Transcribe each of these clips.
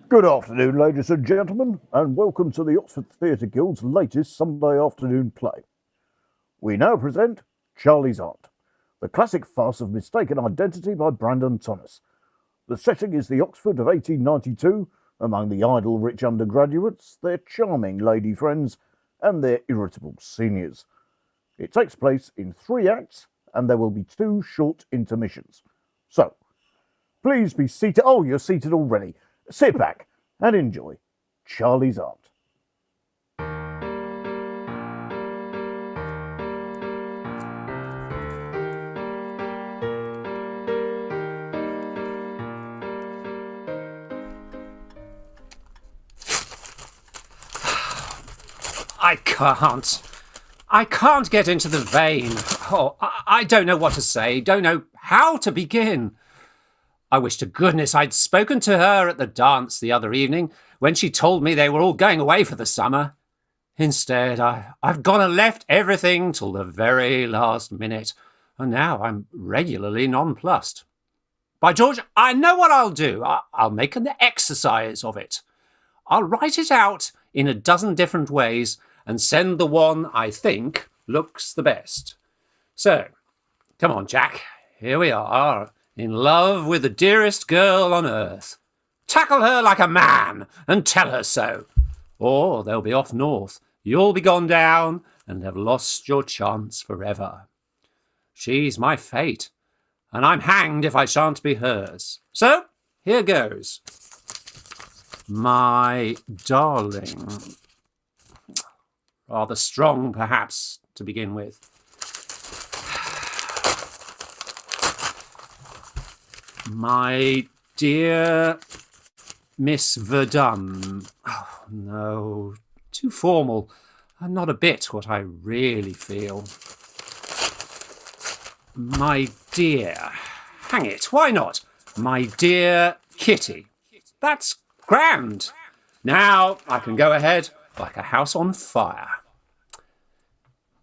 Good afternoon, ladies and gentlemen, and welcome to the Oxford Theatre Guild's latest Sunday afternoon play. We now present Charley's Aunt, the classic farce of mistaken identity by Brandon Thomas. The setting is the Oxford of 1892, among the idle rich undergraduates, their charming lady friends, and their irritable seniors. It takes place in 3 acts, and there will be 2 short intermissions. So, please be seated. Oh, you're seated already. Sit back and enjoy Charley's Aunt. I can't get into the vein. Oh, I don't know what to say, don't know how to begin. I wish to goodness I'd spoken to her at the dance the other evening when she told me they were all going away for the summer. Instead, I've gone and left everything till the very last minute, and now I'm regularly nonplussed. By George, I know what I'll do. I'll make an exercise of it. I'll write it out in a dozen different ways and send the one I think looks the best. So, come on, Jack. Here we are. In love with the dearest girl on earth. Tackle her like a man and tell her so. Or they'll be off north. You'll be gone down and have lost your chance forever. She's my fate, and I'm hanged if I shan't be hers. So, here goes. My darling. Rather strong, perhaps, to begin with. My dear Miss Verdun. Oh, no, too formal, and not a bit what I really feel. My dear, hang it, why not? My dear Kitty. That's grand. Now I can go ahead like a house on fire.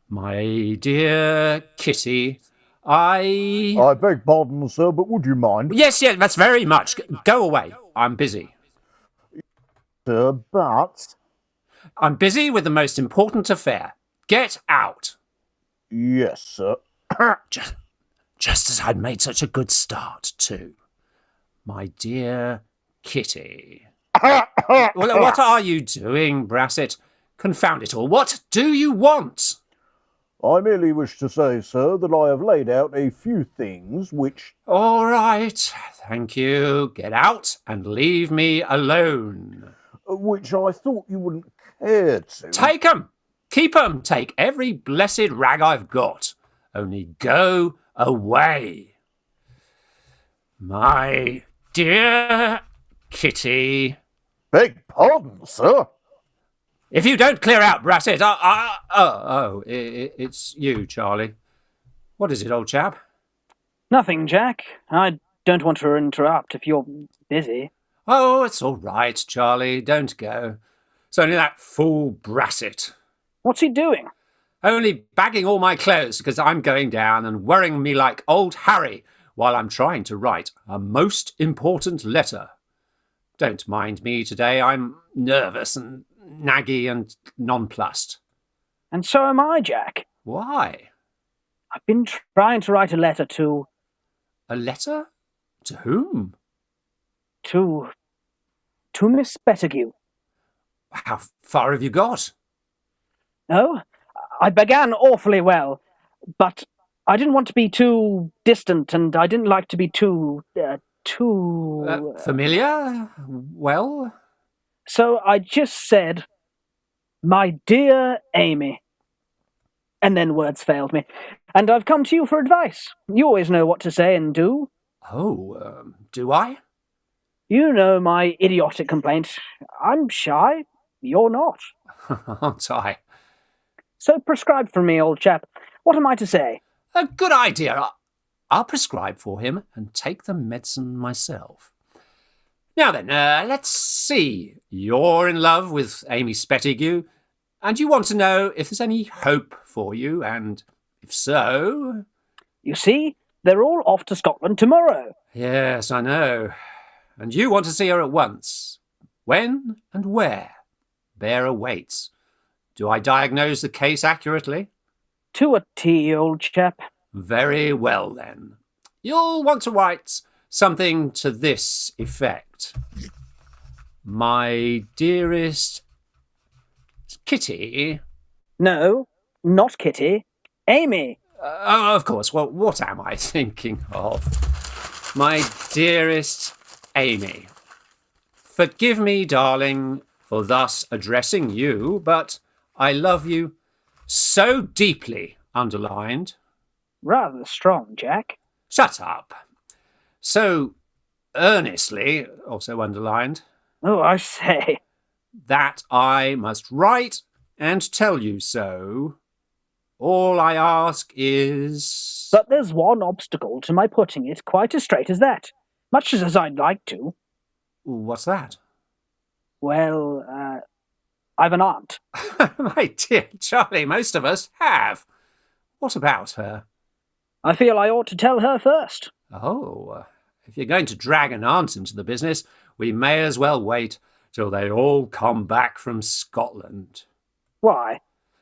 My dear Kitty, I beg pardon, sir, but would you mind? Yes, that's very much. Go away. I'm busy. Sir, but... I'm busy with the most important affair. Get out. Yes, sir. Just as I'd made such a good start, too. My dear Kitty. Well, what are you doing, Brassett? Confound it all. What do you want? I merely wish to say, sir, that I have laid out a few things which... All right, thank you. Get out and leave me alone. Which I thought you wouldn't care to. Take 'em. Keep 'em. Take every blessed rag I've got. Only go away. My dear Kitty. Beg pardon, sir. If you don't clear out, Brassett, it's you, Charley. What is it, old chap? Nothing, Jack. I don't want to interrupt if you're busy. Oh, it's all right, Charley. Don't go. It's only that fool Brassett. What's he doing? Only bagging all my clothes because I'm going down and worrying me like old Harry while I'm trying to write a most important letter. Don't mind me today. I'm nervous and naggy and nonplussed. And so am I, Jack. Why? I've been trying to write a letter to... A letter? To whom? To Miss Spettigue. How far have you got? No, I began awfully well, but I didn't want to be too distant, and I didn't like to be too... Familiar? Well... So I just said, my dear Amy. And then words failed me. And I've come to you for advice. You always know what to say and do. Oh, do I? You know my idiotic complaint. I'm shy. You're not. Aren't I? So prescribe for me, old chap. What am I to say? A good idea. I'll prescribe for him and take the medicine myself. Now then, let's see. You're in love with Amy Spettigue, and you want to know if there's any hope for you, and if so... You see, they're all off to Scotland tomorrow. Yes, I know. And you want to see her at once. When and where? Bearer waits. Do I diagnose the case accurately? To a T, old chap. Very well, then. You'll want to write something to this effect. My dearest Kitty... No, not Kitty. Amy. Of course. Well, what am I thinking of? My dearest Amy. Forgive me, darling, for thus addressing you, but I love you so deeply, underlined. Rather strong, Jack. Shut up. So earnestly, also underlined. Oh, I say. That I must write and tell you so. All I ask is... But there's one obstacle to my putting it quite as straight as that, much as I'd like to. What's that? Well, I've an aunt. My dear Charlie, most of us have. What about her? I feel I ought to tell her first. Oh, if you're going to drag an aunt into the business, we may as well wait till they all come back from Scotland. Why?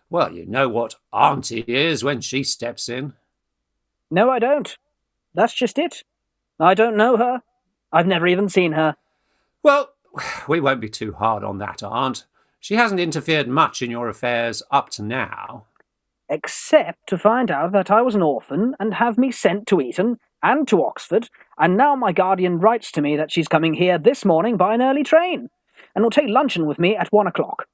Well, you know what auntie is when she steps in. No, I don't. That's just it. I don't know her. I've never even seen her. Well, we won't be too hard on that aunt. She hasn't interfered much in your affairs up to now. Except to find out that I was an orphan and have me sent to Eton and to Oxford, and now my guardian writes to me that she's coming here this morning by an early train, and will take luncheon with me at 1 o'clock.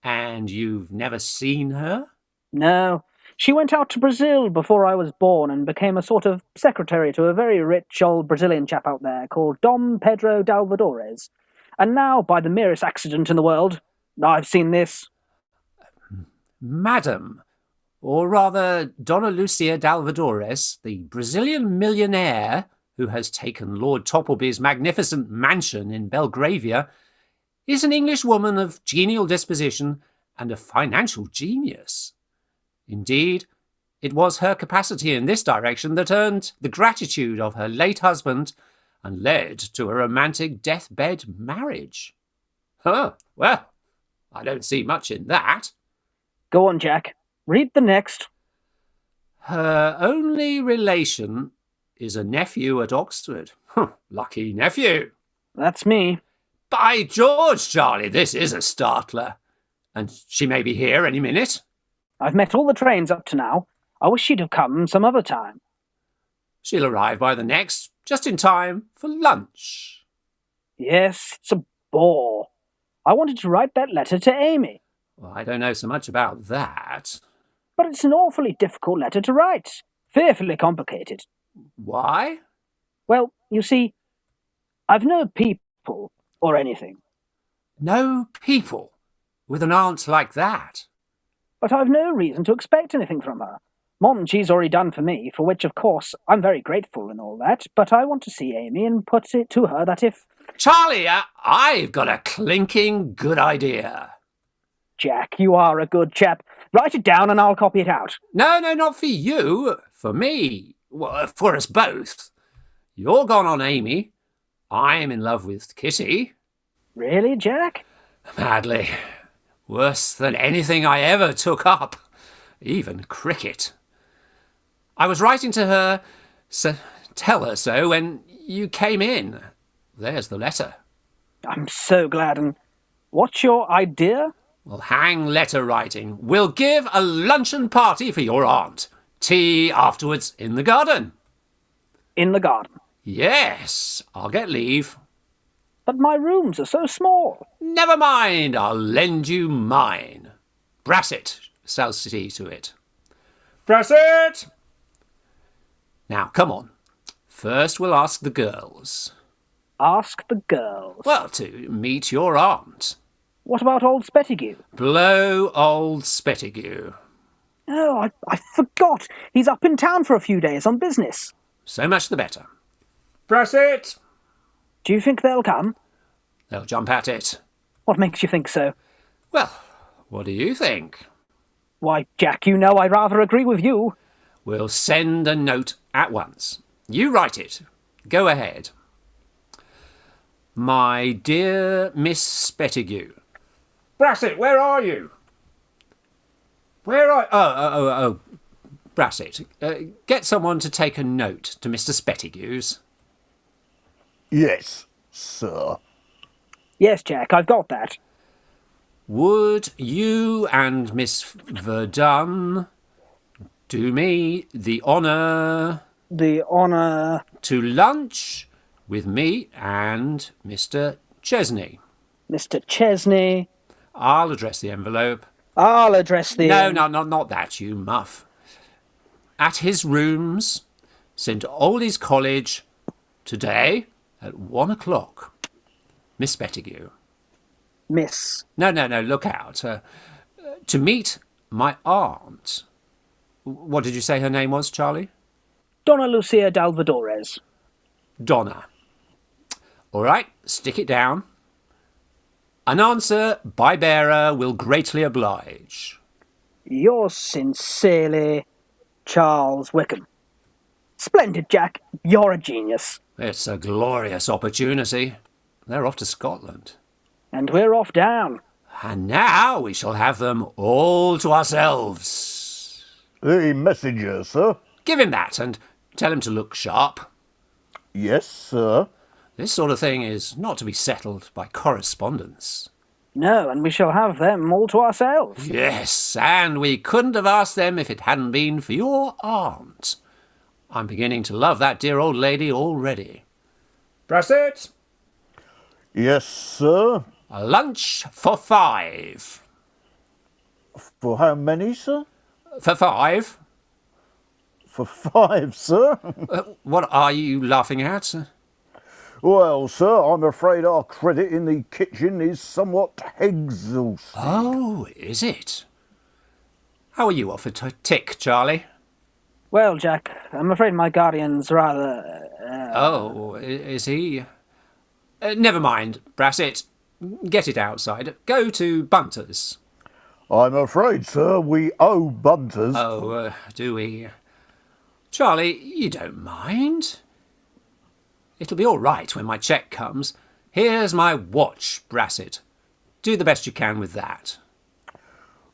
And you've never seen her? No. She went out to Brazil before I was born and became a sort of secretary to a very rich old Brazilian chap out there called Dom Pedro Dalvadores. And now, by the merest accident in the world, I've seen this. Madam, or rather DONNA-LUCIA Dalvadores, the Brazilian millionaire who has taken Lord Toppleby's magnificent mansion in Belgravia, is an English woman of genial disposition and a financial genius. Indeed, it was her capacity in this direction that earned the gratitude of her late husband and led to a romantic deathbed marriage. Well, I don't see much in that. Go on, Jack. Read the next. Her only relation is a nephew at Oxford. Lucky nephew. That's me. By George, Charlie, this is a startler. And she may be here any minute. I've met all the trains up to now. I wish she'd have come some other time. She'll arrive by the next, just in time for lunch. Yes, it's a bore. I wanted to write that letter to Amy. Well, I don't know so much about that. But it's an awfully difficult letter to write. Fearfully complicated. Why? Well, you see, I've no people or anything. No people with an aunt like that. But I've no reason to expect anything from her. More than she's already done for me, for which, of course, I'm very grateful and all that, but I want to see Amy and put it to her that if... Charlie, I've got a clinking good idea. Jack, you are a good chap. Write it down and I'll copy it out. No, not for you. For me. Well, for us both. You're gone on Amy. I'm in love with Kitty. Really, Jack? Madly. Worse than anything I ever took up. Even cricket. I was writing to her, tell her so, when you came in. There's the letter. I'm so glad. And what's your idea? Well, hang letter writing. We'll give a luncheon party for your aunt. Tea afterwards in the garden. In the garden? Yes, I'll get leave. But my rooms are so small. Never mind, I'll lend you mine. BRASSETT shall see to it. BRASSETT! Now, come on. First we'll ask the girls. Ask the girls? Well, to meet your aunt. What about old Spettigue? Blow old Spettigue. Oh, I forgot. He's up in town for a few days on business. So much the better. BRASSETT! Do you think they'll come? They'll jump at it. What makes you think so? Well, what do you think? Why, Jack, you know I rather agree with you. We'll send a note at once. You write it. Go ahead. My dear Miss Spettigue. Brassett, where are you? Where are... Oh, Brassett, get someone to take a note to Mr. Spettigue's. Yes, sir. Yes, Jack, I've got that. Would you and Miss Verdun do me the honour... The honour... to lunch with me and Mr. Chesney? Mr. Chesney. I'll address the envelope. I'll address the... No, not that, you muff. At his rooms, St. Olde's College, today at 1 o'clock. Miss Spettigue. Miss. No, look out. To meet my aunt. What did you say her name was, Charley? DONNA-LUCIA Dalvadores. Donna. All right, stick it down. An answer by bearer will greatly oblige. Yours sincerely, Charles Wickham. Splendid, Jack. You're a genius. It's a glorious opportunity. They're off to Scotland. And we're off down. And now we shall have them all to ourselves. The messenger, sir. Give him that and tell him to look sharp. Yes, sir. This sort of thing is not to be settled by correspondence. No, and we shall have them all to ourselves. Yes, and we couldn't have asked them if it hadn't been for your aunt. I'm beginning to love that dear old lady already. Brassett? Yes, sir. A lunch for 5. For how many, sir? For 5? For 5, sir. What are you laughing at? Well, sir, I'm afraid our credit in the kitchen is somewhat exhausted. Oh, is it? How are you off a tick, Charley? Well, Jack, I'm afraid my guardian's rather... Oh, is he? Never mind, Brassett. Get it outside. Go to Bunter's. I'm afraid, sir, we owe Bunters. Oh, do we? Charley, you don't mind? It'll be all right when my cheque comes. Here's my watch, Brassett. Do the best you can with that.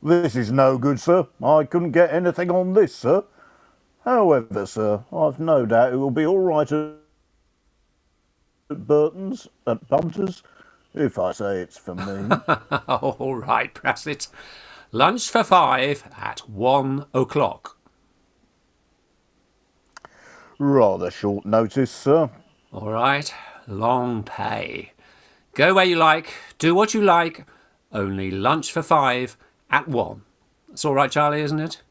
This is no good, sir. I couldn't get anything on this, sir. However, sir, I've no doubt it will be all right at Bunters, if I say it's for me. All right, Brassett. Lunch for 5 at 1 o'clock. Rather short notice, sir. All right, long pay. Go where you like, do what you like, only lunch for 5 at 1. That's all right, Charley, isn't it?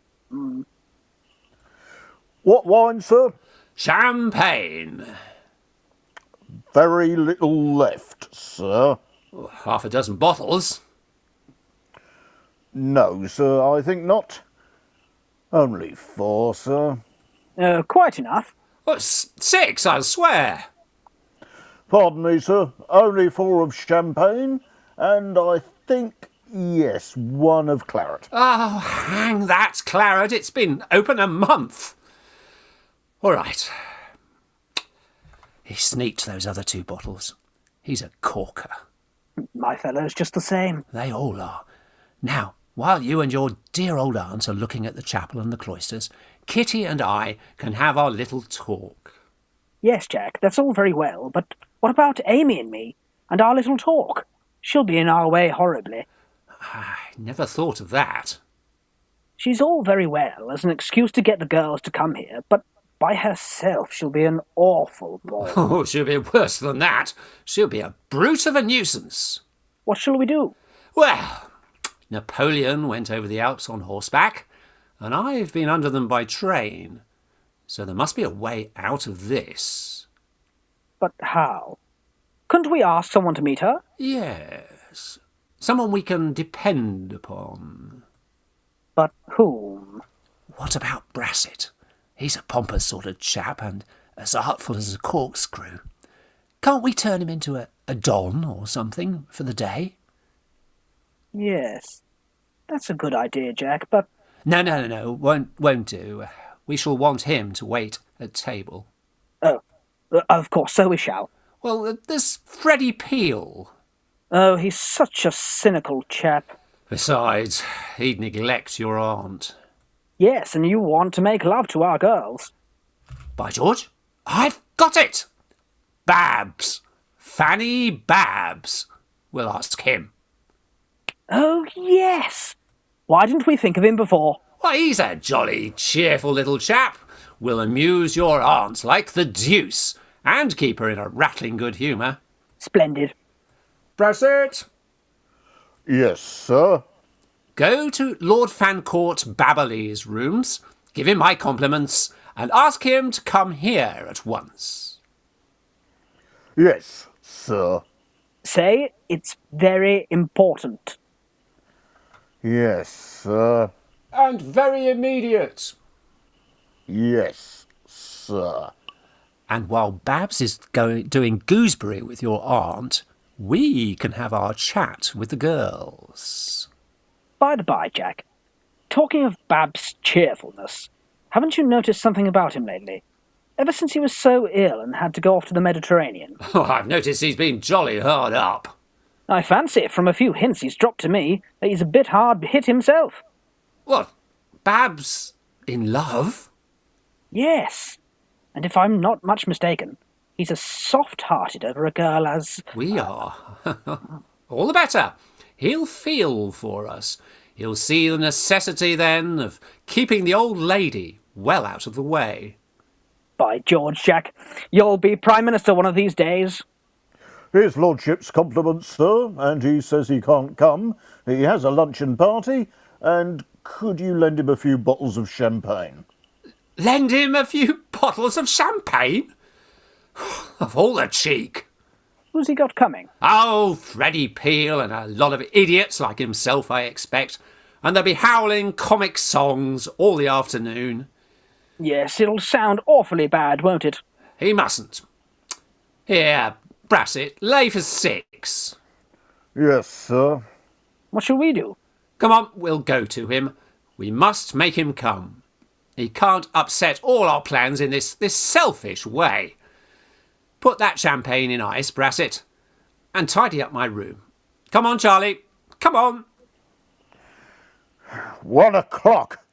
What wine, sir? Champagne. Very little left, sir. Half a dozen bottles. No, sir, I think not. Only 4, sir. Quite enough. Oh, 6, I swear. Pardon me, sir. Only 4 of champagne, and I think, yes, 1 of claret. Oh, hang that claret. It's been open a month. All right. He sneaked those other 2 bottles. He's a corker. My fellow's just the same. They all are. Now, while you and your dear old aunt are looking at the chapel and the cloisters, Kitty and I can have our little talk. Yes, Jack, that's all very well, but what about Amy and me, and our little talk? She'll be in our way horribly. I never thought of that. She's all very well as an excuse to get the girls to come here, but by herself she'll be an awful bore. Oh, she'll be worse than that. She'll be a brute of a nuisance. What shall we do? Well, Napoleon went over the Alps on horseback, and I've been under them by train. So there must be a way out of this. But how? Couldn't we ask someone to meet her? Yes. Someone we can depend upon. But whom? What about Brassett? He's a pompous sort of chap and as artful as a corkscrew. Can't we turn him into a don or something for the day? Yes. That's a good idea, Jack, but... No. Won't do. We shall want him to wait at table. Oh, of course, so we shall. Well, there's Freddie Peel. Oh, he's such a cynical chap. Besides, he'd neglect your aunt. Yes, and you want to make love to our girls. By George, I've got it! Babs. Fanny Babs. We'll ask him. Oh, yes! Why didn't we think of him before? Why, he's a jolly, cheerful little chap. Will amuse your aunt like the deuce, and keep her in a rattling good humour. Splendid. BRASSETT! Yes, sir. Go to Lord FANCOURT BABBERLEY's rooms, give him my compliments, and ask him to come here at once. Yes, sir. Say it's very important. Yes, sir. And very immediate. Yes, sir. And while Babs is doing gooseberry with your aunt, we can have our chat with the girls. By the by, Jack, talking of Bab's cheerfulness, haven't you noticed something about him lately? Ever since he was so ill and had to go off to the Mediterranean. Oh, I've noticed he's been jolly hard up. I fancy, from a few hints he's dropped to me, that he's a bit hard hit himself. What? Babs in love? Yes, and if I'm not much mistaken, he's as soft-hearted over a girl as... We are. All the better. He'll feel for us. He'll see the necessity, then, of keeping the old lady well out of the way. By George, Jack, you'll be Prime Minister one of these days. His lordship's compliments, sir, and he says he can't come. He has a luncheon party, and could you lend him a few bottles of champagne? Lend him a few bottles of champagne? Of all the cheek. Who's he got coming? Oh, Freddie Peel and a lot of idiots like himself, I expect. And they'll be howling comic songs all the afternoon. Yes, it'll sound awfully bad, won't it? He mustn't. Here, Brassett, lay for 6. Yes, sir. What shall we do? Come on, we'll go to him. We must make him come. He can't upset all our plans in this selfish way. Put that champagne in ice, Brassett, and tidy up my room. Come on, Charley. Come on. 1 o'clock.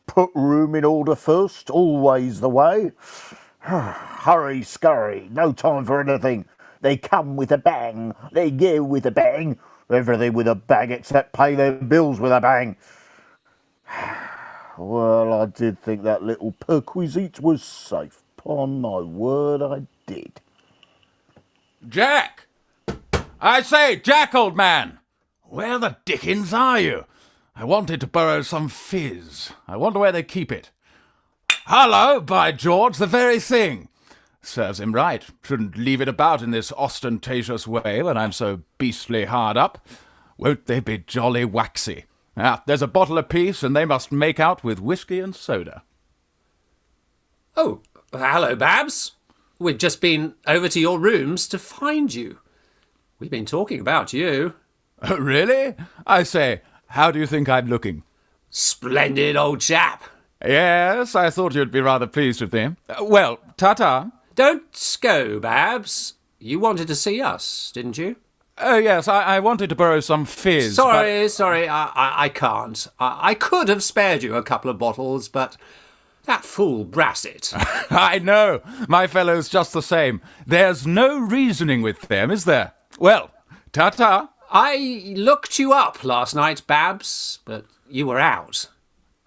Put room in order first, always the way. Hurry, scurry, no time for anything. They come with a bang, they go with a bang. Everything with a bang except pay their bills with a bang. Well, I did think that little perquisite was safe. Upon my word, I did. Jack! I say, Jack, old man! Where the dickens are you? I wanted to borrow some fizz. I wonder where they keep it. Hello, by George, the very thing. Serves him right. Shouldn't leave it about in this ostentatious way when I'm so beastly hard up. Won't they be jolly waxy? Ah, there's a bottle apiece, and they must make out with whiskey and soda. Oh, hello, Babs. We've just been over to your rooms to find you. We've been talking about you. Oh, really? I say, how do you think I'm looking? Splendid, old chap. Yes, I thought you'd be rather pleased with me. Well, ta-ta. Don't go, Babs. You wanted to see us, didn't you? Oh, yes, I wanted to borrow some fizz. Sorry, I can't. I could have spared you a couple of bottles, but that fool Brassett. I know. My fellow's just the same. There's no reasoning with them, is there? Well, ta-ta. I looked you up last night, Babs, but you were out.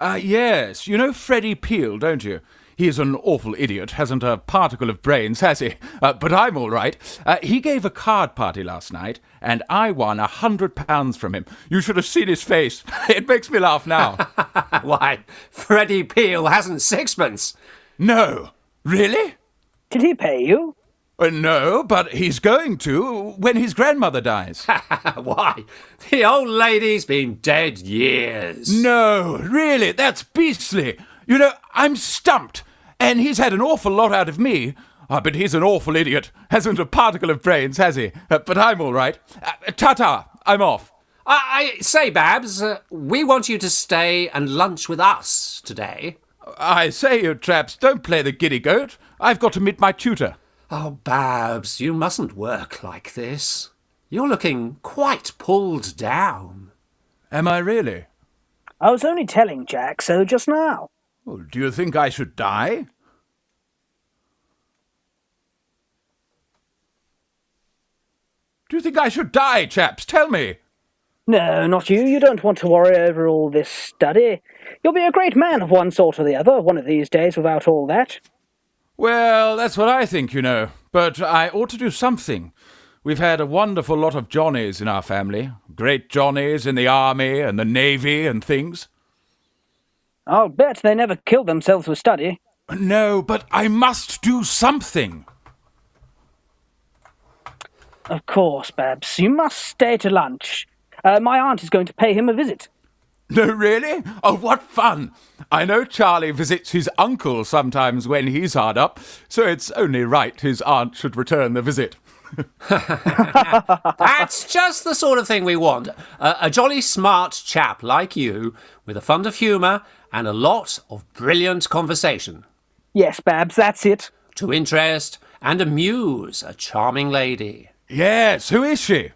Yes. You know Freddie Peel, don't you? He's an awful idiot, hasn't a particle of brains, has he? But I'm all right. He gave a card party last night, and I won £100 from him. You should have seen his face. It makes me laugh now. Why, Freddie Peel hasn't sixpence. No. Really? Did he pay you? No, but he's going to when his grandmother dies. Why, the old lady's been dead years. No, really, that's beastly. You know, I'm stumped, and he's had an awful lot out of me. But he's an awful idiot. Hasn't a particle of brains, has he? But I'm all right. Ta-ta, I'm off. I say, Babs, we want you to stay and lunch with us today. I say, you traps, don't play the giddy goat. I've got to meet my tutor. Oh, Babs, you mustn't work like this. You're looking quite pulled down. Am I really? I was only telling Jack so just now. Oh, do you think I should die? Do you think I should die, chaps? Tell me. No, not you. You don't want to worry over all this study. You'll be a great man of one sort or the other one of these days without all that. Well, that's what I think, you know. But I ought to do something. We've had a wonderful lot of Johnnies in our family. Great Johnnies in the army and the navy and things. I'll bet they never killed themselves with study. No, but I must do something. Of course, Babs. You must stay to lunch. My aunt is going to pay him a visit. No, really? Oh, what fun! I know Charley visits his uncle sometimes when he's hard up, so it's only right his aunt should return the visit. That's just the sort of thing we want. A jolly smart chap like you, with a fund of humour and a lot of brilliant conversation. Yes, Babs, that's it. To interest and amuse a charming lady. Yes, who is she?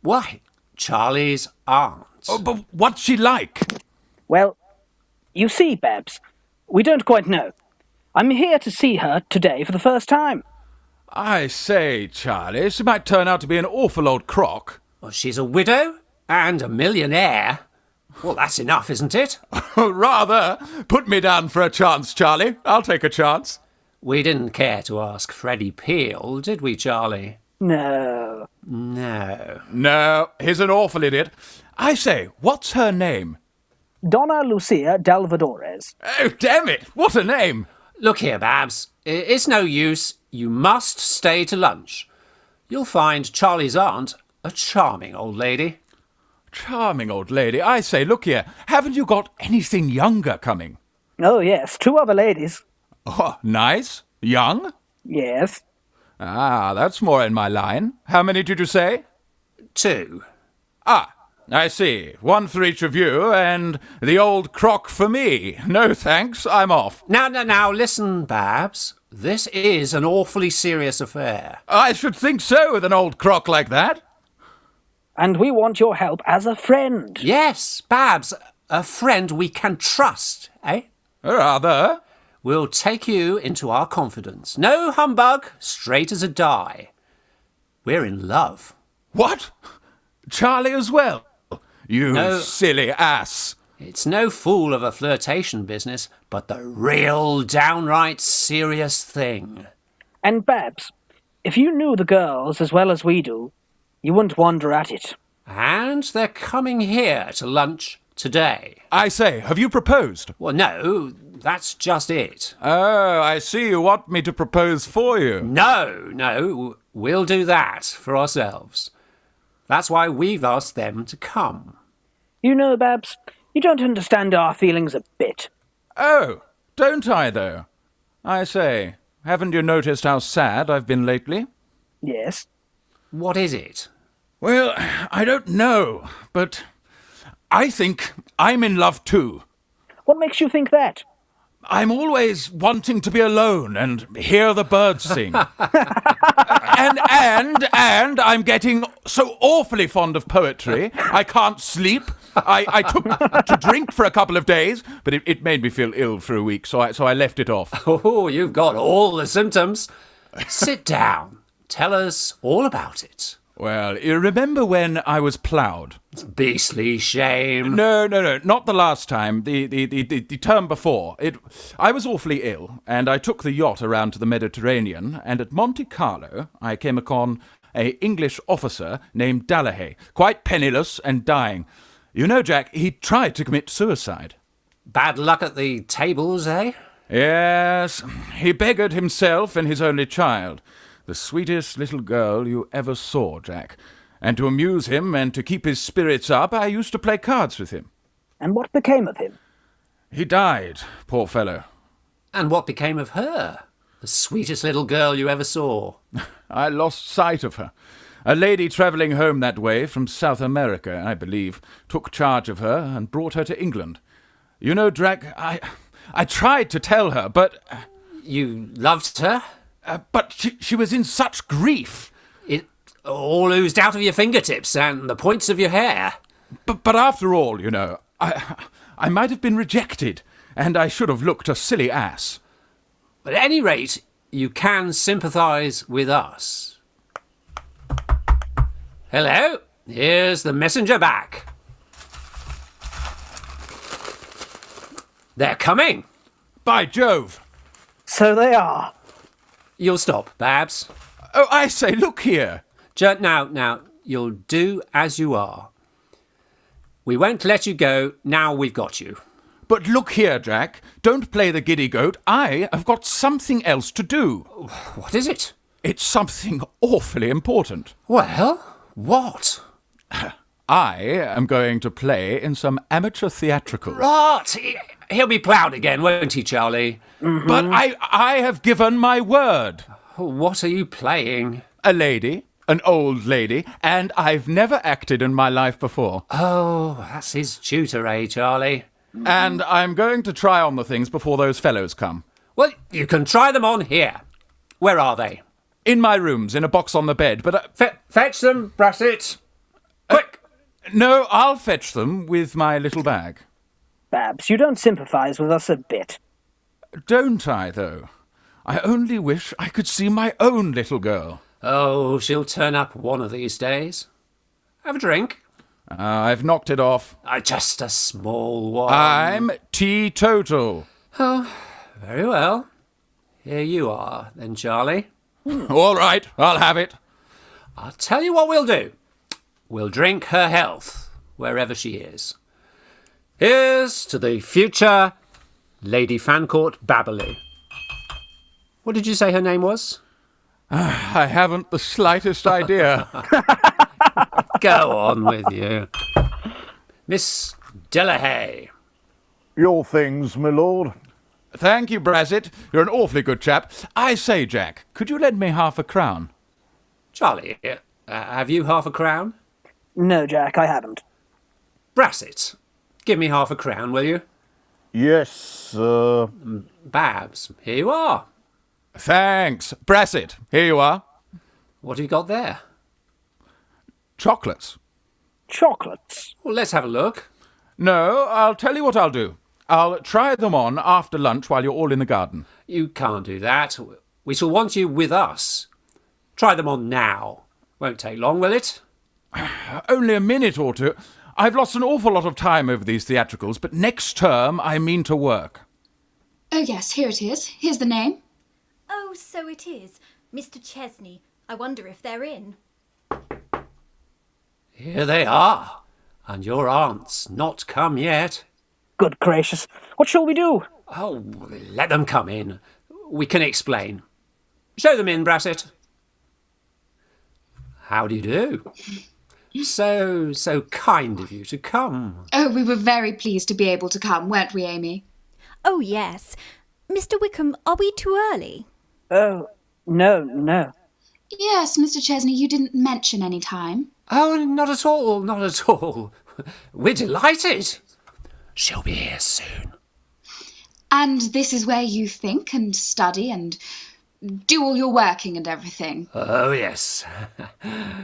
Why, Charley's aunt. Oh, but what's she like? Well, you see, Babs, we don't quite know. I'm here to see her today for the first time. I say, Charley, she might turn out to be an awful old crock. Well, she's a widow and a millionaire. Well, that's enough, isn't it? Rather. Put me down for a chance, Charley. I'll take a chance. We didn't care to ask Freddie Peel, did we, Charley? No. No. No, he's an awful idiot. I say, what's her name? DONNA-LUCIA Dalvadores. Oh, damn it! What a name! Look here, Babs. It's no use. You must stay to lunch. You'll find Charley's aunt a charming old lady. Charming old lady. I say, look here. Haven't you got anything younger coming? Oh, yes, 2 other ladies. Oh, nice. Young? Yes. Ah, that's more in my line. How many did you say? 2. Ah, I see. 1 for each of you, and the old crock for me. No thanks, I'm off. Now, listen, Babs. This is an awfully serious affair. I should think so with an old crock like that. And we want your help as a friend. Yes, Babs, a friend we can trust, eh? Rather. We'll take you into our confidence. No humbug, straight as a die. We're in love. What? Charley as well? You No. silly ass. It's no fool of a flirtation business, but the real downright serious thing. And Babs, if you knew the girls as well as we do, you wouldn't wonder at it. And they're coming here to lunch today. I say, have you proposed? Well, no, that's just it. Oh, I see you want me to propose for you. No, we'll do that for ourselves. That's why we've asked them to come. You know, Babs, you don't understand our feelings a bit. Oh, don't I, though? I say, haven't you noticed how sad I've been lately? Yes. What is it? Well, I don't know, but I think I'm in love too. What makes you think that? I'm always wanting to be alone and hear the birds sing. and I'm getting so awfully fond of poetry, I can't sleep. I took to drink for a couple of days, but it made me feel ill for a week, so I left it off. Oh, you've got all the symptoms. Sit down. Tell us all about it. Well, you remember when I was ploughed? Beastly shame. No, not the last time. The term before. I was awfully ill, and I took the yacht around to the Mediterranean, and at Monte Carlo I came upon an English officer named Dallaghay, quite penniless and dying. You know, Jack, he tried to commit suicide. Bad luck at the tables, eh? Yes, he beggared himself and his only child. The sweetest little girl you ever saw, Jack. And to amuse him and to keep his spirits up, I used to play cards with him. And what became of him? He died, poor fellow. And what became of her? The sweetest little girl you ever saw. I lost sight of her. A lady travelling home that way from South America, I believe, took charge of her and brought her to England. You know, Jack, I tried to tell her, but... You loved her? But she was in such grief. It all oozed out of your fingertips and the points of your hair. But after all, you know, I might have been rejected, and I should have looked a silly ass. At any rate, you can sympathise with us. Hello, here's the messenger back. They're coming. By Jove! So they are. You'll stop, Babs. Oh, I say, look here. Now, you'll do as you are. We won't let you go, now we've got you. But look here, Jack. Don't play the giddy goat. I have got something else to do. What is it? It's something awfully important. Well, what? I am going to play in some amateur theatricals. Rot! He'll be ploughed again, won't he, Charley? Mm-hmm. But I have given my word. What are you playing? A lady, an old lady, and I've never acted in my life before. Oh, that's his tutor, eh, Charley? And I'm going to try on the things before those fellows come. Well, you can try them on here. Where are they? In my rooms, in a box on the bed, but... Fetch them, Brassett. Quick! No, I'll fetch them with my little bag. Babs, you don't sympathise with us a bit. Don't I, though? I only wish I could see my own little girl. Oh, she'll turn up one of these days. Have a drink. I've knocked it off. Just a small one. I'm teetotal. Oh, very well. Here you are, then, Charley. All right, I'll have it. I'll tell you what we'll do. We'll drink her health, wherever she is. Here's to the future Lady FANCOURT BABBERLEY. What did you say her name was? I haven't the slightest idea. Go on with you. Miss Delahaye. Your things, my lord. Thank you, BRASSETT. You're an awfully good chap. I say, Jack, could you lend me half a crown? Charley, have you half a crown? No, Jack, I haven't. Brassett, give me half a crown, will you? Yes, sir. Babs, here you are. Thanks. BRASSETT, here you are. What have you got there? Chocolates. Chocolates? Well, let's have a look. No, I'll tell you what I'll do. I'll try them on after lunch while you're all in the garden. You can't do that. We shall want you with us. Try them on now. Won't take long, will it? Only a minute or two. I've lost an awful lot of time over these theatricals, but next term I mean to work. Oh, yes, here it is. Here's the name. Oh, so it is. Mr. Chesney. I wonder if they're in. Here they are. And your aunt's not come yet. Good gracious. What shall we do? Oh, let them come in. We can explain. Show them in, Brassett. How do you do? So kind of you to come. Oh, we were very pleased to be able to come, weren't we, Amy? Oh, yes. Mr. Wickham, are we too early? Oh, no. Yes, Mr. Chesney, you didn't mention any time. Oh, not at all, not at all. We're delighted. She'll be here soon. And this is where you think and study and do all your working and everything. Oh, yes.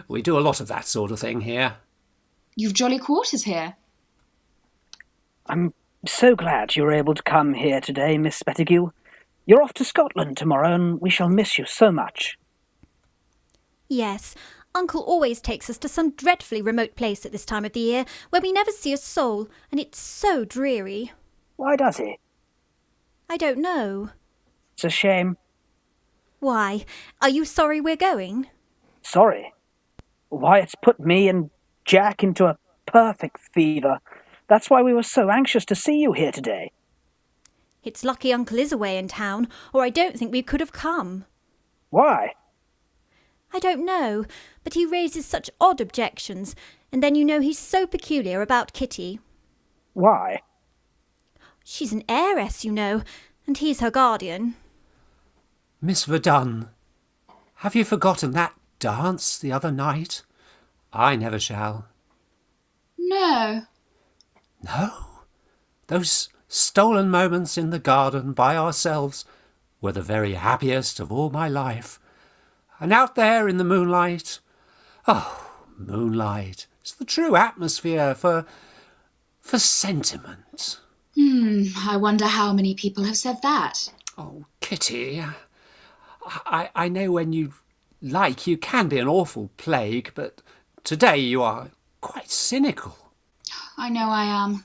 We do a lot of that sort of thing here. You've jolly quarters here. I'm so glad you were able to come here today, Miss Spettigue. You're off to Scotland tomorrow, and we shall miss you so much. Yes. Uncle always takes us to some dreadfully remote place at this time of the year, where we never see a soul, and it's so dreary. Why does he? I don't know. It's a shame. Why? Are you sorry we're going? Sorry. Why, it's put me and Jack into a perfect fever. That's why we were so anxious to see you here today. It's lucky Uncle is away in town, or I don't think we could have come. Why? I don't know, but he raises such odd objections, and then you know he's so peculiar about Kitty. Why? She's an heiress, you know, and he's her guardian. Miss Verdun, have you forgotten that dance the other night? I never shall. No. No? Those stolen moments in the garden by ourselves, were the very happiest of all my life. And out there in the moonlight, oh, moonlight, it's the true atmosphere for sentiment. I wonder how many people have said that. Oh, Kitty, I know when you like you can be an awful plague, but today you are quite cynical. I know I am.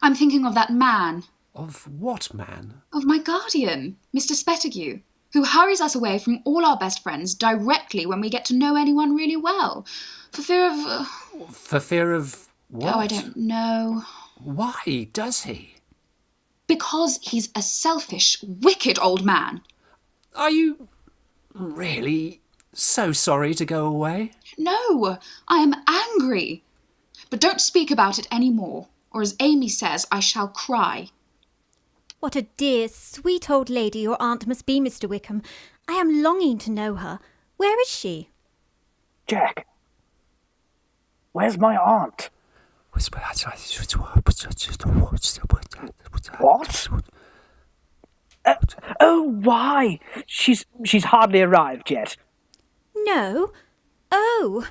I'm thinking of that man. Of what man? Of my guardian, Mr. Spettigue, who hurries us away from all our best friends directly when we get to know anyone really well, for fear of... For fear of what? Oh, I don't know. Why does he? Because he's a selfish, wicked old man. Are you really so sorry to go away? No, I am angry. But don't speak about it any more, or as Amy says, I shall cry. What a dear, sweet old lady your aunt must be, Mr. Wickham. I am longing to know her. Where is she? Jack, where's my aunt? What? Oh, why? She's hardly arrived yet. No. Oh.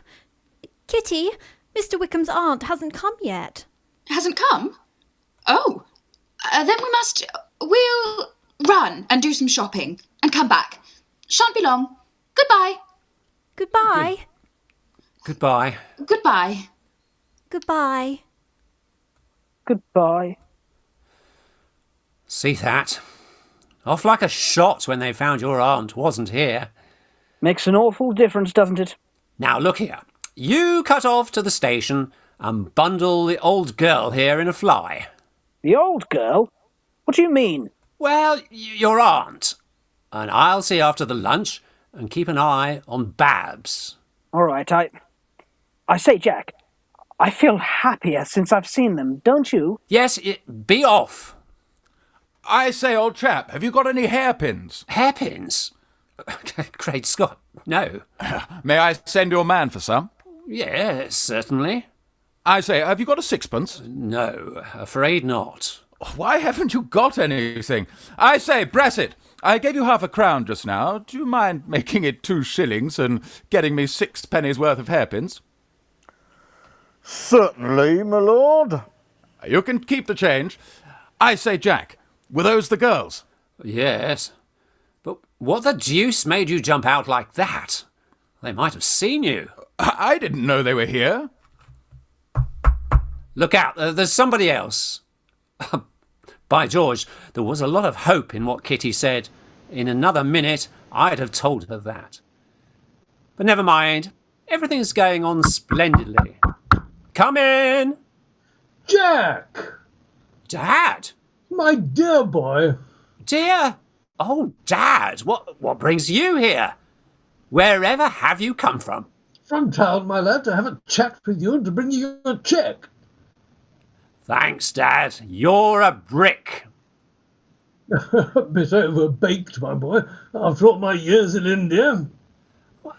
Kitty, Mr. Wickham's aunt hasn't come yet. Hasn't come? Oh, then we'll run and do some shopping and come back. Shan't be long. Goodbye. Goodbye. Goodbye. Goodbye. Goodbye. Goodbye. See that? Off like a shot when they found your aunt wasn't here. Makes an awful difference, doesn't it? Now look here. You cut off to the station and bundle the old girl here in a fly. The old girl? What do you mean? Well, your aunt. And I'll see after the lunch and keep an eye on Babs. All right, I say, Jack, I feel happier since I've seen them, don't you? Yes, be off. I say, old chap, have you got any hairpins? Hairpins? Great Scott, no. May I send your man for some? Yes, certainly. I say, have you got a sixpence? No, afraid not. Why haven't you got anything? I say, Brassett, I gave you £0.50 just now. Do you mind making it 2 shillings and getting me 6 pennies worth of hairpins? Certainly, my lord. You can keep the change. I say, Jack, were those the girls? Yes. But what the deuce made you jump out like that? They might have seen you. I didn't know they were here. Look out, there's somebody else. By George, there was a lot of hope in what Kitty said. In another minute, I'd have told her that. But never mind. Everything's going on splendidly. Come in! Jack! Dad! My dear boy! Dear? Oh, Dad, what brings you here? Wherever have you come from? From town, my lad, to have a chat with you and to bring you a cheque. Thanks, Dad. You're a brick. A bit overbaked, my boy, after all my years in India.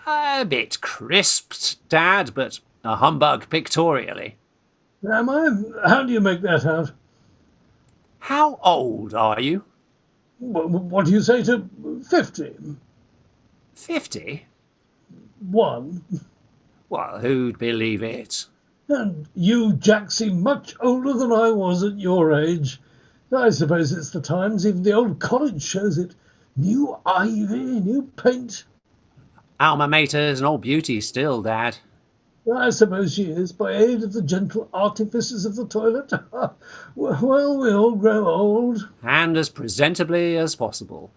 A bit crisped, Dad, but a humbug pictorially. Am I? How do you make that out? How old are you? What do you say to 50? 50? 1. Well, who'd believe it? And you, Jack, seem much older than I was at your age. I suppose it's the times, even the old college shows it. New ivy, new paint. Alma Mater's an old beauty still, Dad. I suppose she is, by aid of the gentle artifices of the toilet. Well, we all grow old. And as presentably as possible.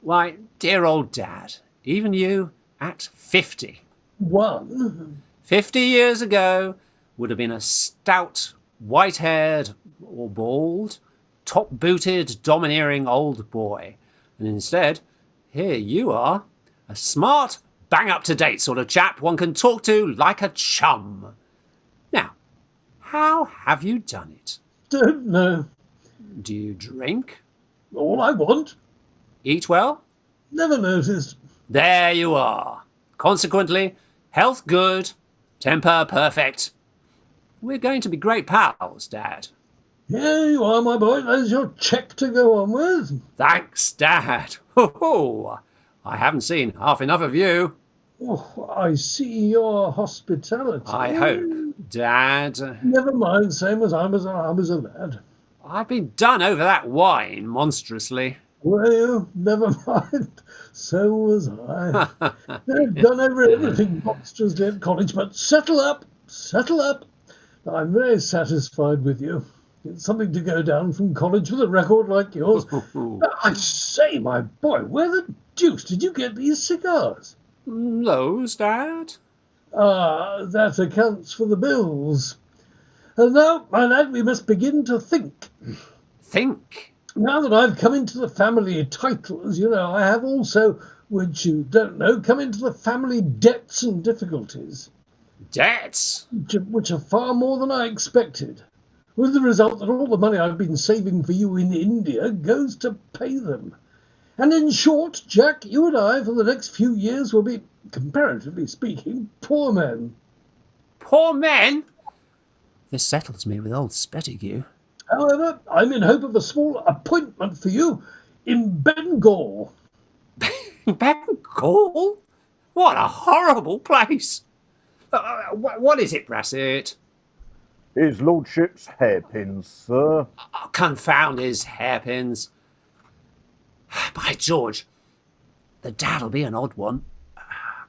Why, dear old Dad, even you, at 50. 1. 50 years ago, would have been a stout, white-haired or bald, top-booted, domineering old boy. And instead, here you are, a smart, bang-up-to-date sort of chap one can talk to like a chum. Now, how have you done it? Don't know. Do you drink? All I want. Eat well? Never noticed. There you are. Consequently, health good, temper perfect. We're going to be great pals, Dad. Here you are, my boy. There's your cheque to go on with. Thanks, Dad. Oh, I haven't seen half enough of you. Oh, I see your hospitality. I hope, Dad. Never mind, same as I was a lad. I've been done over that wine monstrously. Well, never mind. So was I. I've done everything monstrously at college, but settle up, settle up. I'm very satisfied with you. It's something to go down from college with a record like yours. I say, my boy, where the deuce did you get these cigars? Those, Dad? Ah, that accounts for the bills. And now, my lad, we must begin to think. Think? Now that I've come into the family titles, you know, I have also, which you don't know, come into the family debts and difficulties. Debts? Which are far more than I expected. With the result that all the money I've been saving for you in India goes to pay them. And in short, Jack, you and I, for the next few years, will be, comparatively speaking, poor men. Poor men? This settles me with old Spettigue. However, I'm in hope of a small appointment for you in Bengal. Bengal? What a horrible place! What is it, Brassett? His lordship's hairpins, sir. Oh, confound his hairpins. By George, the dad'll be an odd one.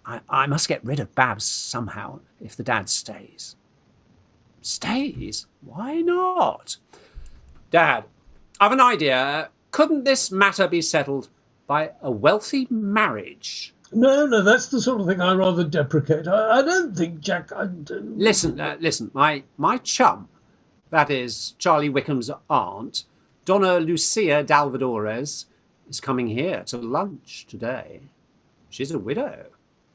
I must get rid of Babs somehow if the dad stays. Stays? Why not? Dad, I've an idea. Couldn't this matter be settled by a wealthy marriage? No, that's the sort of thing I rather deprecate. I don't think, Jack, Listen, my chum, that is Charley Wykeham's aunt, DONNA-LUCIA Dalvadores, is coming here to lunch today. She's a widow.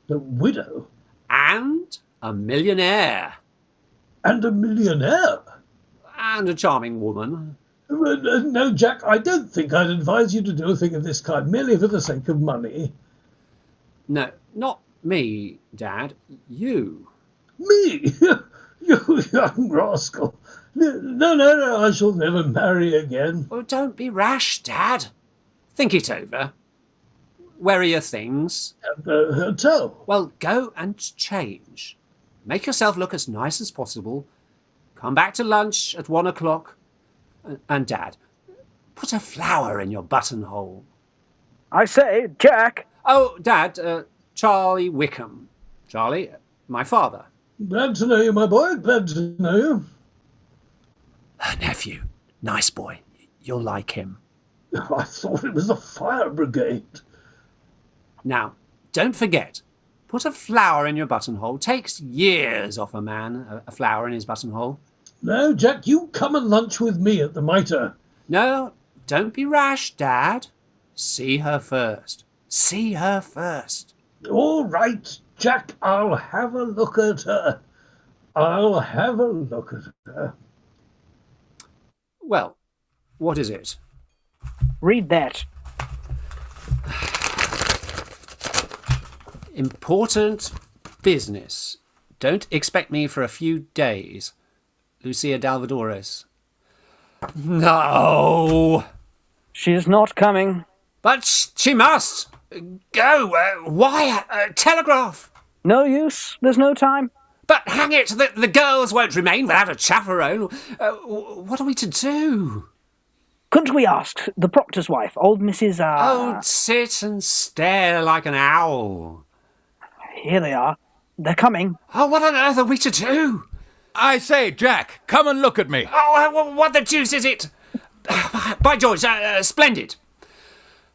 A widow? And a millionaire. And a millionaire? And a charming woman. No, Jack, I don't think I'd advise you to do a thing of this kind, merely for the sake of money. No, not me, Dad. You. Me? You young rascal. No, I shall never marry again. Oh, don't be rash, Dad. Think it over. Where are your things? At the hotel. Well, go and change. Make yourself look as nice as possible. Come back to lunch at 1 o'clock. And, Dad, put a flower in your buttonhole. I say, Jack. Oh, Dad, Charley Wykham. Charley, my father. Glad to know you, my boy. Glad to know you. Her nephew. Nice boy. You'll like him. I thought it was the fire brigade. Now, don't forget, put a flower in your buttonhole. Takes years off a man, a flower in his buttonhole. No, Jack, you come and lunch with me at the Mitre. No, don't be rash, Dad. See her first. See her first. All right, Jack, I'll have a look at her. I'll have a look at her. Well, what is it? Read that. Important business. Don't expect me for a few days. Lucia Dalvadores. No! She's not coming. But she must! Go! Wire! Telegraph! No use. There's no time. But hang it, the girls won't remain without a chaperone. What are we to do? Couldn't we ask the proctor's wife, old Mrs. Oh, sit and stare like an owl. Here they are. They're coming. Oh, what on earth are we to do? I say, Jack, come and look at me. Oh, what the deuce is it? By George, splendid.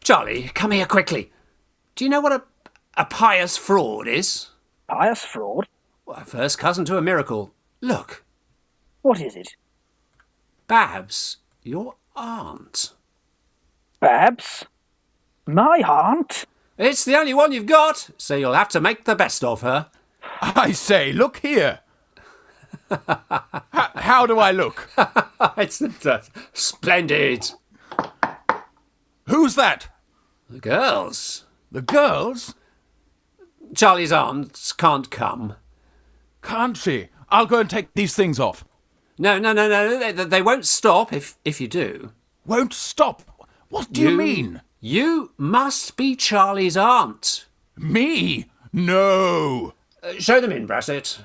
Charley, come here quickly. Do you know what a pious fraud is? Pious fraud? Well, first cousin to a miracle. Look. What is it? Babs, your aunt. Babs? My aunt? It's the only one you've got, so you'll have to make the best of her. I say, look here. How do I look? It's splendid. Who's that? The girls. The girls? Charley's aunts can't come. Can't she? I'll go and take these things off. No. They won't stop if you do. Won't stop? What do you mean? You must be Charley's aunt. Me? No. Show them in, Brassett.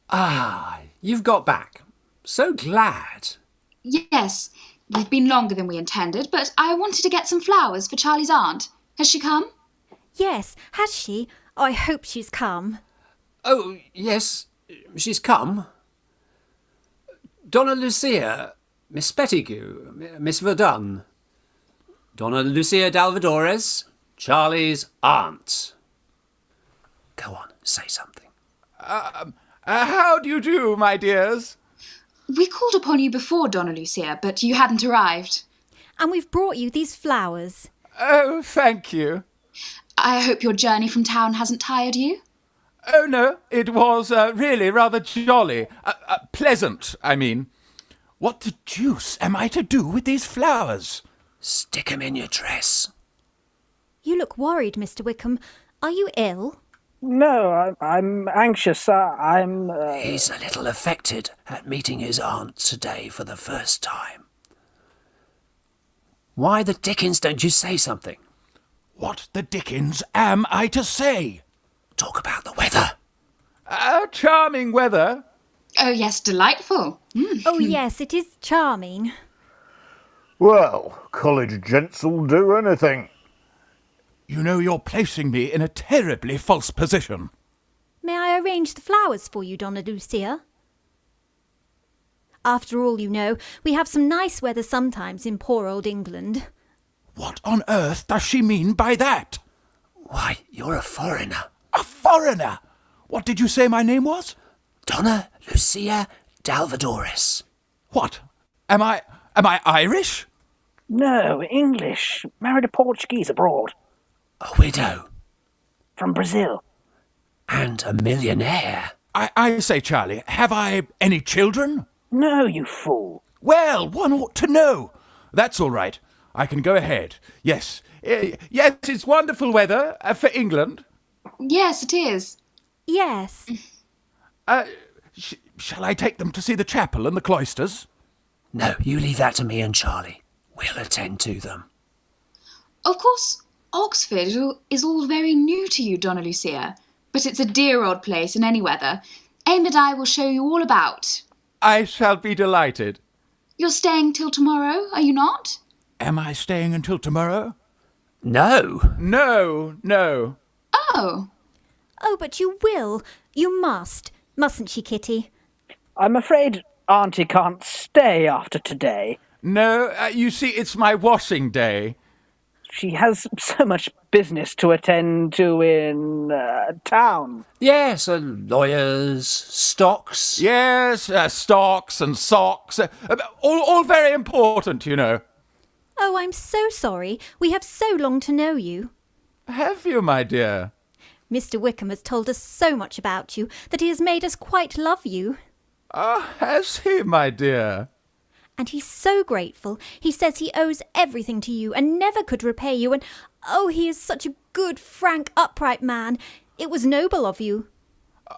Ah, you've got back. So glad. Yes, we've been longer than we intended, but I wanted to get some flowers for Charley's aunt. Has she come? Yes, has she? Oh, I hope she's come. Oh, yes, she's come. DONNA-LUCIA, Miss Spettigue, Miss Verdun. DONNA-LUCIA d'Alvadores, Charley's aunt. Go on, say something. How do you do, my dears? We called upon you before, DONNA-LUCIA, but you hadn't arrived. And we've brought you these flowers. Oh, thank you. I hope your journey from town hasn't tired you. Oh, no, it was really rather jolly. Pleasant, I mean. What the deuce am I to do with these flowers? Stick 'em in your dress. You look worried, Mr. Wickham. Are you ill? No, I'm anxious. I'm... He's a little affected at meeting his aunt today for the first time. Why the dickens don't you say something? What the dickens am I to say? Talk about the weather. Charming weather. Oh, yes, delightful. Oh, yes, it is charming. Well, college gents'll do anything. You know you're placing me in a terribly false position. May I arrange the flowers for you, DONNA-LUCIA? After all, you know, we have some nice weather sometimes in poor old England. What on earth does she mean by that? Why, you're a foreigner. A foreigner? What did you say my name was? DONNA-LUCIA d'Alvadores. What? Am I Irish? No, English. Married a Portuguese abroad. A widow. From Brazil. And a millionaire. I say, Charlie, have I any children? No, you fool. Well, one ought to know. That's all right. I can go ahead. Yes. Yes, it's wonderful weather for England. Yes, it is. Yes. Shall I take them to see the chapel and the cloisters? No, you leave that to me and Charley. We'll attend to them. Of course, Oxford is all very new to you, DONNA-LUCIA, but it's a dear old place in any weather. Aim and I will show you all about. I shall be delighted. You're staying till tomorrow, are you not? Am I staying until tomorrow? No. No. Oh. Oh, but you will. You must. Mustn't she, Kitty? I'm afraid Auntie can't stay after today. No, you see, it's my washing day. She has so much business to attend to in town. Yes, lawyers, stocks. Yes, stocks and socks. All very important, you know. Oh, I'm so sorry. We have so long to know you. Have you, my dear? Mr. Wickham has told us so much about you that he has made us quite love you. Has he, my dear? And he's so grateful. He says he owes everything to you and never could repay you. And, oh, he is such a good, frank, upright man. It was noble of you.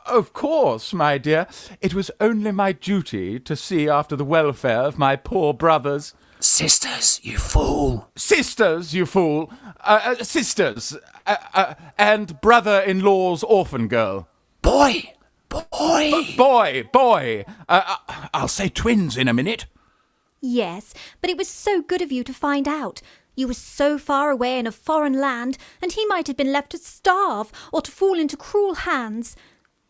Of course, my dear. It was only my duty to see after the welfare of my poor brothers. Sisters, you fool. Sisters, you fool. Sisters. And brother-in-law's orphan girl. Boy. Boy. I'll say twins in a minute. Yes, but it was so good of you to find out. You were so far away in a foreign land, and he might have been left to starve or to fall into cruel hands.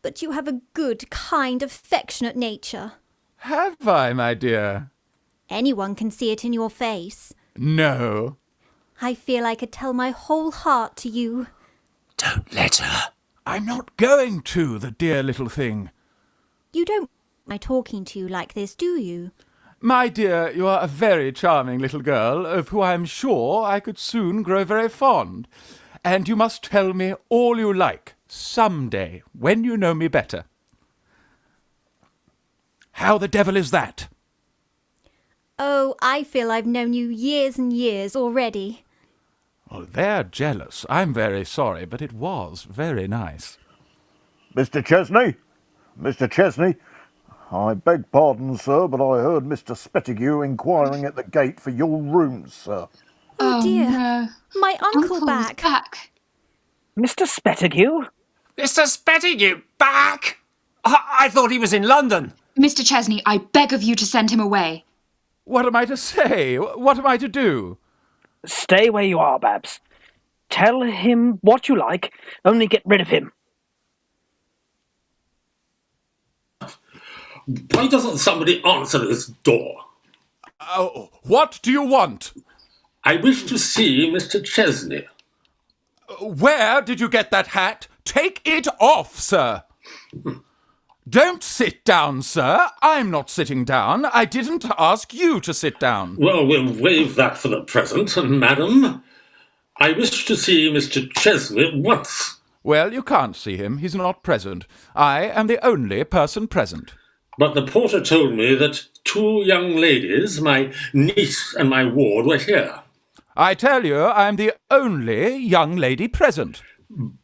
But you have a good, kind, affectionate nature. Have I, my dear? Anyone can see it in your face. No. I feel I could tell my whole heart to you. Don't let her. I'm not going to, the dear little thing. You don't mind my talking to you like this, do you? My dear, you are a very charming little girl, of who I am sure I could soon grow very fond. And you must tell me all you like, some day, when you know me better. How the devil is that? Oh, I feel I've known you years and years already. Oh, they're jealous. I'm very sorry, but it was very nice. Mr. Chesney, I beg pardon, sir, but I heard Mr. Spettigue inquiring at the gate for your rooms, sir. Oh dear, no. my uncle Uncle's back. Mr. Spettigue? Mr. Spettigue, back! I thought he was in London. Mr. Chesney, I beg of you to send him away. What am I to say? What am I to do? Stay where you are, Babs. Tell him what you like, only get rid of him. Why doesn't somebody answer this door? What do you want? I wish to see Mr. Chesney. Where did you get that hat? Take it off, sir. Don't sit down, sir. I'm not sitting down. I didn't ask you to sit down. Well, we'll waive that for the present, madam. I wish to see Mr. Chesney once. Well, you can't see him. He's not present. I am the only person present. But the porter told me that 2 young ladies, my niece and my ward, were here. I tell you, I'm the only young lady present.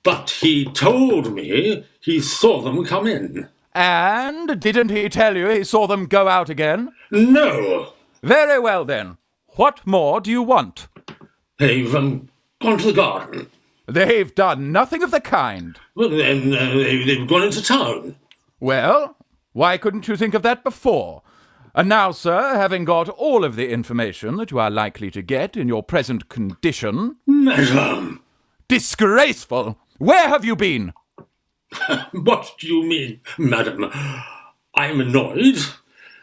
But he told me he saw them come in. And didn't he tell you he saw them go out again? No. Very well, then. What more do you want? They've gone to the garden. They've done nothing of the kind. Well, then they've gone into town. Well, why couldn't you think of that before? And now, sir, having got all of the information that you are likely to get in your present condition... Madam! Disgraceful! Where have you been? What do you mean, madam? I'm annoyed,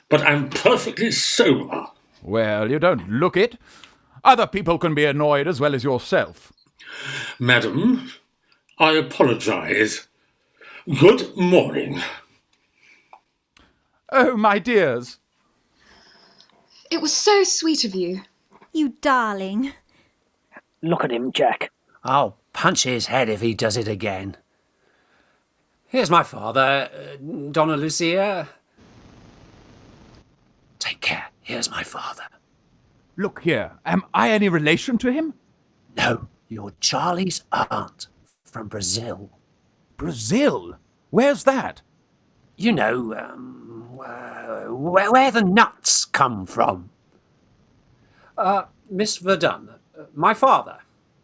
but I'm perfectly sober. Well, you don't look it. Other people can be annoyed as well as yourself. Madam, I apologise. Good morning. Oh, my dears. It was so sweet of you. You darling. Look at him, Jack. I'll punch his head if he does it again. Here's my father, DONNA-LUCIA. Take care. Here's my father. Look here, am I any relation to him? No, you're Charley's aunt from Brazil. Brazil? Where's that? You know, where the nuts come from. Miss Verdun, my father.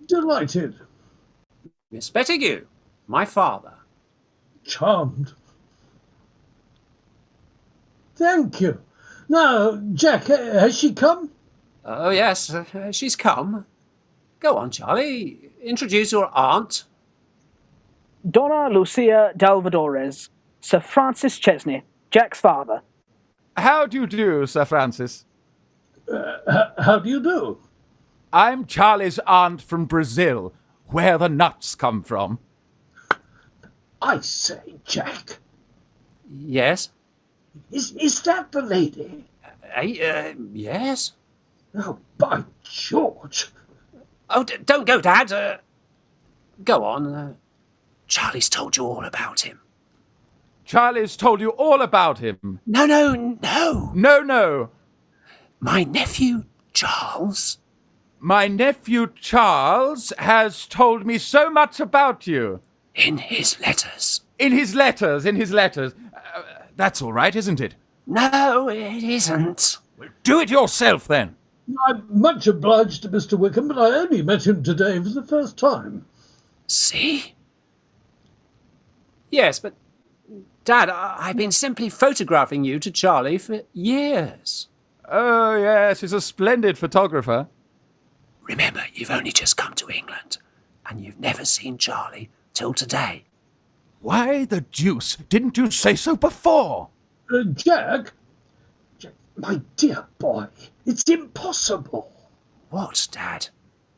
Delighted. Miss Spettigue, my father. Charmed. Thank you. Now, Jack, has she come? Oh, yes, she's come. Go on, Charley. Introduce your aunt. DONNA-LUCIA Dalvadores, Sir Francis Chesney, Jack's father. How do you do, Sir Francis? How do you do? I'm Charley's aunt from Brazil, where the nuts come from. I say, Jack, Yes? is that the lady? Yes? Oh, by George. Oh, don't go, Dad. Go on. Charley's told you all about him. Charley's told you all about him. No. No. My nephew, Charles. My nephew Charles has told me so much about you. In his letters. In his letters. That's all right, isn't it? No, it isn't. Well, do it yourself, then. I'm much obliged to Mr. Wickham, but I only met him today for the first time. See? Yes, but, Dad, I've been simply photographing you to Charley for years. Oh, yes, he's a splendid photographer. Remember, you've only just come to England, and you've never seen Charley till today. Why the deuce didn't you say so before? Jack, my dear boy, it's impossible. What, Dad?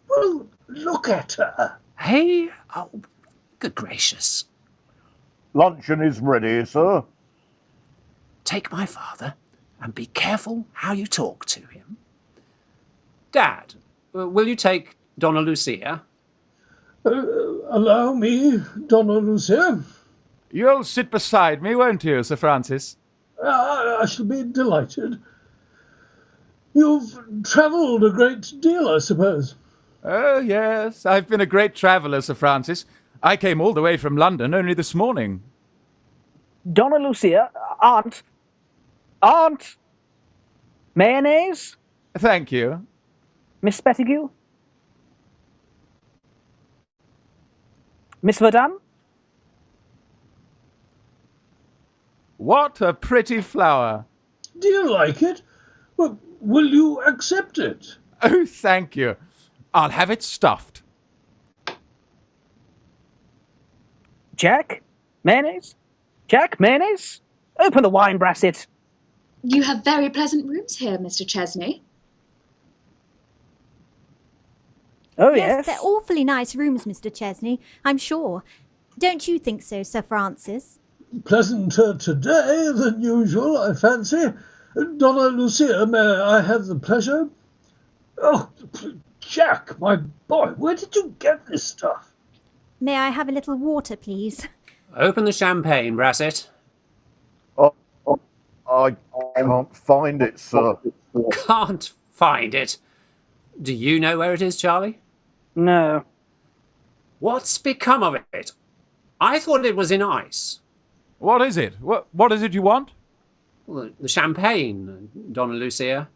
Well, look at her. Hey? Oh, good gracious. Luncheon is ready, sir. Take my father, and be careful how you talk to him. Dad, will you take DONNA-LUCIA? Allow me, DONNA-LUCIA. You'll sit beside me, won't you, Sir Francis? I shall be delighted. You've travelled a great deal, I suppose. Oh, yes, I've been a great traveller, Sir Francis. I came all the way from London only this morning. DONNA-LUCIA, aunt. Aunt! Mayonnaise? Thank you. Miss Spettigue? Miss Verdun? What a pretty flower. Do you like it? Well, will you accept it? Oh, thank you. I'll have it stuffed. Jack? Mayonnaise? Jack? Mayonnaise? Open the wine, Brassett. You have very pleasant rooms here, Mr. Chesney. Oh, Yes, yes. they're awfully nice rooms, Mr. Chesney, I'm sure. Don't you think so, Sir Francis? Pleasanter today than usual, I fancy. Donna-LUCIA, may I have the pleasure? Oh, Jack, my boy, where did you get this stuff? May I have a little water, please? Open the champagne, Brassett. I can't find it, sir. Can't find it. Do you know where it is, Charley? No. What's become of it? I thought it was in ice. What is it? What is it you want? Well, the champagne, Donna-LUCIA.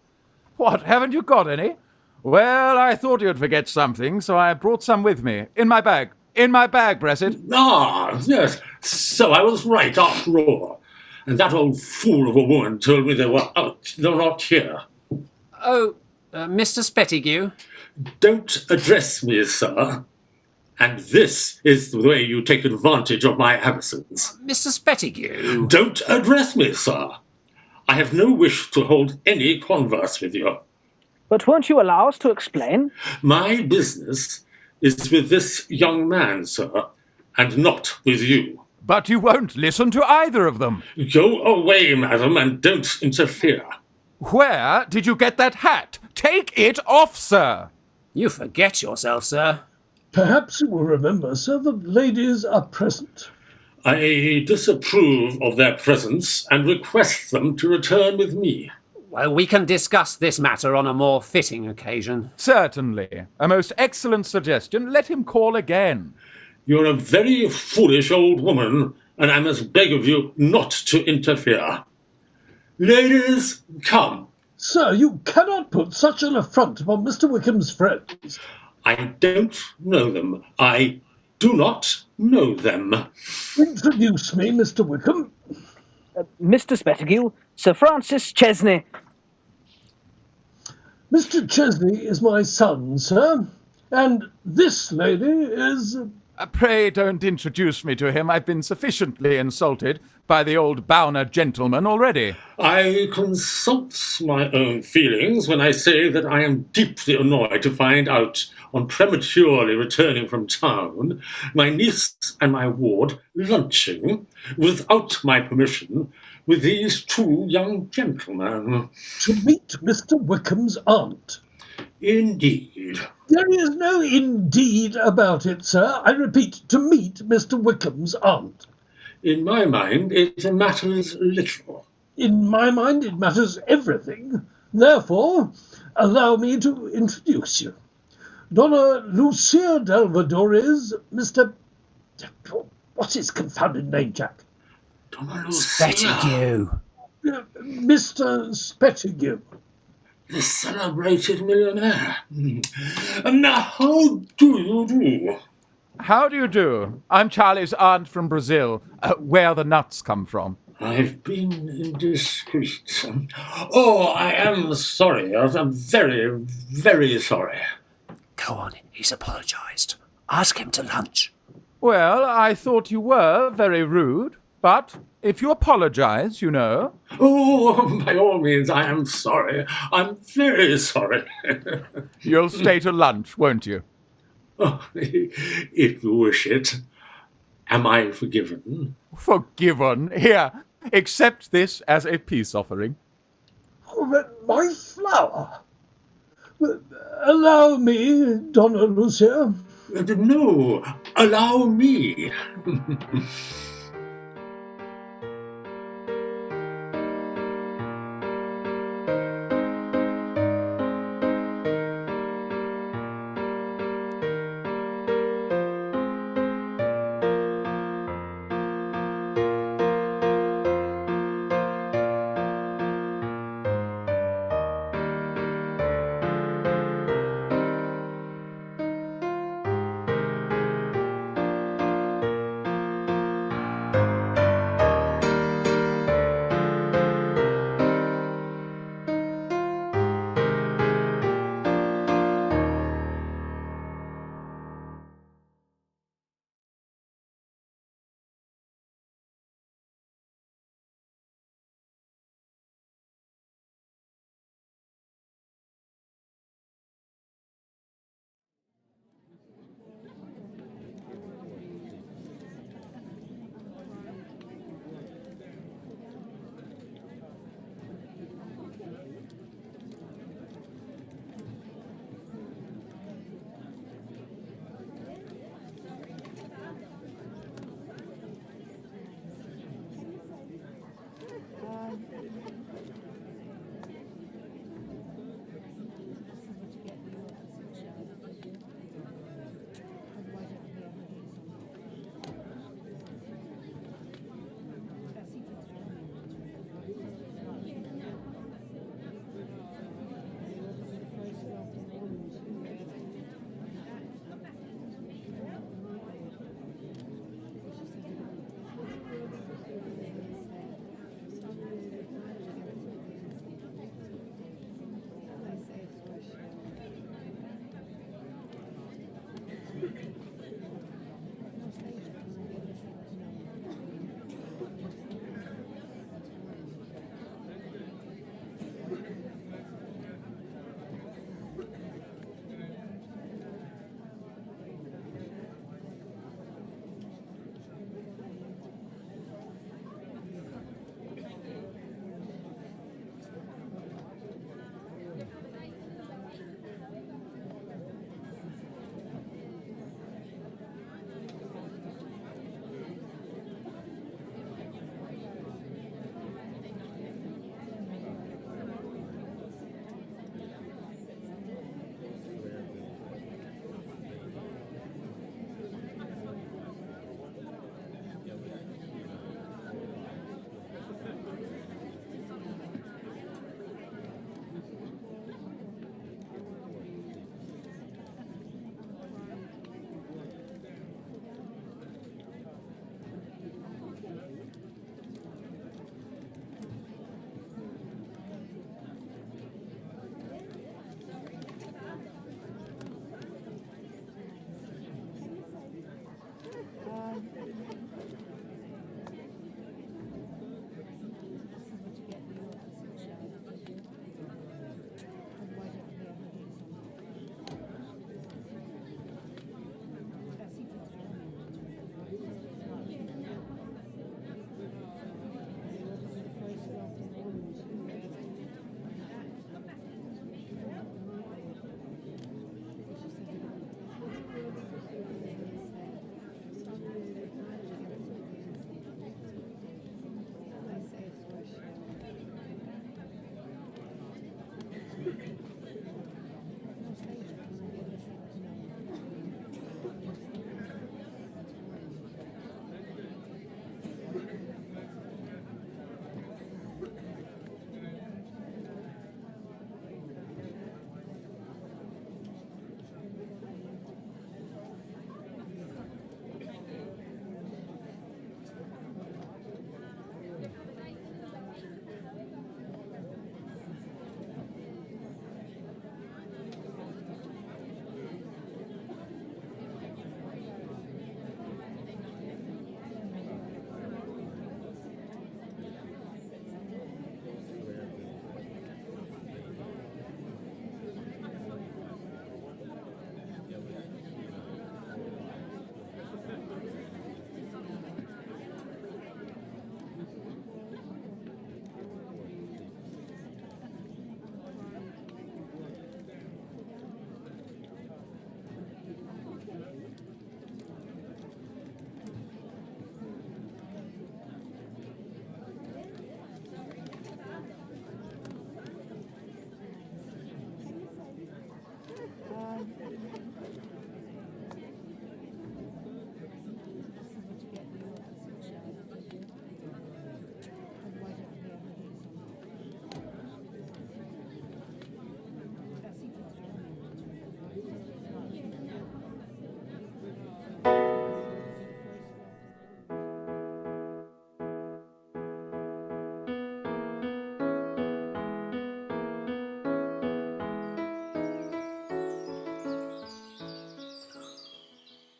What, haven't you got any? Well, I thought you'd forget something, so I brought some with me. In my bag. In my bag, Brassett. Ah, yes. So I was right after all. And that old fool of a woman told me they were out. They're not here. Oh, Mr. Spettigue. Don't address me, sir. And this is the way you take advantage of my absence. Mr. Spettigue. Don't address me, sir. I have no wish to hold any converse with you. But won't you allow us to explain? My business is with this young man, sir, and not with you. But you won't listen to either of them. Go away, madam, and don't interfere. Where did you get that hat? Take it off, sir. You forget yourself, sir. Perhaps you will remember, sir, the ladies are present. I disapprove of their presence and request them to return with me. Well, we can discuss this matter on a more fitting occasion. Certainly. A most excellent suggestion. Let him call again. You're a very foolish old woman, and I must beg of you not to interfere. Ladies, come. Sir, you cannot put such an affront upon Mr. Wickham's friends. I don't know them. I do not know them. Introduce me, Mr. Wickham. Mr. Spettigue, Sir Francis Chesney. Mr. Chesney is my son, sir, and this lady is... Pray don't introduce me to him. I've been sufficiently insulted by the old Bowner gentleman already. I consult my own feelings when I say that I am deeply annoyed to find out, on prematurely returning from town, my niece and my ward lunching, without my permission, with these two young gentlemen. To meet Mr. Wickham's aunt. Indeed. There is no indeed about it, sir. I repeat, to meet Mr. Wickham's aunt. In my mind, it matters little. In my mind, it matters everything. Therefore, allow me to introduce you. Donna-LUCIA Dalvadores, Mr... What's his confounded name, Jack? Spettigue. Mr. Spettigue. The celebrated millionaire. And now, how do you do? How do you do? I'm Charley's aunt from Brazil, where the nuts come from. I've been indiscreet. Oh, I am sorry. I'm very, very sorry. Go on, he's apologised. Ask him to lunch. Well, I thought you were very rude, but if you apologise, you know. Oh, by all means, I am sorry. I'm very sorry. You'll stay to lunch, won't you? Oh, if you wish it. Am I forgiven? Forgiven. Here, accept this as a peace offering. Oh, but my flower. Allow me, Donna-LUCIA. No, allow me.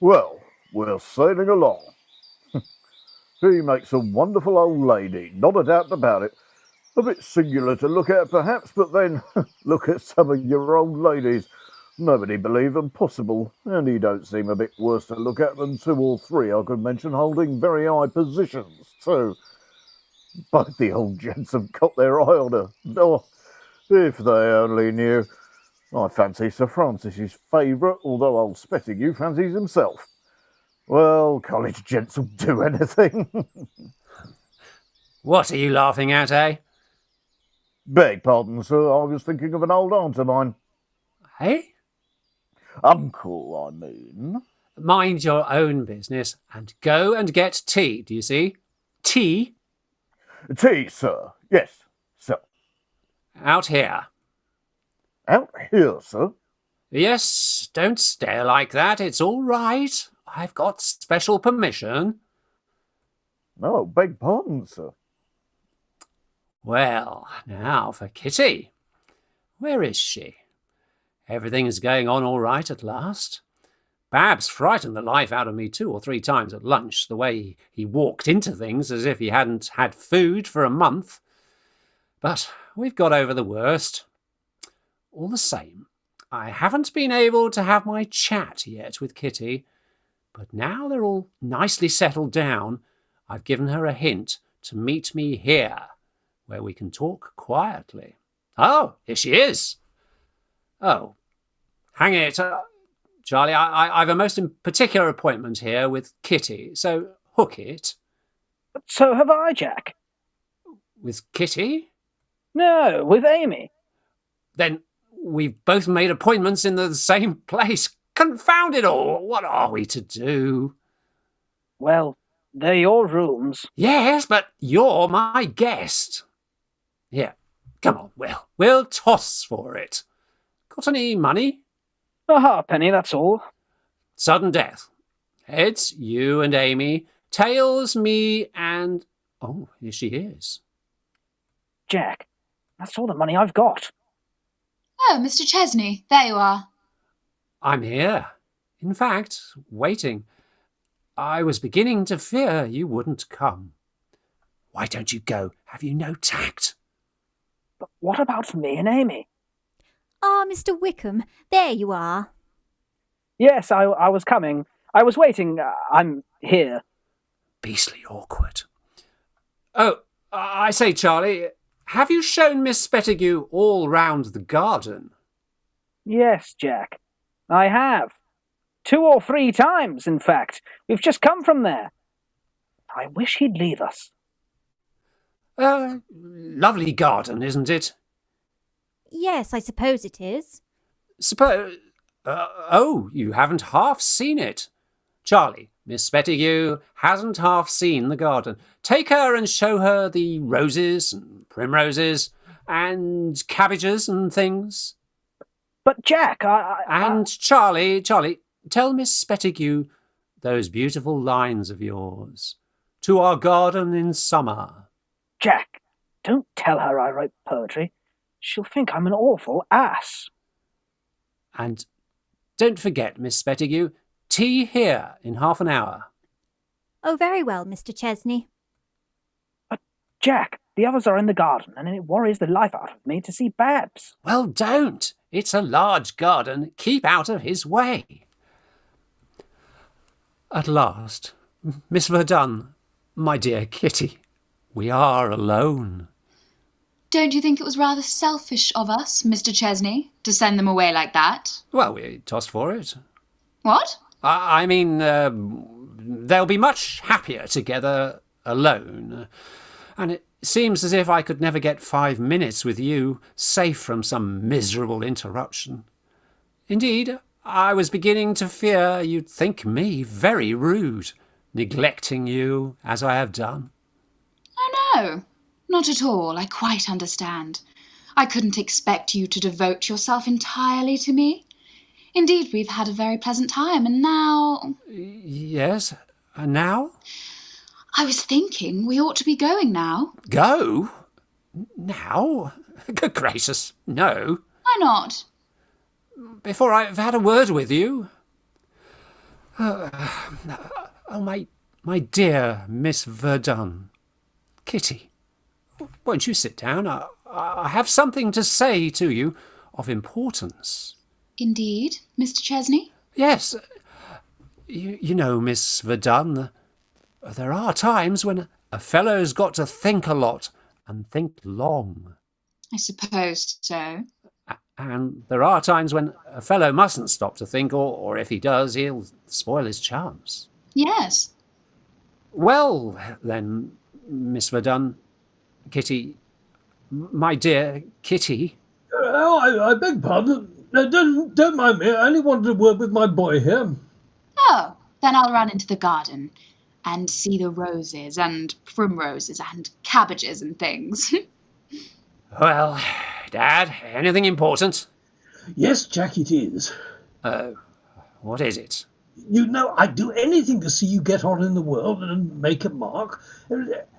Well, we're sailing along. She makes a wonderful old lady, not a doubt about it. A bit singular to look at, perhaps, but then look at some of your old ladies. Nobody believe them possible, and he don't seem a bit worse to look at than 2 or 3 I could mention holding very high positions, too. Both the old gents have got their eye on her. Oh, if they only knew. I fancy Sir Francis's favourite, although old Spettigue fancies himself. Well, college gents will do anything. What are you laughing at, eh? Beg pardon, sir, I was thinking of an old aunt of mine. Eh? Uncle, I mean. Mind your own business and go and get tea, do you see? Tea? Tea, sir. Yes, sir. Out here. Out here, sir? Yes, don't stare like that. It's all right. I've got special permission. No, beg pardon, sir. Well, now for Kitty. Where is she? Everything's going on all right at last. Babs frightened the life out of me 2 or 3 times at lunch, the way he walked into things as if he hadn't had food for a month. But we've got over the worst. All the same, I haven't been able to have my chat yet with Kitty, but now they're all nicely settled down, I've given her a hint to meet me here, where we can talk quietly. Oh, here she is. Oh, hang it. Charley, I've a most particular appointment here with Kitty, so hook it. So have I, Jack. With Kitty? No, with Amy. Then we've both made appointments in the same place. Confound it all! What are we to do? Well, they're your rooms. Yes, but you're my guest. Here, come on, we'll toss for it. Got any money? A halfpenny, that's all. Sudden death. Heads, you and Amy. Tails, me and... Oh, here she is. Jack, that's all the money I've got. Oh, Mr. Chesney, there you are. I'm here. In fact, waiting. I was beginning to fear you wouldn't come. Why don't you go? Have you no tact? But what about me and Amy? Ah, Mr. Wickham, there you are. Yes, I was coming. I was waiting. I'm here. Beastly awkward. Oh, I say, Charley, have you shown Miss Spettigue all round the garden? Yes, Jack. I have. 2 or 3 times, in fact. We've just come from there. I wish he'd leave us. Lovely garden, isn't it? Yes, I suppose it is. Suppose... oh, you haven't half seen it. Charley, Miss Spettigue hasn't half seen the garden. Take her and show her the roses and primroses and cabbages and things. But, Jack, And Charley, tell Miss Spettigue those beautiful lines of yours. To our garden in summer. Jack, don't tell her I write poetry. She'll think I'm an awful ass. And don't forget, Miss Spettigue, tea here in half an hour. Oh, very well, Mr. Chesney. But, Jack, the others are in the garden, and it worries the life out of me to see Babs. Well, don't. It's a large garden. Keep out of his way. At last, Miss Verdun, my dear Kitty, we are alone. Don't you think it was rather selfish of us, Mr. Chesney, to send them away like that? Well, we tossed for it. What? I mean, they'll be much happier together alone. And it seems as if I could never get 5 minutes with you, safe from some miserable interruption. Indeed, I was beginning to fear you'd think me very rude, neglecting you as I have done. Oh, no. Not at all. I quite understand. I couldn't expect you to devote yourself entirely to me. Indeed, we've had a very pleasant time, and now... Yes, and now? I was thinking we ought to be going now. Go? Now? Good gracious, no. Why not? Before I've had a word with you. Oh, my dear Miss Verdun. Kitty, won't you sit down? I have something to say to you of importance. Indeed, Mr. Chesney? Yes. You know, Miss Verdun, there are times when a fellow's got to think a lot and think long. I suppose so. And there are times when a fellow mustn't stop to think, or if he does, he'll spoil his chance. Yes. Well, then, Miss Verdun, Kitty, my dear Kitty. I beg pardon. No, don't mind me. I only wanted a word with my boy here. Oh, then I'll run into the garden and see the roses and primroses and cabbages and things. Well, Dad, anything important? Yes, Jack, it is. Oh, what is it? You know, I'd do anything to see you get on in the world and make a mark,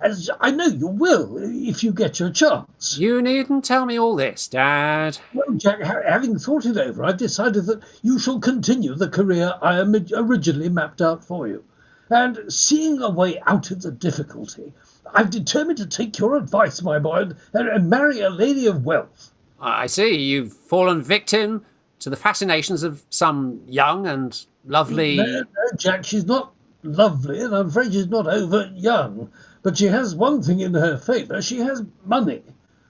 as I know you will, if you get your chance. You needn't tell me all this, Dad. Well, Jack, having thought it over, I've decided that you shall continue the career I originally mapped out for you. And seeing a way out of the difficulty, I've determined to take your advice, my boy, and marry a lady of wealth. I see you've fallen victim to the fascinations of some young and lovely... No, Jack, she's not lovely, and I'm afraid she's not over young. But she has one thing in her favour. She has money,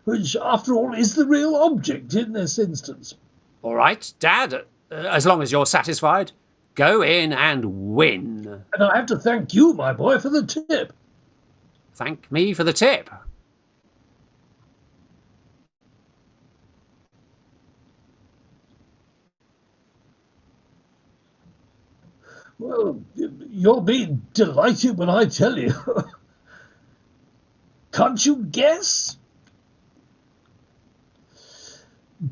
which, after all, is the real object in this instance. All right, Dad, as long as you're satisfied, go in and win. And I have to thank you, my boy, for the tip. Thank me for the tip. Well, you'll be delighted when I tell you. Can't you guess?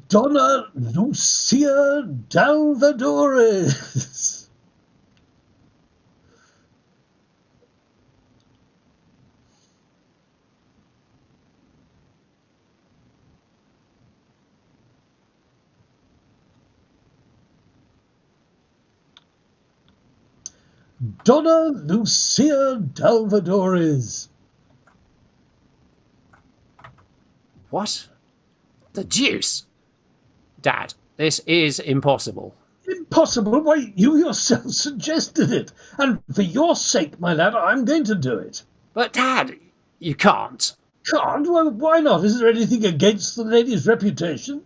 DONNA-LUCIA Dalvadores. DONNA-LUCIA Dalvadores. What? The deuce? Dad, this is impossible. Impossible? Why, you yourself suggested it. And for your sake, my lad, I'm going to do it. But, Dad, you can't. Can't? Well, why not? Is there anything against the lady's reputation?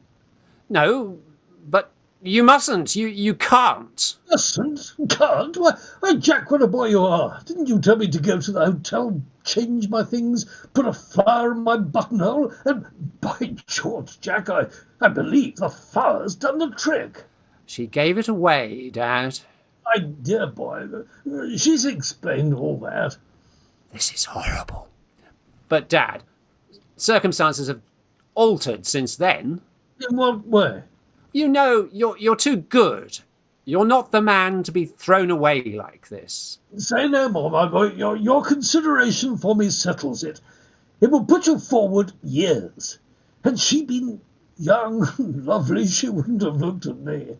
No, but you mustn't. You can't. Mustn't? Can't? Why, Jack, what a boy you are. Didn't you tell me to go to the hotel, change my things, put a flower in my buttonhole? And by George, Jack, I believe the flower's done the trick. She gave it away, Dad. My dear boy, she's explained all that. This is horrible. But, Dad, circumstances have altered since then. In what way? You know, you're too good. You're not the man to be thrown away like this. Say no more, my boy. Your consideration for me settles it. It will put you forward years. Had she been young and lovely, she wouldn't have looked at me.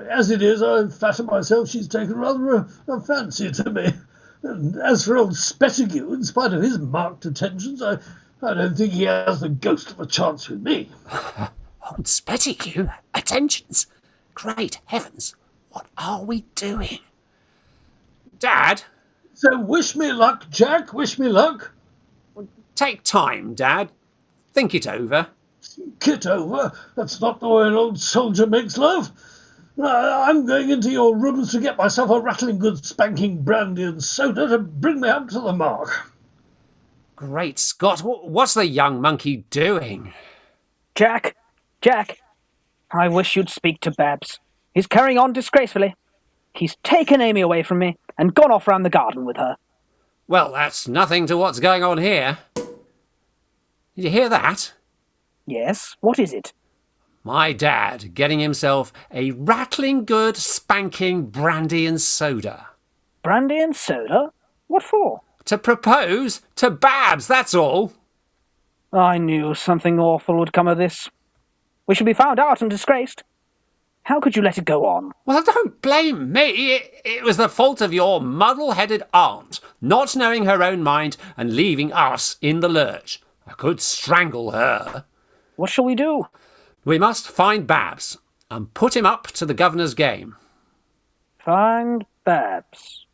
As it is, I flatter myself she's taken rather a fancy to me. And as for old Spettigue, in spite of his marked attentions, I don't think he has the ghost of a chance with me. Old Spettigue? Attentions? Great heavens, what are we doing? Dad? So wish me luck, Jack, wish me luck. Take time, Dad. Think it over. Think it over? That's not the way an old soldier makes love. I'm going into your rooms to get myself a rattling good spanking brandy and soda to bring me up to the mark. Great Scott, what's the young monkey doing? Jack, I wish you'd speak to Babs. He's carrying on disgracefully. He's taken Amy away from me and gone off round the garden with her. Well, that's nothing to what's going on here. Did you hear that? Yes, what is it? My dad getting himself a rattling good spanking brandy and soda. Brandy and soda? What for? To propose to Babs, that's all. I knew something awful would come of this. We shall be found out and disgraced. How could you let it go on? Well, don't blame me. It was the fault of your muddle-headed aunt, not knowing her own mind and leaving us in the lurch. I could strangle her. What shall we do? We must find Babs and put him up to the governor's game. Find Babs.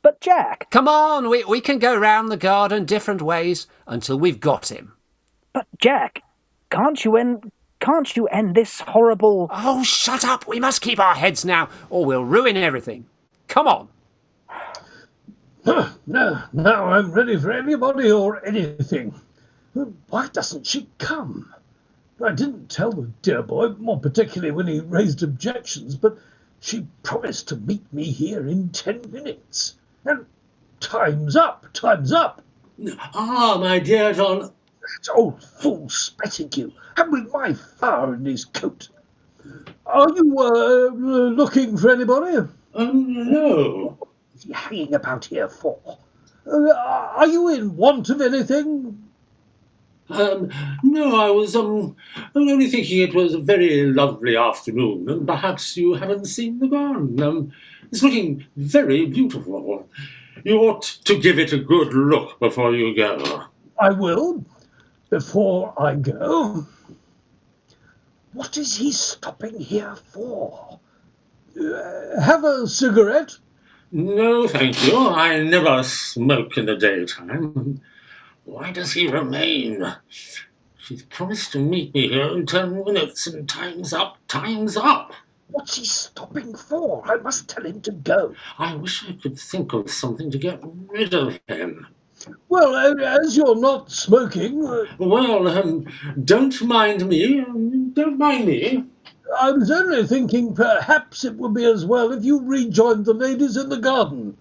But Jack... Come on, we can go round the garden different ways until we've got him. But Jack, can't you end this horrible... Oh, shut up. We must keep our heads now, or we'll ruin everything. Come on. Now I'm ready for anybody or anything. Why doesn't she come? I didn't tell the dear boy, more particularly when he raised objections, but she promised to meet me here in 10 minutes. And time's up. Ah, my dear John. That old fool Spettigue, and with my flower in his coat. Are you looking for anybody? No. What is he hanging about here for? Are you in want of anything? No, I was only thinking it was a very lovely afternoon, and perhaps you haven't seen the garden. It's looking very beautiful. You ought to give it a good look before you go. I will, before I go. What is he stopping here for? Have a cigarette? No, thank you. I never smoke in the daytime. Why does he remain? She's promised to meet me here in 10 minutes, and time's up. What's he stopping for? I must tell him to go. I wish I could think of something to get rid of him. Well, as you're not smoking... Well, don't mind me. I was only thinking perhaps it would be as well if you rejoined the ladies in the garden.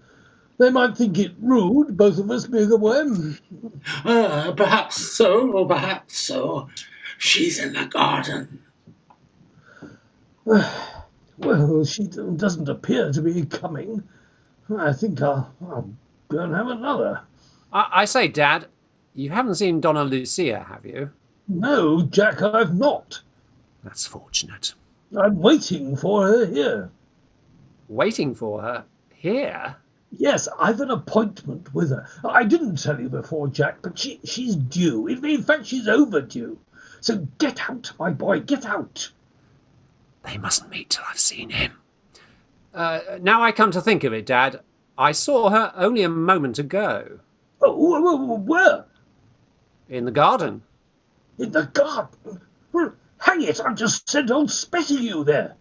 They might think it rude, both of us being away. Perhaps so. She's in the garden. Well, she doesn't appear to be coming. I think I'll go and have another. I say, Dad, you haven't seen DONNA-LUCIA, have you? No, Jack, I've not. That's fortunate. I'm waiting for her here. Waiting for her? Here? Yes, I've an appointment with her. I didn't tell you before, Jack, but she's due. In fact, she's overdue. So get out, my boy, get out. They mustn't meet till I've seen him. Now I come to think of it, Dad, I saw her only a moment ago. Oh, where? In the garden. In the garden? Well, hang it, I've just sent old Spettigue there.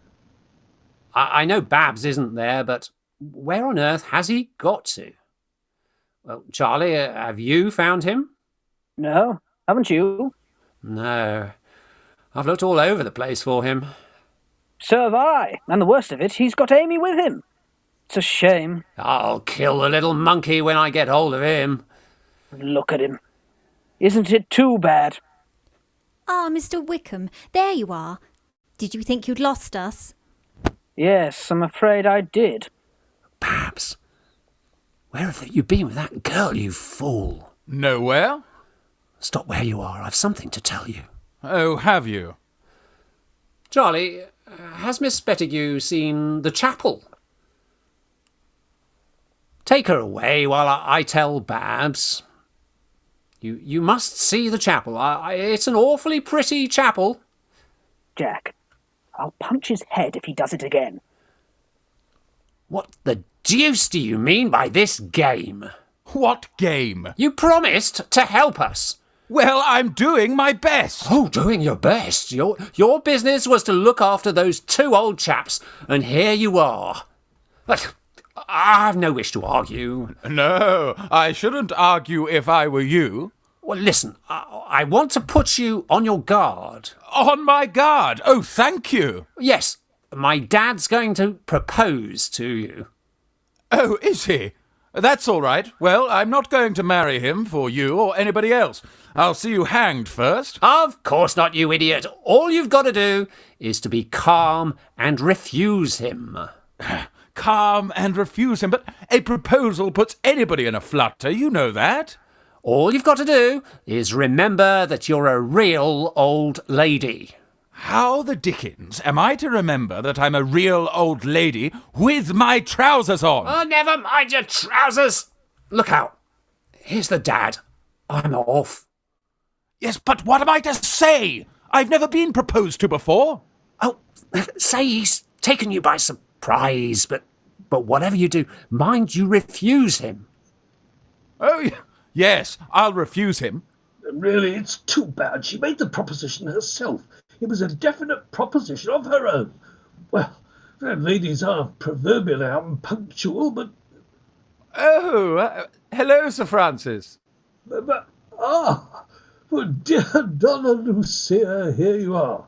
I know Babs isn't there, but where on earth has he got to? Well, Charley, have you found him? No, haven't you? No. I've looked all over the place for him. So have I, and the worst of it, he's got Amy with him. It's a shame. I'll kill the little monkey when I get hold of him. Look at him. Isn't it too bad? Ah, Mr. Wickham, there you are. Did you think you'd lost us? Yes, I'm afraid I did. Babs, where have you been with that girl, you fool? Nowhere? Stop where you are. I've something to tell you. Oh, have you? Charley, has Miss Spettigue seen the chapel? Take her away while I tell Babs. You must see the chapel. It's an awfully pretty chapel. Jack, I'll punch his head if he does it again. What the deuce do you mean by this game? What game? You promised to help us. Well, I'm doing my best. Oh, doing your best. Your business was to look after those two old chaps, and here you are. But I've no wish to argue. No, I shouldn't argue if I were you. Well, listen, I want to put you on your guard. On my guard? Oh, thank you. Yes, my dad's going to propose to you. Oh, is he? That's all right. Well, I'm not going to marry him for you or anybody else. I'll see you hanged first. Of course not, you idiot. All you've got to do is to be calm and refuse him. Calm and refuse him, but a proposal puts anybody in a flutter, you know that. All you've got to do is remember that you're a real old lady. How the dickens am I to remember that I'm a real old lady with my trousers on? Oh, never mind your trousers. Look out. Here's the dad. I'm off. Yes, but what am I to say? I've never been proposed to before. Oh, say he's taken you by surprise, but whatever you do, mind you refuse him. Oh, yes, I'll refuse him. Really, it's too bad. She made the proposition herself. It was a definite proposition of her own. Well, ladies are proverbially unpunctual, but... Oh, hello, Sir Francis. Dear Donna-LUCIA, here you are.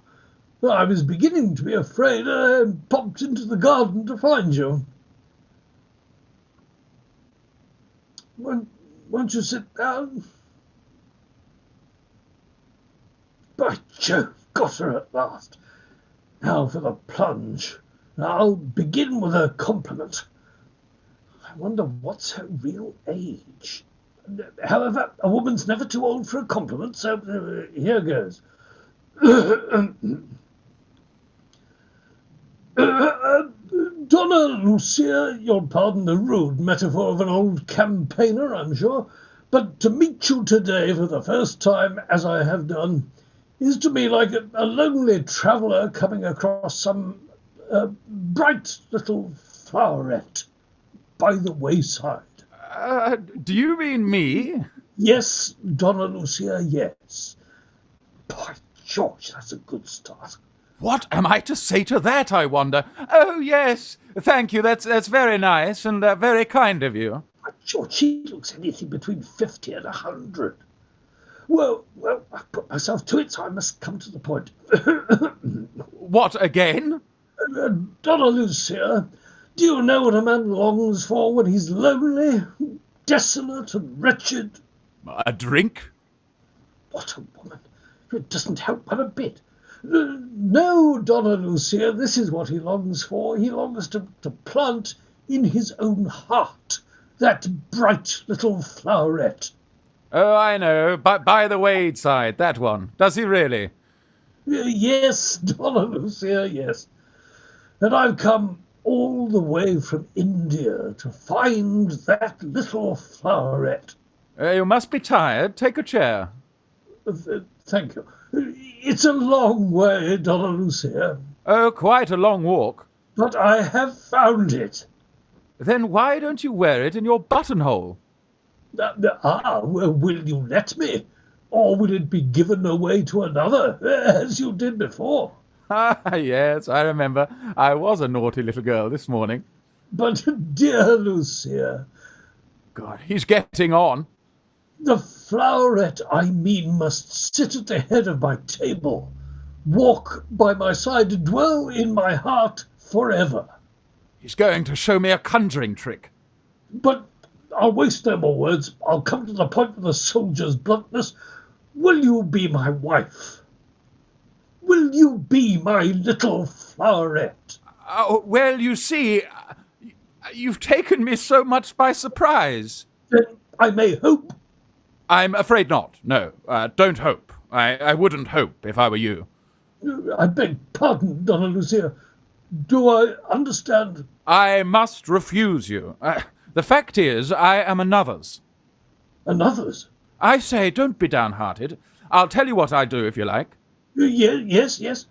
I was beginning to be afraid I had popped into the garden to find you. Won't you sit down? By Jove, got her at last. Now for the plunge. I'll begin with a compliment. I wonder what's her real age. However, a woman's never too old for a compliment, so here goes. Donna-LUCIA, you'll pardon the rude metaphor of an old campaigner, I'm sure, but to meet you today for the first time, as I have done, is to me like a lonely traveller coming across some bright little floweret by the wayside. Do you mean me? Yes, Donna-LUCIA, yes. By George, that's a good start. What am I to say to that, I wonder? Oh, yes, thank you, that's very nice and very kind of you. By George, she looks anything between 50 and 100. Well, I put myself to it, so I must come to the point. What, again? Donna-LUCIA, do you know what a man longs for when he's lonely, desolate and wretched? A drink? What a woman. It doesn't help one a bit. No, Donna-LUCIA, this is what he longs for. He longs to plant in his own heart that bright little floweret. Oh, I know, by the wayside, that one. Does he really? Yes, Donna-LUCIA, yes. And I've come all the way from India to find that little floweret. You must be tired. Take a chair. Thank you. It's a long way, Donna-LUCIA. Oh, quite a long walk. But I have found it. Then why don't you wear it in your buttonhole? Well, will you let me? Or will it be given away to another, as you did before? Ah, yes, I remember. I was a naughty little girl this morning. But, dear Lucia... God, he's getting on. The floweret, I mean, must sit at the head of my table, walk by my side, and dwell in my heart forever. He's going to show me a conjuring trick. But I'll waste no more words. I'll come to the point with a soldier's bluntness. Will you be my wife? Will you be my little floweret? Well, you see, you've taken me so much by surprise. Then I may hope. I'm afraid not. No, don't hope. I wouldn't hope if I were you. I beg pardon, Donna-LUCIA. Do I understand? I must refuse you. The fact is, I am another's. Another's? I say, don't be downhearted. I'll tell you what I'll do if you like. Yes.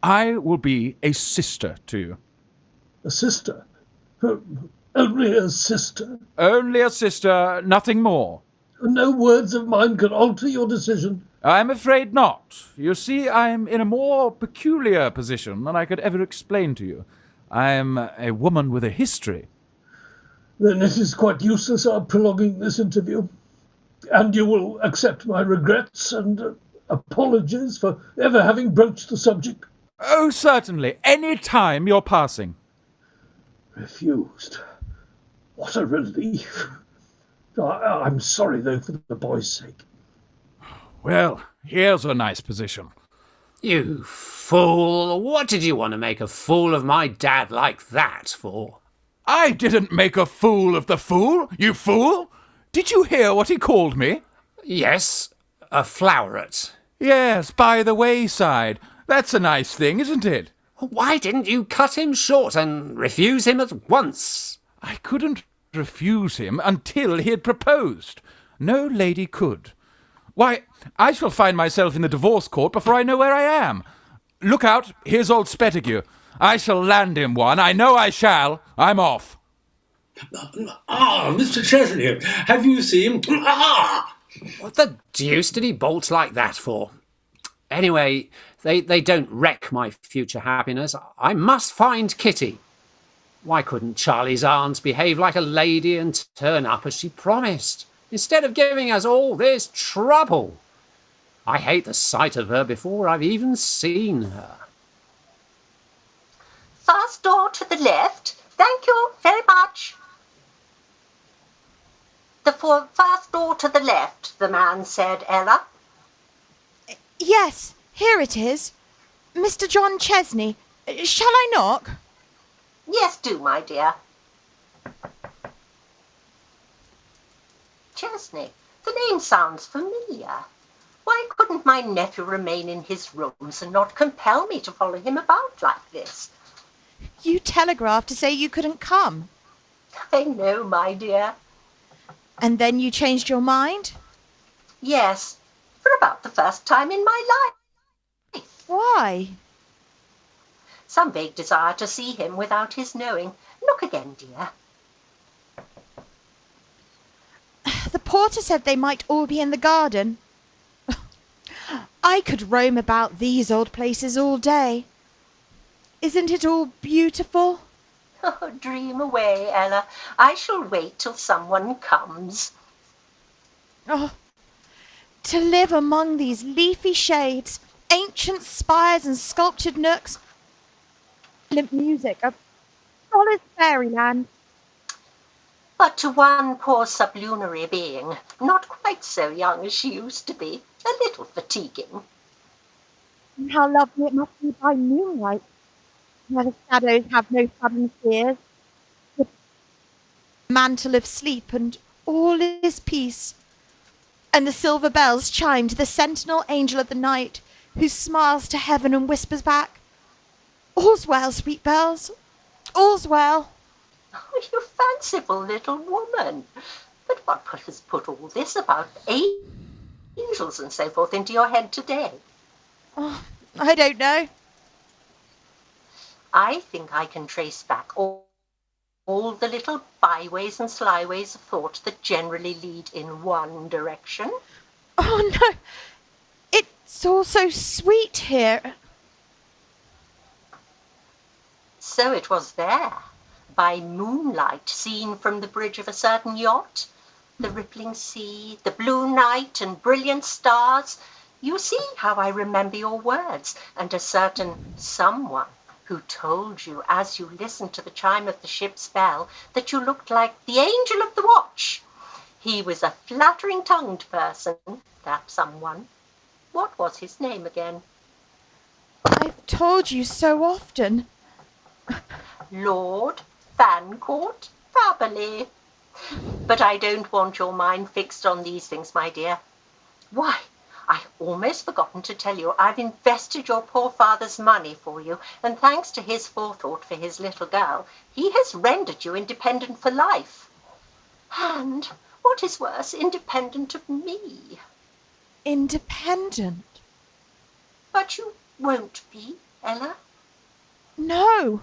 I will be a sister to you. A sister? Only a sister? Only a sister, nothing more. No words of mine can alter your decision. I'm afraid not. You see, I'm in a more peculiar position than I could ever explain to you. I'm a woman with a history. Then it is quite useless our prolonging this interview. And you will accept my regrets and apologies for ever having broached the subject? Oh, certainly. Any time you're passing. Refused. What a relief. I'm sorry, though, for the boy's sake. Well, here's a nice position. You fool! What did you want to make a fool of my dad like that for? I didn't make a fool of the fool, you fool! Did you hear what he called me? Yes, a floweret. Yes, by the wayside. That's a nice thing, isn't it? Why didn't you cut him short and refuse him at once? I couldn't refuse him until he had proposed. No lady could. Why, I shall find myself in the divorce court before I know where I am. Look out, here's old Spettigue. I shall land him one. I know I shall. I'm off. Ah, Mr. Chesney, have you seen... Ah! What the deuce did he bolt like that for? Anyway, they don't wreck my future happiness. I must find Kitty. Why couldn't Charley's aunt behave like a lady and turn up as she promised, instead of giving us all this trouble? I hate the sight of her before I've even seen her. First door to the left. Thank you very much. The first door to the left, the man said, Ella. Yes, here it is. Mr. John Chesney. Shall I knock? Yes, do, my dear. Chesney, the name sounds familiar. Why couldn't my nephew remain in his rooms and not compel me to follow him about like this? You telegraphed to say you couldn't come. I know, my dear. And then you changed your mind? Yes, for about the first time in my life. Why? Some vague desire to see him without his knowing. Look again, dear. The porter said they might all be in the garden. I could roam about these old places all day. Isn't it all beautiful? Oh, dream away, Ella. I shall wait till someone comes. Oh, to live among these leafy shades, ancient spires and sculptured nooks, music, a solid fairyland. But to one poor sublunary being, not quite so young as she used to be, a little fatiguing. And how lovely it must be by moonlight, where the shadows have no sudden fears. The mantle of sleep and all is peace. And the silver bells chime to the sentinel angel of the night, who smiles to heaven and whispers back, "All's well, sweet bells, all's well." Oh, you fanciful little woman. But what has put all this about angels and so forth into your head today? Oh, I don't know. I think I can trace back all the little byways and slyways of thought that generally lead in one direction. Oh, no. It's all so sweet here. So it was there, by moonlight seen from the bridge of a certain yacht. The rippling sea, the blue night and brilliant stars. You see how I remember your words, and a certain someone who told you as you listened to the chime of the ship's bell that you looked like the angel of the watch. He was a flattering-tongued person, that someone. What was his name again? I've told you so often. Lord FANCOURT BABBERLEY. But I don't want your mind fixed on these things, my dear. Why, I've almost forgotten to tell you I've invested your poor father's money for you, and thanks to his forethought for his little girl, he has rendered you independent for life. And, what is worse, independent of me. Independent? But you won't be, Ella. No.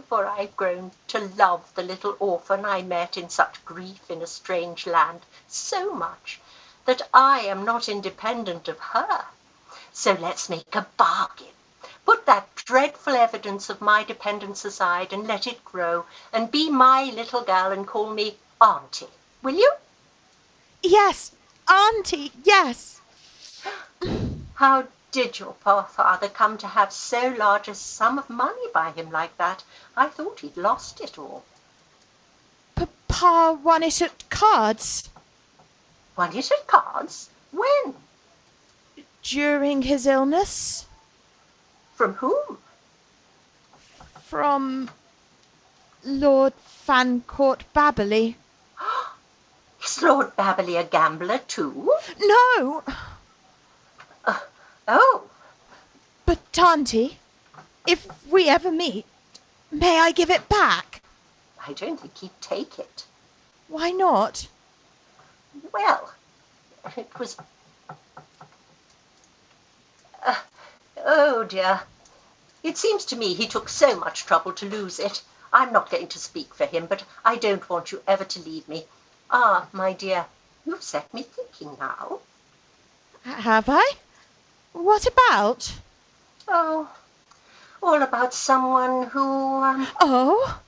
For I've grown to love the little orphan I met in such grief in a strange land so much that I am not independent of her. So let's make a bargain. Put that dreadful evidence of my dependence aside and let it grow, and be my little girl and call me Auntie, will you? Yes, Auntie, yes. How did your poor father come to have so large a sum of money by him like that? I thought he'd lost it all. Papa won it at cards. Won it at cards? When? During his illness. From whom? From Lord FANCOURT BABBERLEY. Is Lord Babberley a gambler too? No. Oh. But But, Auntie, if we ever meet, may I give it back? I don't think he'd take it. Why not? Well, it was... oh dear. It seems to me he took so much trouble to lose it. I'm not going to speak for him, but I don't want you ever to leave me. Ah, my dear, you've set me thinking now. Have I? What about? Oh, all about someone who, Oh,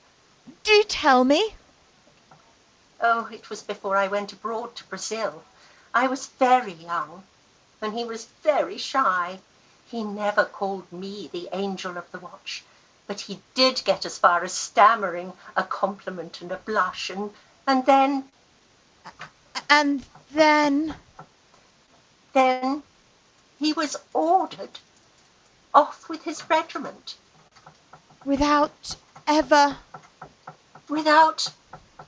do tell me. Oh, it was before I went abroad to Brazil. I was very young, and he was very shy. He never called me the angel of the watch, but he did get as far as stammering a compliment and a blush, and then... And then? Then he was ordered off with his regiment. Without ever? Without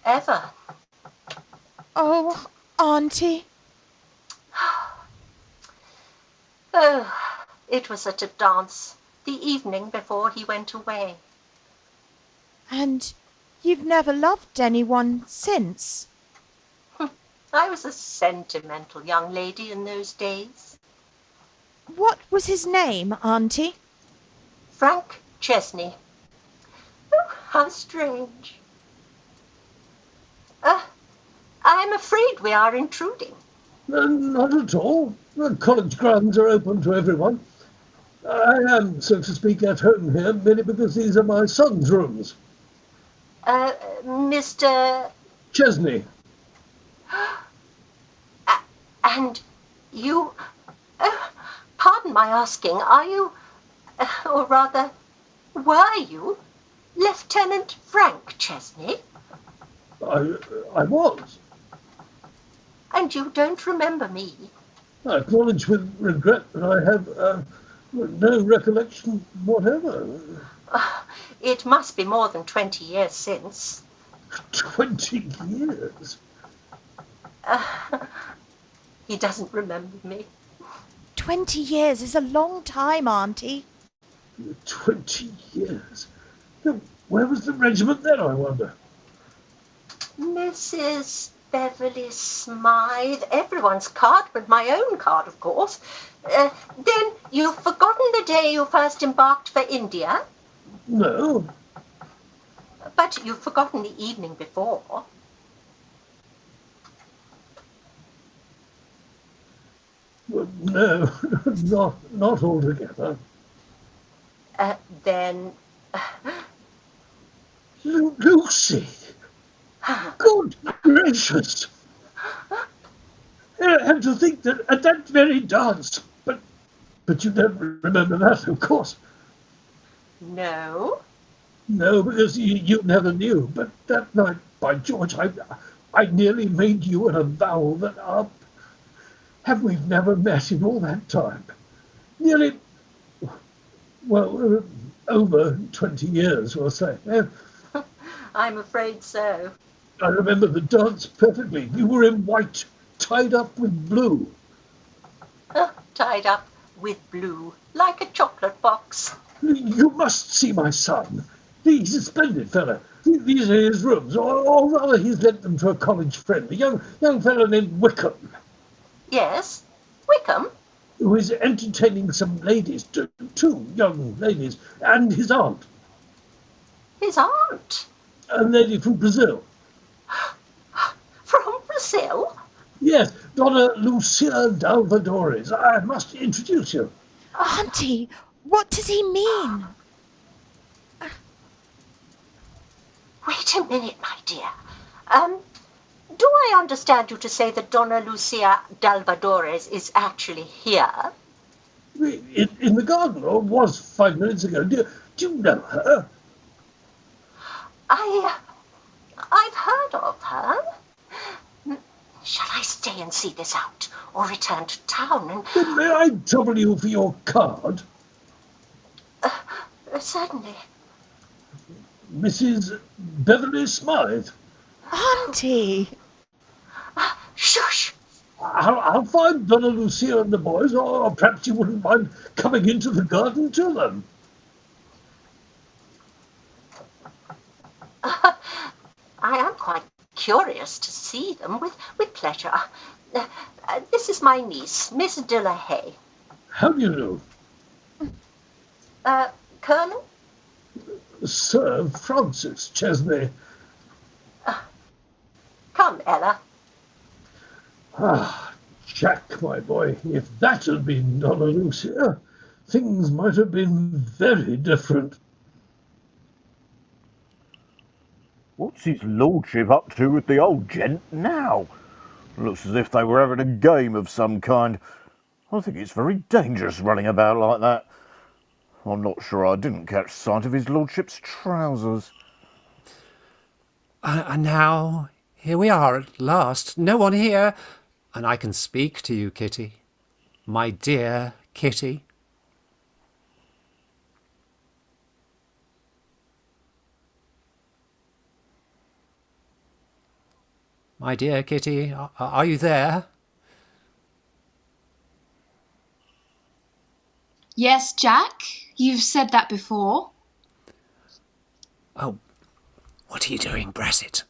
ever. Oh, Auntie. Oh, it was at a dance the evening before he went away. And you've never loved anyone since? I was a sentimental young lady in those days. What was his name, Auntie? Frank Chesney. Oh, how strange. I'm afraid we are intruding. Not at all. The college grounds are open to everyone. I am, so to speak, at home here, merely because these are my son's rooms. Mr. Chesney. And you... pardon my asking, are you... or rather, were you Lieutenant Frank Chesney? I was. And you don't remember me? I acknowledge with regret that I have no recollection whatever. It must be more than 20 years since. 20 years? He doesn't remember me. 20 years is a long time, Auntie. 20 years? Where was the regiment then, I wonder? Mrs. Beverly Smythe, everyone's card, but my own card, of course. Then you've forgotten the day you first embarked for India? No. But you've forgotten the evening before. Well, no, not altogether. Then... Lucy! Good gracious! And to think that at that very dance... But you don't remember that, of course. No? No, because you never knew. But that night, by George, I nearly made you an avowal that we've never met in all that time. Nearly, well, over 20 years, we'll say. I'm afraid so. I remember the dance perfectly. You were in white, tied up with blue. Tied up with blue, like a chocolate box. You must see my son. He's a splendid fellow. These are his rooms, or rather he's lent them to a college friend, a young fellow named Wickham. Yes, Wickham? Who is entertaining some ladies, two young ladies, and his aunt. His aunt? A lady from Brazil. From Brazil? Yes, DONNA-LUCIA Dalvadores. I must introduce you. Auntie, what does he mean? Wait a minute, my dear. Do I understand you to say that DONNA-LUCIA Dalvadores is actually here? In the garden, or was 5 minutes ago. Do you know her? I've heard of her. Shall I stay and see this out, or return to town and... May I trouble you for your card? Certainly. Mrs. Beverly Smythe. Auntie! Shush! I'll find Donna-LUCIA and the boys, or perhaps you wouldn't mind coming into the garden to them. I am quite curious to see them, with pleasure. This is my niece, Miss de la Haye. How do you know? Colonel? Sir Francis Chesney. Come, Ella. Ah, Jack, my boy, if that had been Donna-LUCIA, things might have been very different. What's his lordship up to with the old gent now? Looks as if they were having a game of some kind. I think it's very dangerous running about like that. I'm not sure I didn't catch sight of his lordship's trousers. And now, here we are at last. No one here. And I can speak to you, Kitty. My dear Kitty. My dear Kitty, are you there? Yes, Jack. You've said that before. Oh, what are you doing, Brassett?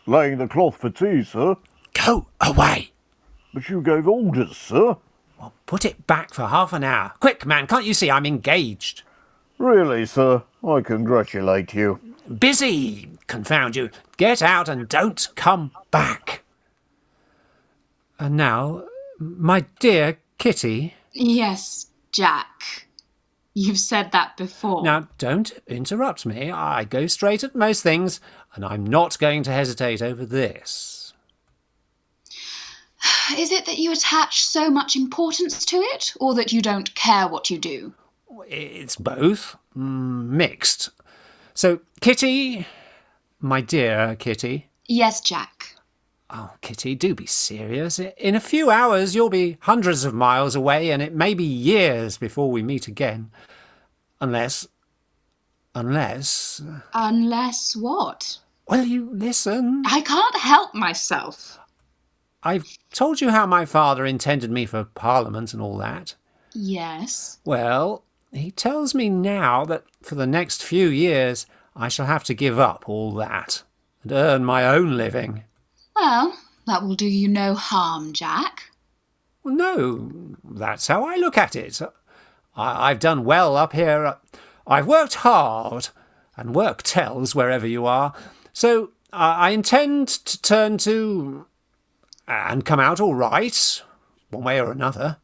Laying the cloth for tea, sir. Go away. But you gave orders, sir. Well, put it back for half an hour. Quick, man, can't you see I'm engaged? Really, sir? I congratulate you. Busy, confound you. Get out and don't come back. And now, my dear Kitty... Yes, Jack. You've said that before. Now, don't interrupt me. I go straight at most things, and I'm not going to hesitate over this. Is it that you attach so much importance to it, or that you don't care what you do? It's both. Mixed. So, Kitty, my dear Kitty. Yes, Jack. Oh, Kitty, do be serious. In a few hours you'll be hundreds of miles away, and it may be years before we meet again. Unless... Unless what? Well, you listen. I can't help myself. I've told you how my father intended me for Parliament and all that. Yes. Well, he tells me now that for the next few years I shall have to give up all that and earn my own living. Well, that will do you no harm, Jack. Well, no, that's how I look at it. I've done well up here. I've worked hard, and work tells wherever you are. So I intend to turn to... and come out all right, one way or another.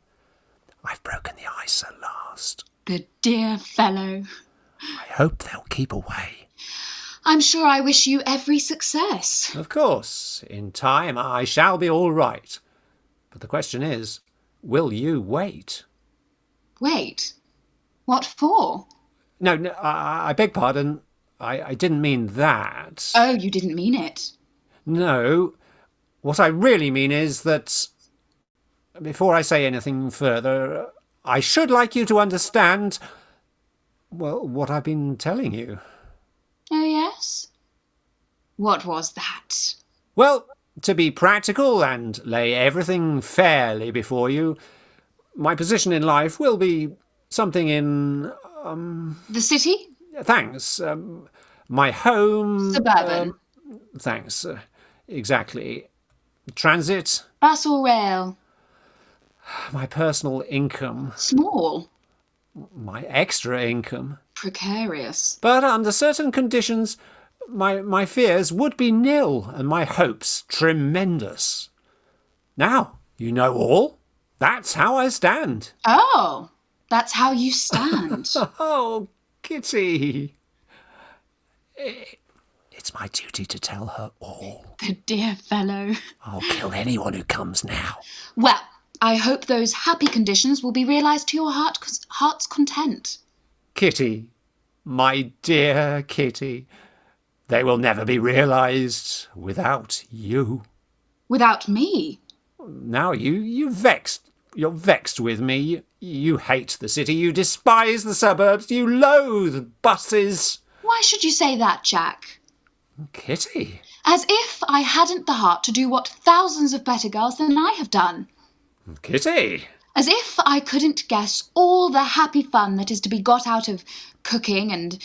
I've broken the ice at last. The dear fellow. I hope they'll keep away. I'm sure I wish you every success. Of course, in time I shall be all right. But the question is, will you wait? Wait? What for? No, I beg pardon. I didn't mean that. Oh, you didn't mean it. No. What I really mean is that, before I say anything further, I should like you to understand, well, what I've been telling you. Oh, yes? What was that? Well, to be practical and lay everything fairly before you, my position in life will be something in... The city? Thanks. My home... Suburban. Thanks. Exactly. Transit. Bus or rail? My personal income. Small. My extra income. Precarious. But under certain conditions, my fears would be nil and my hopes tremendous. Now, you know all. That's how I stand. Oh, that's how you stand. Oh, Kitty. It's my duty to tell her all. The dear fellow. I'll kill anyone who comes now. Well, I hope those happy conditions will be realised to your heart's content. Kitty, my dear Kitty, they will never be realised without you. Without me? Now you're vexed with me. You hate the city, you despise the suburbs, you loathe buses. Why should you say that, Jack? Kitty. As if I hadn't the heart to do what thousands of better girls than I have done. Kitty! As if I couldn't guess all the happy fun that is to be got out of cooking and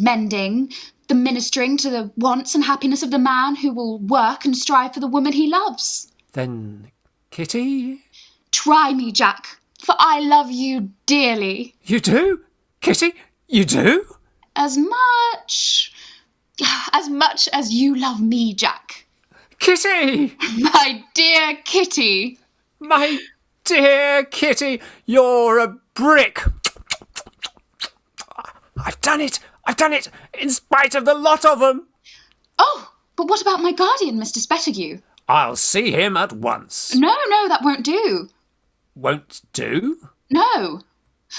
mending, the ministering to the wants and happiness of the man who will work and strive for the woman he loves. Then, Kitty? Try me, Jack, for I love you dearly. You do? Kitty, you do? As much as you love me, Jack. Kitty! My dear Kitty. My dear Kitty, you're a brick. I've done it, in spite of the lot of them. Oh, but what about my guardian, Mr. Spettigue? I'll see him at once. No, that won't do. Won't do? No.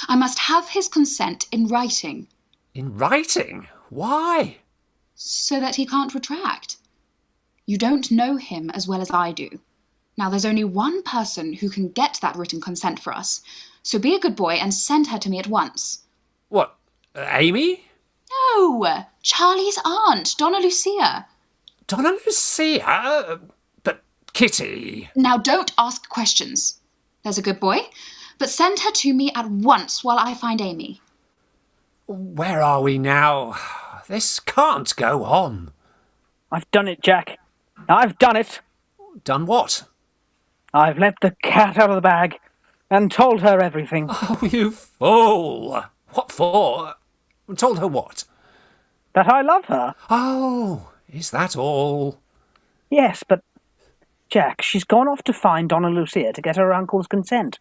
I must have his consent in writing. In writing? Why? So that he can't retract. You don't know him as well as I do. Now, there's only one person who can get that written consent for us, so be a good boy and send her to me at once. What, Amy? No, Charley's aunt, DONNA-LUCIA. DONNA-LUCIA? But Kitty... Now, don't ask questions. There's a good boy. But send her to me at once while I find Amy. Where are we now? This can't go on. I've done it, Jack. I've done it. Done what? I've let the cat out of the bag and told her everything. Oh, you fool! What for? Told her what? That I love her. Oh, is that all? Yes, but, Jack, she's gone off to find DONNA-LUCIA to get her uncle's consent.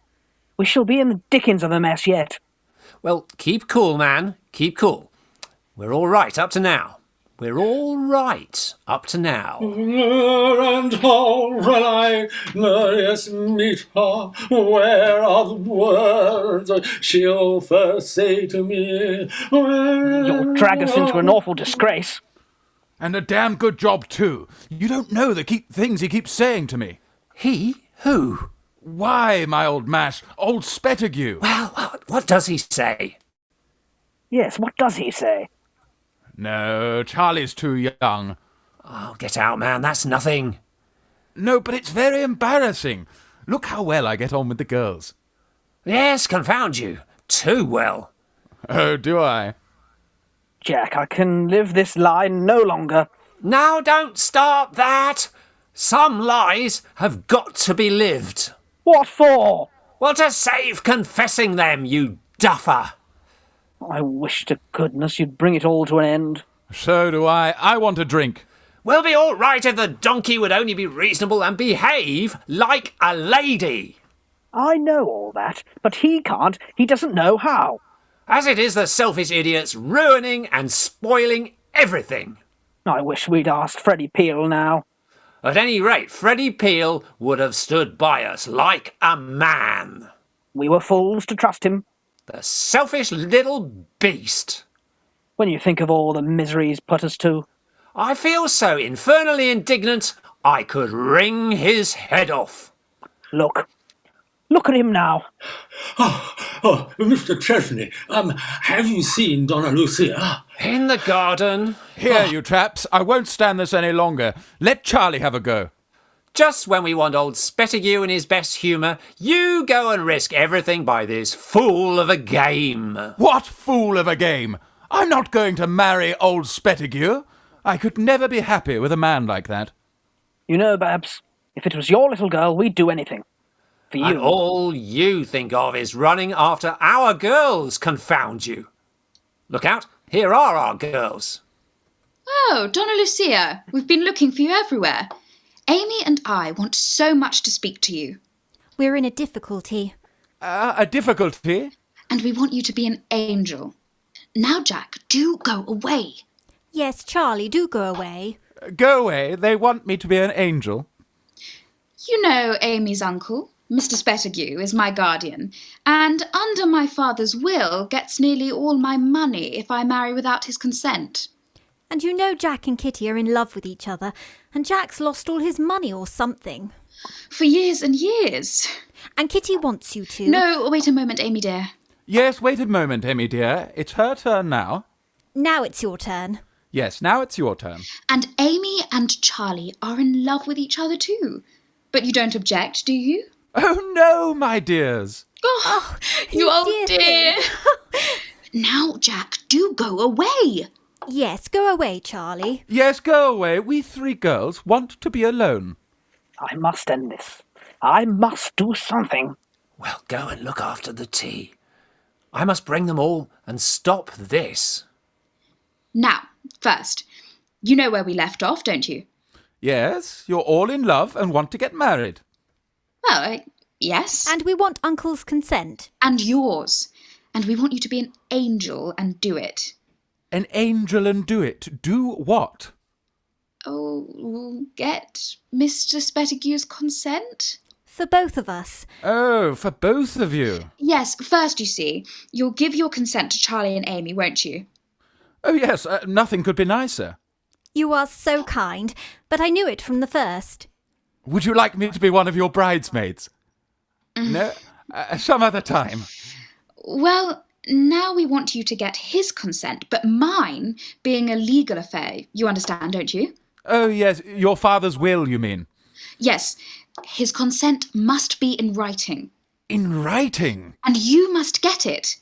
We shall be in the dickens of a mess yet. Well, keep cool, man. Keep cool. We're all right up to now. We're all right up to now. And how shall I meet her? Where are the words she'll first say to me? You'll drag us into an awful disgrace. And a damn good job, too. You don't know the things he keeps saying to me. He? Who? Why, my old mash, old Spettigue. Well, what does he say? Yes, what does he say? No, Charlie's too young. Oh, get out, man, that's nothing. No, but it's very embarrassing. Look how well I get on with the girls. Yes, confound you. Too well. Oh, do I? Jack, I can live this lie no longer. Now don't start that. Some lies have got to be lived. What for? Well, to save confessing them, you duffer. I wish to goodness you'd bring it all to an end. So do I. I want a drink. We'll be all right if the donkey would only be reasonable and behave like a lady. I know all that, but he can't. He doesn't know how. As it is, the selfish idiot's ruining and spoiling everything. I wish we'd asked Freddie Peel now. At any rate, Freddie Peel would have stood by us like a man. We were fools to trust him. The selfish little beast. When you think of all the misery he's put us to. I feel so infernally indignant, I could wring his head off. Look at him now. Oh, Mr. Chesney, have you seen DONNA-LUCIA? In the garden. Here, you traps. I won't stand this any longer. Let Charley have a go. Just when we want old Spettigue in his best humour, you go and risk everything by this fool of a game. What fool of a game? I'm not going to marry old Spettigue. I could never be happy with a man like that. You know, Babs, if it was your little girl, we'd do anything. For you. And all you think of is running after our girls, confound you. Look out, here are our girls. Oh, DONNA-LUCIA, we've been looking for you everywhere. Amy and I want so much to speak to you. We're in a difficulty. A difficulty? And we want you to be an angel. Now, Jack, do go away. Yes, Charley, do go away. Go away. They want me to be an angel. You know Amy's uncle, Mr. Spettigue, is my guardian, and under my father's will gets nearly all my money if I marry without his consent. And you know Jack and Kitty are in love with each other, and Jack's lost all his money or something. For years and years. And Kitty wants you to. No, wait a moment, Amy dear. Yes, wait a moment, Amy dear. It's her turn now. Now it's your turn. Yes, now it's your turn. And Amy and Charlie are in love with each other too. But you don't object, do you? Oh, no, my dears. Oh, you old dear. Now, Jack, do go away. Yes, go away, Charlie. Yes, go away. We 3 girls want to be alone. I must end this. I must do something. Well, go and look after the tea. I must bring them all and stop this. Now, first, you know where we left off, don't you? Yes, you're all in love and want to get married. Well, yes. And we want Uncle's consent. And yours. And we want you to be an angel and do it. An angel and do it. Do what? Oh, get Mr. Spettigue's consent? For both of us. Oh, for both of you. Yes, first, you see, you'll give your consent to Charlie and Amy, won't you? Oh, yes, nothing could be nicer. You are so kind, but I knew it from the first. Would you like me to be one of your bridesmaids? No? Some other time. Well, now we want you to get his consent, but mine being a legal affair, you understand, don't you? Oh, yes, your father's will, you mean? Yes, his consent must be in writing. In writing? And you must get it.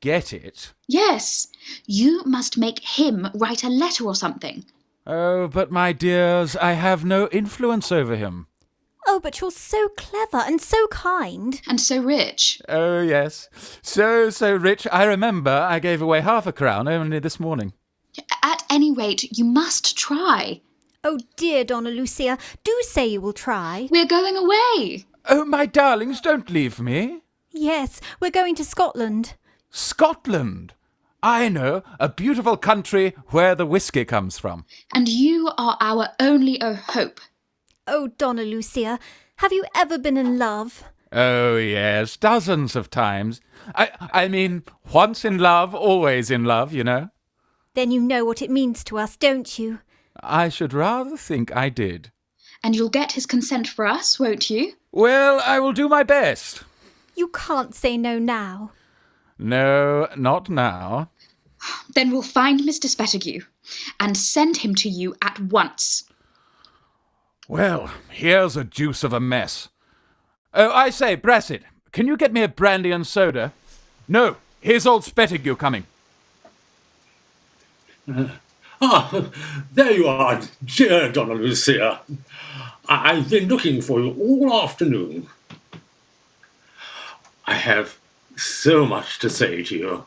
Get it? Yes, you must make him write a letter or something. Oh, but my dears, I have no influence over him. Oh, but you're so clever and so kind. And so rich. Oh, yes. So rich. I remember I gave away half a crown only this morning. At any rate, you must try. Oh, dear DONNA-LUCIA, do say you will try. We're going away. Oh, my darlings, don't leave me. Yes, we're going to Scotland. Scotland? I know, a beautiful country where the whiskey comes from. And you are our only hope. Oh, DONNA-LUCIA, have you ever been in love? Oh, yes, dozens of times. I mean, once in love, always in love, you know. Then you know what it means to us, don't you? I should rather think I did. And you'll get his consent for us, won't you? Well, I will do my best. You can't say no now. No, not now. Then we'll find Mr. Spettigue and send him to you at once. Well, here's a deuce of a mess. Oh, I say, Brassett, can you get me a brandy and soda? No, here's old Spettigue coming. There you are, dear DONNA-LUCIA. I've been looking for you all afternoon. I have so much to say to you.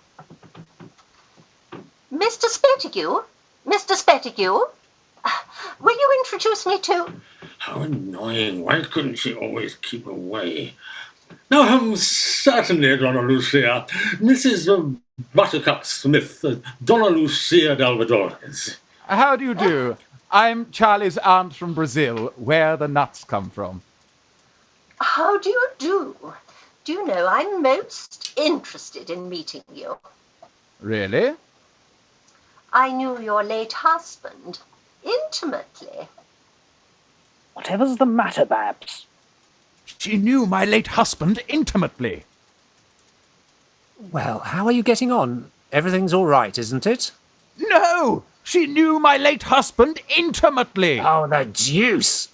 Mr. Spettigue? Mr. Spettigue? Will you introduce me to... How annoying. Why couldn't she always keep away? No, certainly, DONNA-LUCIA. Mrs. Buttercup Smith, DONNA-LUCIA d'Alvadores. How do you do? I'm Charlie's aunt from Brazil, where the nuts come from. How do you do? Do you know, I'm most interested in meeting you. Really? I knew your late husband intimately. Whatever's the matter, Babs? She knew my late husband intimately. Well, how are you getting on? Everything's all right, isn't it? No! She knew my late husband intimately. Oh, the deuce!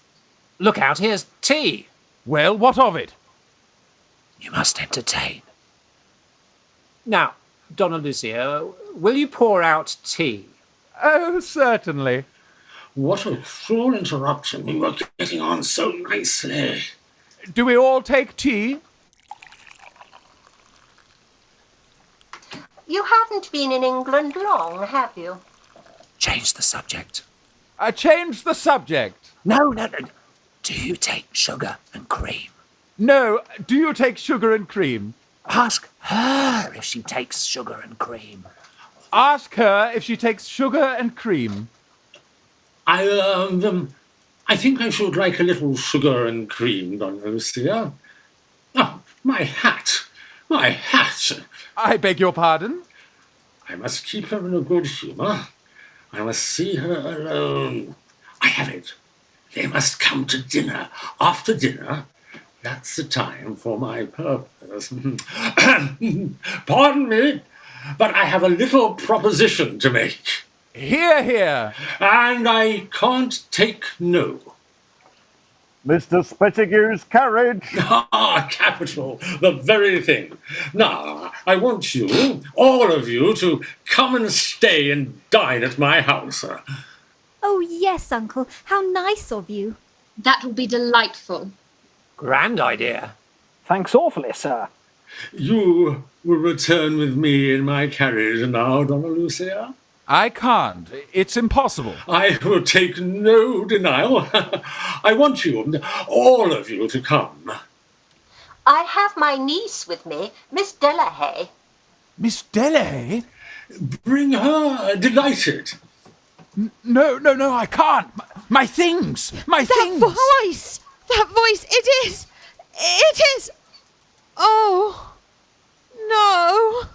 Look out, here's tea. Well, what of it? You must entertain. Now, DONNA-LUCIA, will you pour out tea? Oh, certainly. What a cruel interruption. We were getting on so nicely. Do we all take tea? You haven't been in England long, have you? Change the subject. Change the subject. No. Do you take sugar and cream? No, do you take sugar and cream? Ask her if she takes sugar and cream. Ask her if she takes sugar and cream. I think I should like a little sugar and cream, DONNA-LUCIA. Oh, my hat! My hat! I beg your pardon? I must keep her in a good humour. I must see her alone. I have it. They must come to dinner. After dinner, that's the time for my purpose. Pardon me, but I have a little proposition to make. Hear, hear. And I can't take no. Mr. Spettigue's carriage. Ah, capital, the very thing. Now, I want you, all of you, to come and stay and dine at my house. Oh, yes, Uncle. How nice of you. That will be delightful. Grand idea. Thanks awfully, sir. You will return with me in my carriage now, Donna-LUCIA? I can't. It's impossible. I will take no denial. I want you, all of you, to come. I have my niece with me, Miss Delahaye. Miss Delahaye? Bring her, delighted. No, I can't. My things! My things! Voice! That voice! It is! It is! Oh, no!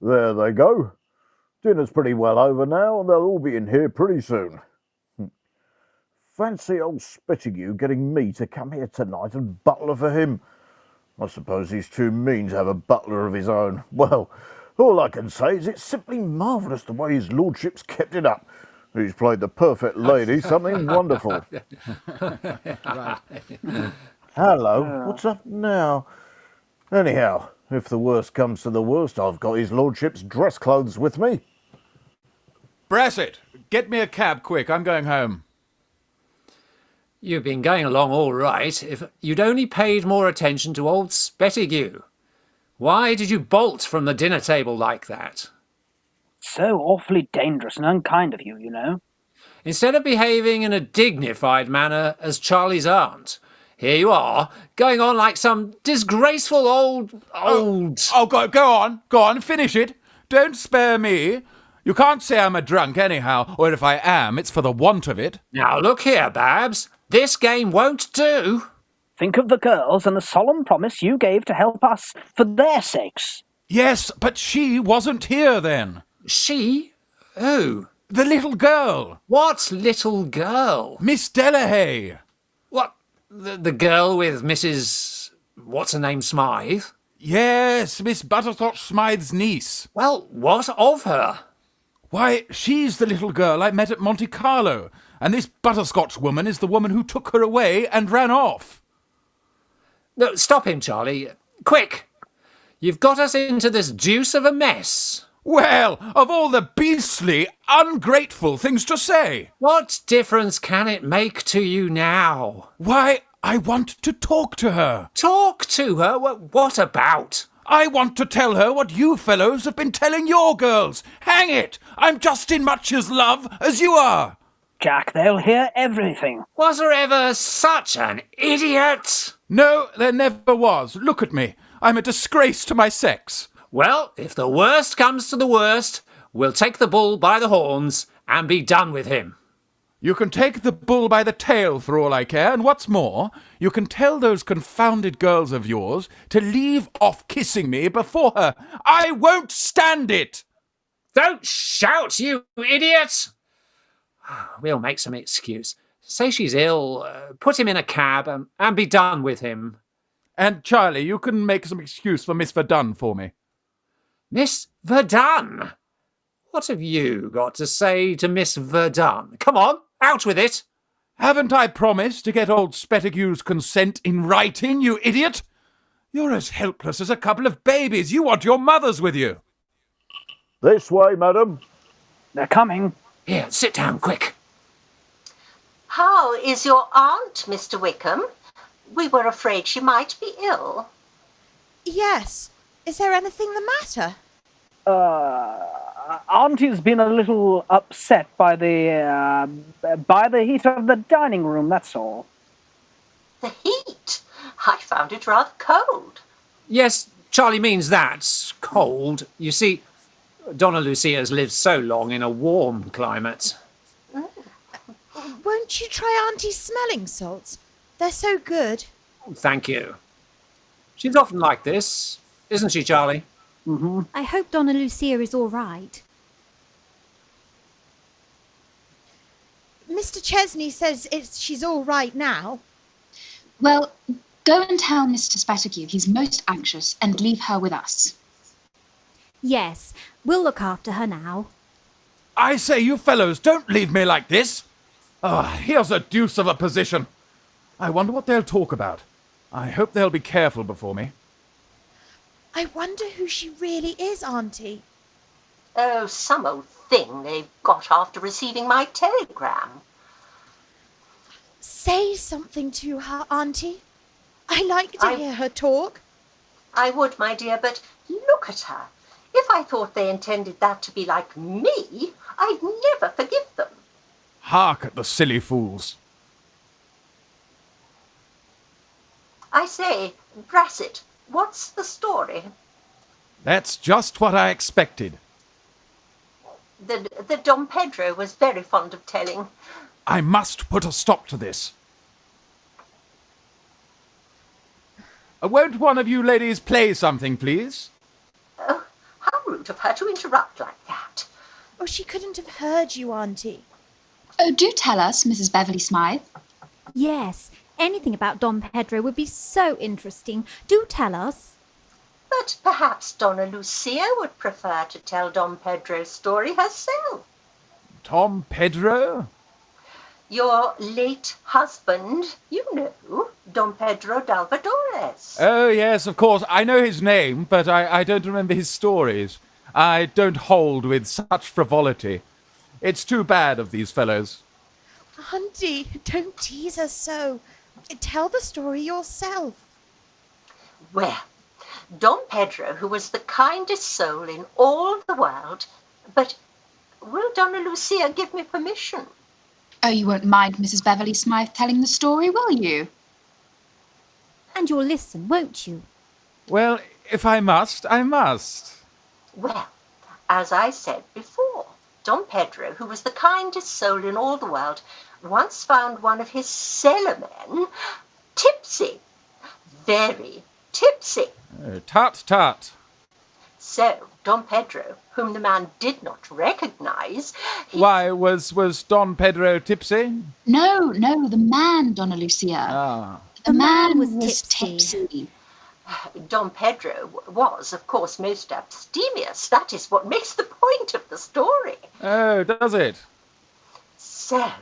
There they go. Dinner's pretty well over now, and they'll all be in here pretty soon. Fancy old Spettigue getting me to come here tonight and butler for him. I suppose he's too mean to have a butler of his own. Well, all I can say is it's simply marvellous the way his lordship's kept it up. He's played the perfect lady, something wonderful. Hello, what's up now? Anyhow, if the worst comes to the worst, I've got his lordship's dress clothes with me. Brassett, get me a cab quick. I'm going home. You've been going along all right if you'd only paid more attention to old Spettigue. Why did you bolt from the dinner table like that? So awfully dangerous and unkind of you, you know. Instead of behaving in a dignified manner as Charley's aunt, here you are, going on like some disgraceful old... Oh, go on, finish it. Don't spare me. You can't say I'm a drunk anyhow, or if I am, it's for the want of it. Now look here, Babs. This game won't do. Think of the girls and the solemn promise you gave to help us for their sakes. Yes, but she wasn't here then. She? Who? The little girl. What little girl? Miss Delahaye. What? The girl with Mrs... What's-her-name Smythe? Yes, Miss Butterscotch Smythe's niece. Well, what of her? Why, she's the little girl I met at Monte Carlo, and this Butterscotch woman is the woman who took her away and ran off. No, stop him, Charley. Quick! You've got us into this deuce of a mess. Well, of all the beastly, ungrateful things to say. What difference can it make to you now? Why, I want to talk to her. Talk to her? What about? I want to tell her what you fellows have been telling your girls. Hang it! I'm just in much as love as you are. Jack, they'll hear everything. Was there ever such an idiot? No, there never was. Look at me. I'm a disgrace to my sex. Well, if the worst comes to the worst, we'll take the bull by the horns and be done with him. You can take the bull by the tail for all I care, and what's more, you can tell those confounded girls of yours to leave off kissing me before her. I won't stand it! Don't shout, you idiot! We'll make some excuse. Say she's ill, put him in a cab, and be done with him. And Charley, you can make some excuse for Miss Verdun for me. Miss Verdun? What have you got to say to Miss Verdun? Come on, out with it! Haven't I promised to get old Spettigue's consent in writing, you idiot? You're as helpless as a couple of babies. You want your mothers with you. This way, madam. They're coming. Here, sit down, quick. How is your aunt, Mr. Wickham? We were afraid she might be ill. Yes. Is there anything the matter? Auntie's been a little upset by the heat of the dining room, that's all. The heat? I found it rather cold. Yes, Charley means that. Cold. You see, DONNA-LUCIA's lived so long in a warm climate. Won't you try Auntie's smelling salts? They're so good. Thank you. She's often like this, isn't she, Charley? Mm-hmm. I hope DONNA-LUCIA is all right. Mr. Chesney says she's all right now. Well, go and tell Mr. Spettigue he's most anxious and leave her with us. Yes, we'll look after her now. I say, you fellows, don't leave me like this. Here's a deuce of a position. I wonder what they'll talk about. I hope they'll be careful before me. I wonder who she really is, Auntie. Oh, some old thing they've got after receiving my telegram. Say something to her, Auntie. I like to hear her talk. I would, my dear, but look at her. If I thought they intended that to be like me, I'd never forgive them. Hark at the silly fools. I say, Brassett, what's the story? That's just what I expected. The Dom Pedro was very fond of telling. I must put a stop to this. Won't one of you ladies play something, please? Oh, how rude rude of her to interrupt like that. Oh, she couldn't have heard you, Auntie. Oh, do tell us, Mrs. Beverley Smythe. Yes, anything about Dom Pedro would be so interesting. Do tell us. But perhaps Donna-LUCIA would prefer to tell Dom Pedro's story herself. Tom Pedro? Your late husband, you know, Dom Pedro Dalvadores. Oh, yes, of course. I know his name, but I don't remember his stories. I don't hold with such frivolity. It's too bad of these fellows. Auntie, don't tease us so. Tell the story yourself. Well, Dom Pedro, who was the kindest soul in all the world, but will Donna-LUCIA give me permission? Oh, you won't mind Mrs. Beverley Smythe telling the story, will you? And you'll listen, won't you? Well, if I must, I must. Well, as I said before, Dom Pedro, who was the kindest soul in all the world, once found one of his cellarmen tipsy, very tipsy. Tut, tut. So Dom Pedro, whom the man did not recognise... Why, was Don Pedro tipsy? No, the man, Donna-LUCIA. Ah. The man was tipsy. tipsy. Dom Pedro was, of course, most abstemious. That is what makes the point of the story. Oh, does it? So,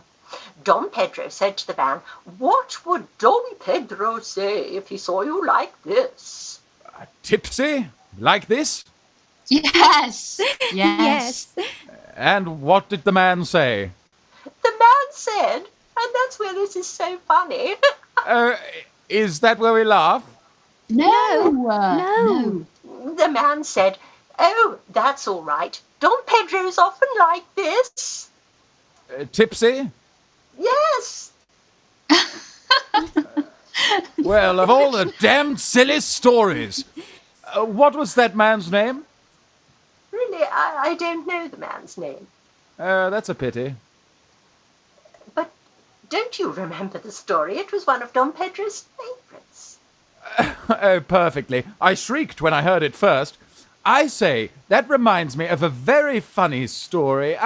Dom Pedro said to the man, "What would Dom Pedro say if he saw you like this?" Tipsy? Like this? Yes. Yes. And what did the man say? The man said, and that's where this is so funny. Is that where we laugh? No. The man said, "Oh, that's all right. Dom Pedro's often like this." Tipsy? Yes. Well, of all the damned silly stories. What was that man's name? Really, I don't know the man's name. That's a pity. But don't you remember the story? It was one of Dom Pedro's favourites. Oh, perfectly. I shrieked when I heard it first. I say, that reminds me of a very funny story.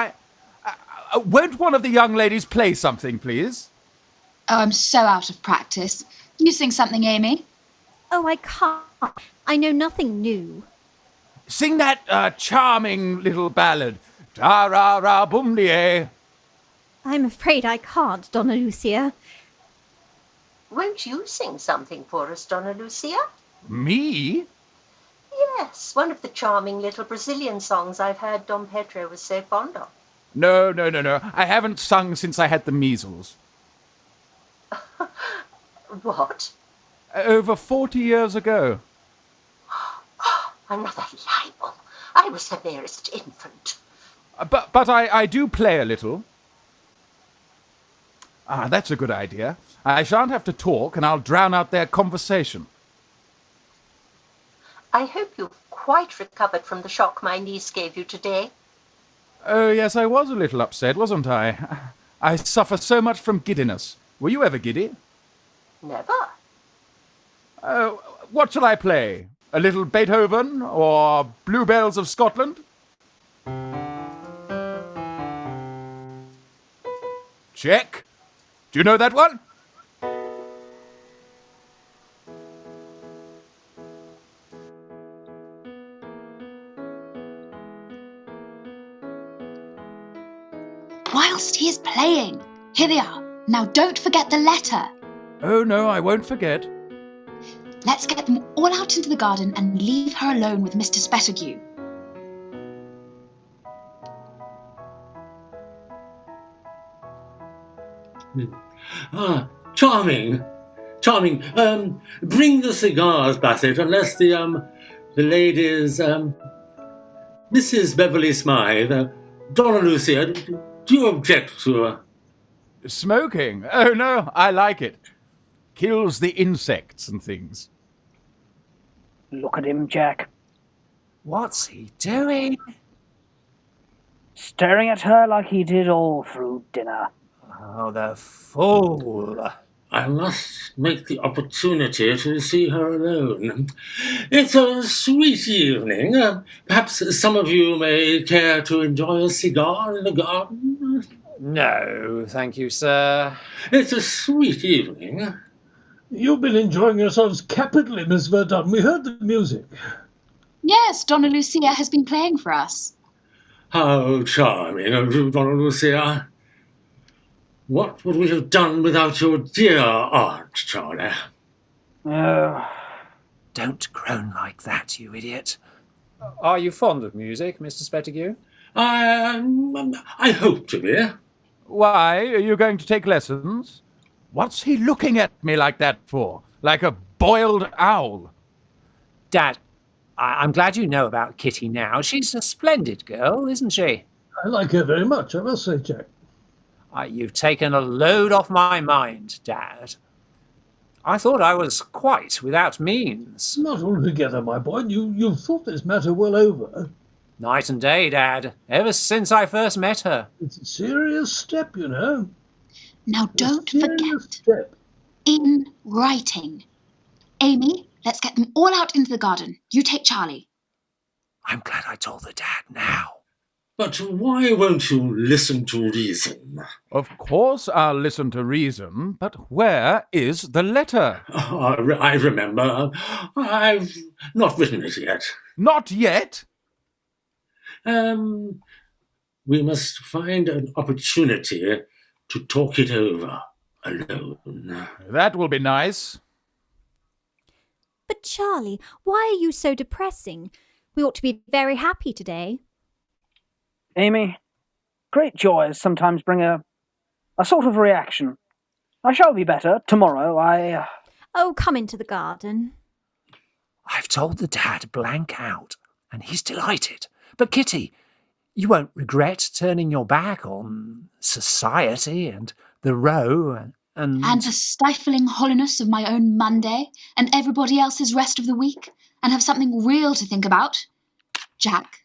Won't one of the young ladies play something, please? Oh, I'm so out of practice. You sing something, Amy. Oh, I can't. I know nothing new. Sing that charming little ballad. Ta-ra-ra-boom-de-ay. I'm afraid I can't, Donna-LUCIA. Won't you sing something for us, Donna-LUCIA? Me? Yes, one of the charming little Brazilian songs I've heard Dom Pedro was so fond of. No. I haven't sung since I had the measles. What? Over 40 years ago. Another libel. I was the merest infant. But I do play a little. Ah, that's a good idea. I shan't have to talk, and I'll drown out their conversation. I hope you've quite recovered from the shock my niece gave you today. Oh, yes, I was a little upset, wasn't I? I suffer so much from giddiness. Were you ever giddy? Never. What shall I play? A little Beethoven or Bluebells of Scotland? Check. Do you know that one? Whilst he is playing. Here they are. Now don't forget the letter. Oh, no, I won't forget. Let's get them all out into the garden and leave her alone with Mr. Spettigue. Charming. Bring the cigars, Bassett, unless the ladies, Mrs. Beverley Smythe, Donna-LUCIA, do you object to Smoking? Oh, no, I like it. Kills the insects and things. Look at him, Jack. What's he doing? Staring at her like he did all through dinner. Oh, the fool. I must make the opportunity to see her alone. It's a sweet evening. Perhaps some of you may care to enjoy a cigar in the garden? No, thank you, sir. It's a sweet evening. You've been enjoying yourselves capitally, Miss Verdun. We heard the music. Yes, Donna-LUCIA has been playing for us. How charming of you, Donna-LUCIA. What would we have done without your dear aunt, Charley? Don't groan like that, you idiot. Are you fond of music, Mr. Spettigue? I hope to be. Why, are you going to take lessons? What's he looking at me like that for? Like a boiled owl? Dad, I'm glad you know about Kitty now. She's a splendid girl, isn't she? I like her very much, I must say, Jack. You've taken a load off my mind, Dad. I thought I was quite without means. Not altogether, my boy. You've thought this matter well over. Night and day, Dad, ever since I first met her. It's a serious step, you know. Now don't forget, in writing. Amy, let's get them all out into the garden. You take Charley. I'm glad I told the Dad now. But why won't you listen to reason? Of course I'll listen to reason, but where is the letter? I remember. I've not written it yet. Not yet? We must find an opportunity to talk it over alone. That will be nice. But Charley, why are you so depressing? We ought to be very happy today. Amy, great joys sometimes bring a sort of reaction. I shall be better tomorrow. Oh, come into the garden. I've told the Dad blank out, and he's delighted. But Kitty, you won't regret turning your back on society and the row and the stifling hollowness of my own Monday and everybody else's rest of the week, and have something real to think about? Jack,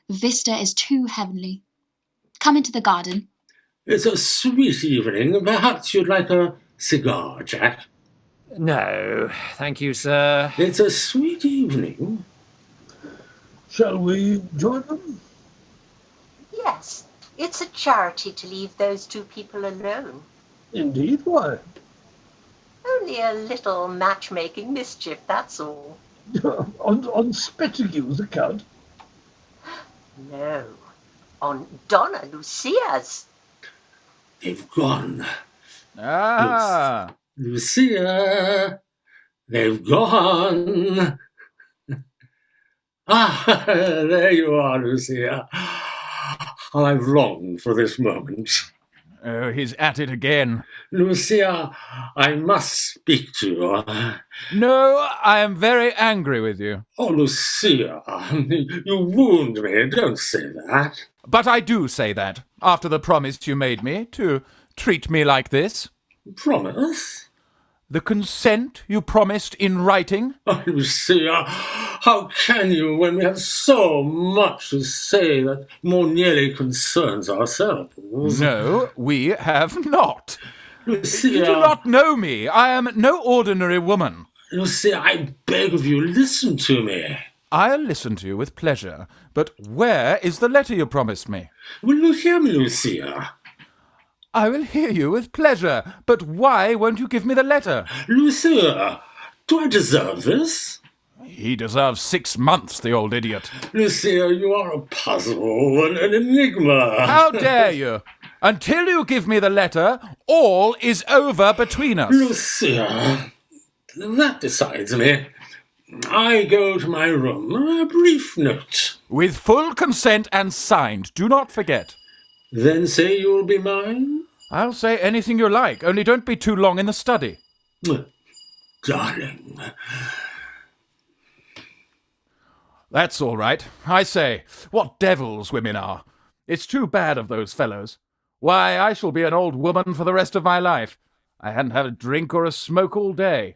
the vista is too heavenly. Come into the garden. It's a sweet evening. Perhaps you'd like a cigar, Jack? No, thank you, sir. It's a sweet evening. Shall we join them? Yes, it's a charity to leave those two people alone. Indeed, why? Only a little matchmaking mischief, that's all. on Spettigue's account? No, on Donna-LUCIA's. They've gone. Ah! Lucia, they've gone. Ah, there you are, Lucia. How I've longed for this moment. Oh, he's at it again. Lucia, I must speak to you. No, I am very angry with you. Oh, Lucia, you wound me. Don't say that. But I do say that, after the promise you made me to treat me like this. Promise? The consent you promised in writing? Oh, Lucia, how can you when we have so much to say that more nearly concerns ourselves? No, we have not. Lucia, You do not know me. I am no ordinary woman. Lucia, I beg of you, listen to me. I'll listen to you with pleasure, but where is the letter you promised me? Will you hear me, Lucia? I will hear you with pleasure, but why won't you give me the letter? Lucia, do I deserve this? He deserves 6 months, the old idiot. Lucia, you are a puzzle, an enigma. How dare you? Until you give me the letter, all is over between us. Lucia, that decides me. I go to my room. A brief note. With full consent and signed, do not forget. Then say you'll be mine? I'll say anything you like, only don't be too long in the study. Darling. That's all right. I say, what devils women are. It's too bad of those fellows. Why, I shall be an old woman for the rest of my life. I hadn't had a drink or a smoke all day.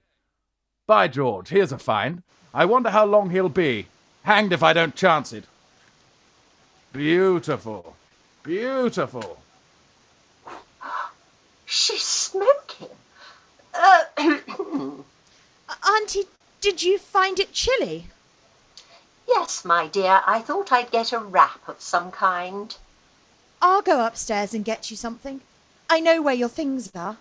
By George, here's a find. I wonder how long he'll be. Hanged if I don't chance it. Beautiful. Beautiful. She's smoking. Auntie, did you find it chilly? Yes, my dear, I thought I'd get a wrap of some kind. I'll go upstairs and get you something. I know where your things are.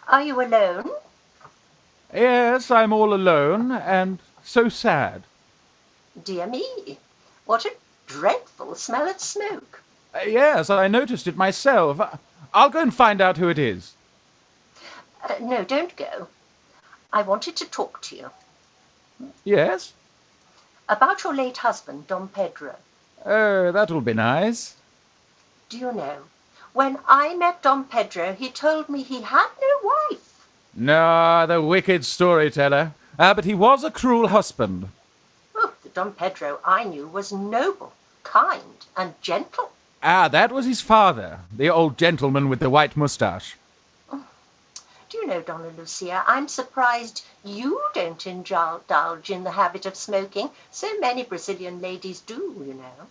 Are you alone? Yes, I'm all alone, and so sad. Dear me, what a dreadful smell of smoke. Yes, I noticed it myself. I'll go and find out who it is. No, don't go. I wanted to talk to you. Yes? About your late husband, Don Pedro. Oh, that'll be nice. Do you know, when I met Don Pedro, he told me he had no wife. No, the wicked storyteller. But he was a cruel husband. Oh, the Don Pedro I knew was noble, kind, and gentle. That was his father, the old gentleman with the white moustache. Do you know, DONNA-LUCIA, I'm surprised you don't indulge in the habit of smoking. So many Brazilian ladies do, you know.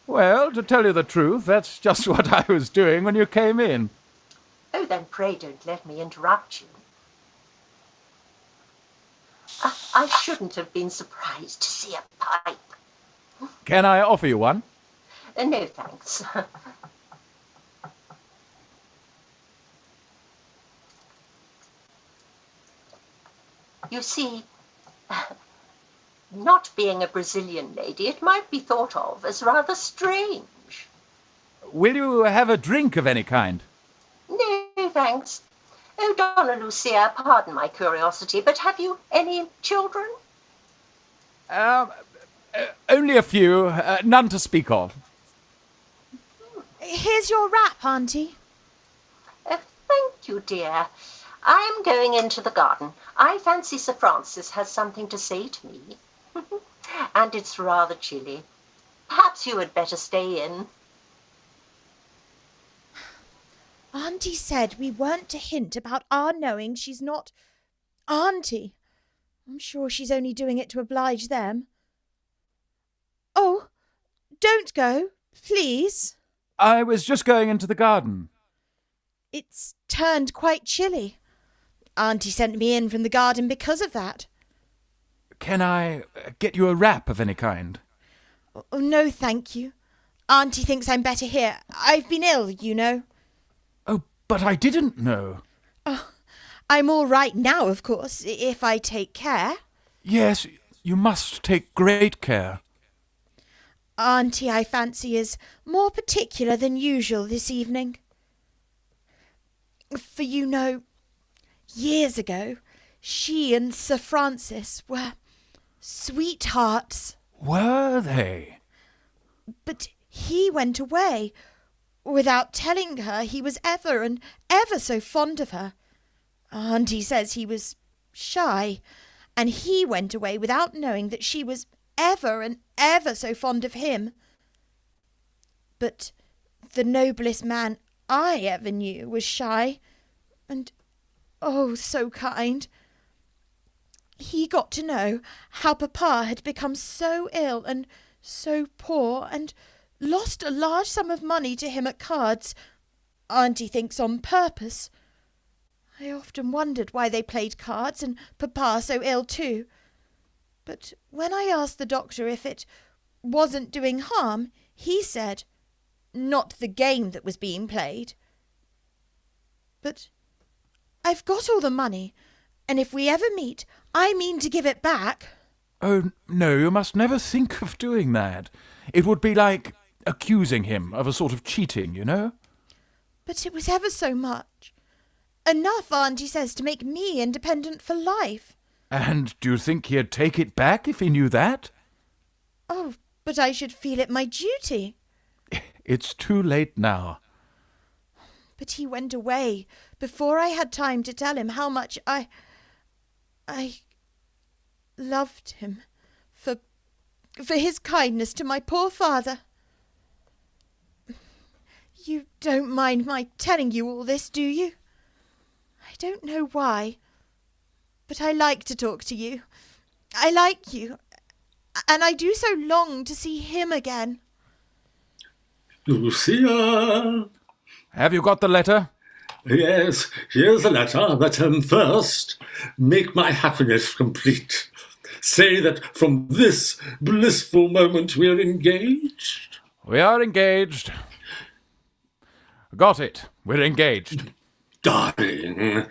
Well, to tell you the truth, that's just what I was doing when you came in. Oh, then pray don't let me interrupt you. I shouldn't have been surprised to see a pipe. Can I offer you one? No, thanks. You see, not being a Brazilian lady, it might be thought of as rather strange. Will you have a drink of any kind? No, thanks. Oh, DONNA-LUCIA, pardon my curiosity, but have you any children? Only a few, none to speak of. Here's your wrap, Auntie. Thank you, dear. I'm going into the garden. I fancy Sir Francis has something to say to me. And it's rather chilly. Perhaps you had better stay in. Auntie said we weren't to hint about our knowing she's not Auntie. I'm sure she's only doing it to oblige them. Oh, don't go, please. I was just going into the garden. It's turned quite chilly. Auntie sent me in from the garden because of that. Can I get you a wrap of any kind? Oh, no, thank you. Auntie thinks I'm better here. I've been ill, you know. Oh, but I didn't know. Oh, I'm all right now, of course, if I take care. Yes, you must take great care. Auntie, I fancy, is more particular than usual this evening. For you know, years ago, she and Sir Francis were sweethearts. Were they? But he went away without telling her he was ever and ever so fond of her. Auntie says he was shy, and he went away without knowing that she was ever and ever so fond of him. But the noblest man I ever knew was shy, and oh, so kind. He got to know how Papa had become so ill and so poor, and lost a large sum of money to him at cards, Auntie thinks on purpose. I often wondered why they played cards, and Papa so ill too. But when I asked the doctor if it wasn't doing harm, he said, not the game that was being played. But I've got all the money, and if we ever meet, I mean to give it back. Oh, no, you must never think of doing that. It would be like accusing him of a sort of cheating, you know? But it was ever so much. Enough, Auntie says, to make me independent for life. And do you think he'd take it back if he knew that? Oh, but I should feel it my duty. It's too late now. But he went away before I had time to tell him how much I loved him for his kindness to my poor father. You don't mind my telling you all this, do you? I don't know why, but I like to talk to you. I like you, and I do so long to see him again. Lucia! Have you got the letter? Yes, here's the letter, but first, make my happiness complete. Say that from this blissful moment we're engaged. We are engaged. Got it. We're engaged. Darling,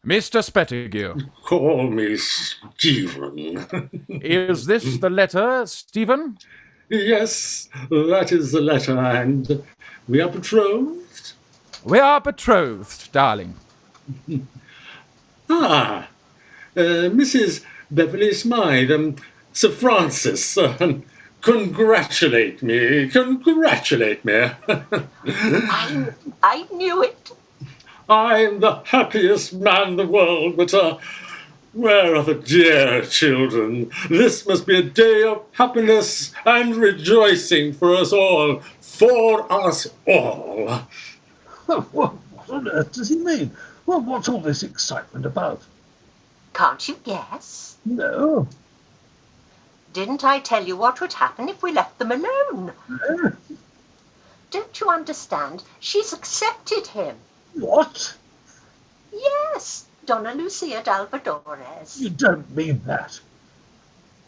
Mr. Spettigue. call me Stephen. Is this the letter, Stephen? Yes, that is the letter, and we are betrothed. We are betrothed, darling. Mrs. Beverley Smythe, Sir Francis, congratulate me. I knew it. I'm the happiest man in the world, but where are the dear children? This must be a day of happiness and rejoicing for us all. For us all. What on earth does he mean? Well, what's all this excitement about? Can't you guess? No. Didn't I tell you what would happen if we left them alone? Don't you understand? She's accepted him. What? Yes, DONNA-LUCIA d'Alvadores. You don't mean that.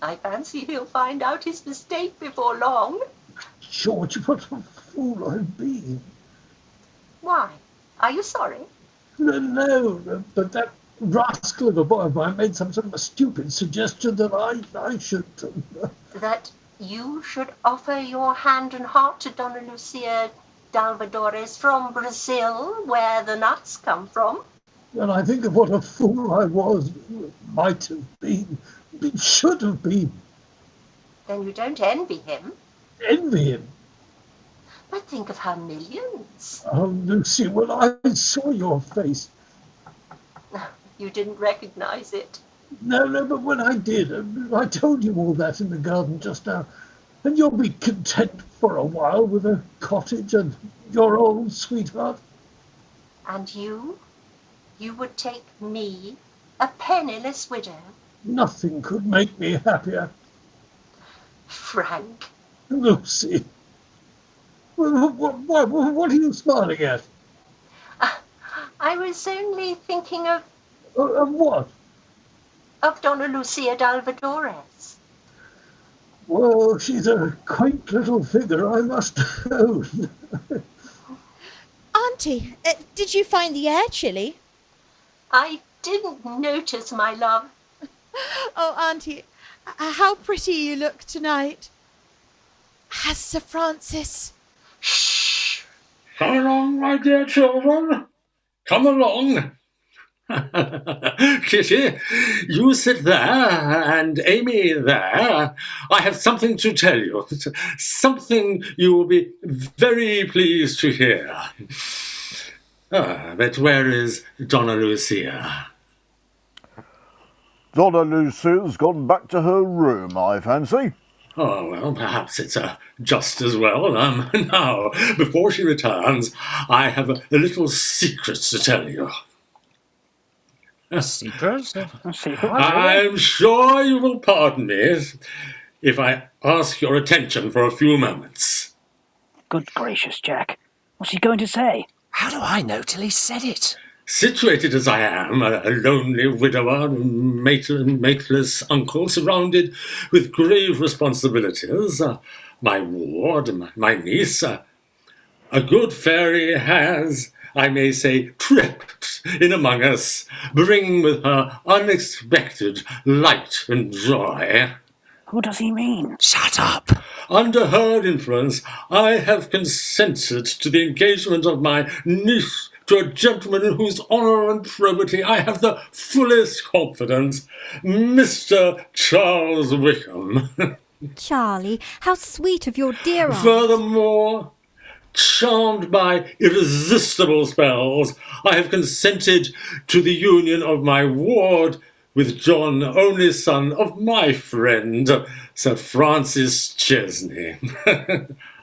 I fancy he'll find out his mistake before long. George, what a fool I've been. Why? Are you sorry? No, but that rascal of a boy of mine made some sort of a stupid suggestion that I should... That you should offer your hand and heart to DONNA-LUCIA d'Alvadores from Brazil, where the nuts come from. And I think of what a fool I was, might have been, should have been. Then you don't envy him. Envy him? But think of her millions. Oh, Lucy, when I saw your face... You didn't recognize it. No, but when I did, I told you all that in the garden just now. And you'll be content for a while with a cottage and your old sweetheart. And you? You would take me, a penniless widow? Nothing could make me happier. Frank. Lucy. What are you smiling at? I was only thinking of... Of what? Of DONNA-LUCIA d'Alvadores. Well, she's a quaint little figure, I must own. Auntie, did you find the air chilly? I didn't notice, my love. Oh, Auntie, how pretty you look tonight. Has Sir Francis... Shh! Come along, my dear children. Come along. Kitty, you sit there, and Amy there. I have something to tell you. Something you will be very pleased to hear. But where is DONNA-LUCIA? DONNA-LUCIA's gone back to her room, I fancy. Oh, well, perhaps it's just as well. Now, before she returns, I have a little secret to tell you. A secret? A secret? I'm sure you will pardon me if I ask your attention for a few moments. Good gracious, Jack. What's he going to say? How do I know till he said it? Situated as I am, a lonely widower, mateless uncle, surrounded with grave responsibilities, my ward, my niece, a good fairy has, I may say, tripped in among us, bringing with her unexpected light and joy. Who does he mean? Shut up! Under her influence, I have consented to the engagement of my niece to a gentleman in whose honour and probity I have the fullest confidence, Mr. Charles Wickham. Charlie, how sweet of your dear aunt. Furthermore, charmed by irresistible spells, I have consented to the union of my ward with John, only son of my friend, Sir Francis Chesney.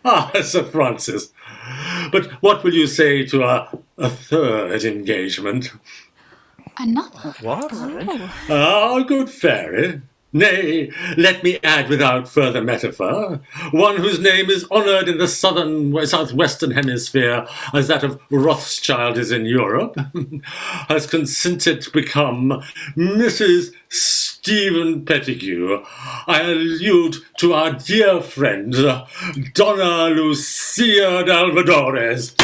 Sir Francis. But what will you say to a third engagement? Another? What? Our good fairy, Nay, let me add without further metaphor, one whose name is honoured in the southwestern hemisphere as that of Rothschild is in Europe, has consented to become Mrs. Stephen Pettigrew. I allude to our dear friend, DONNA-LUCIA d'Alvadores.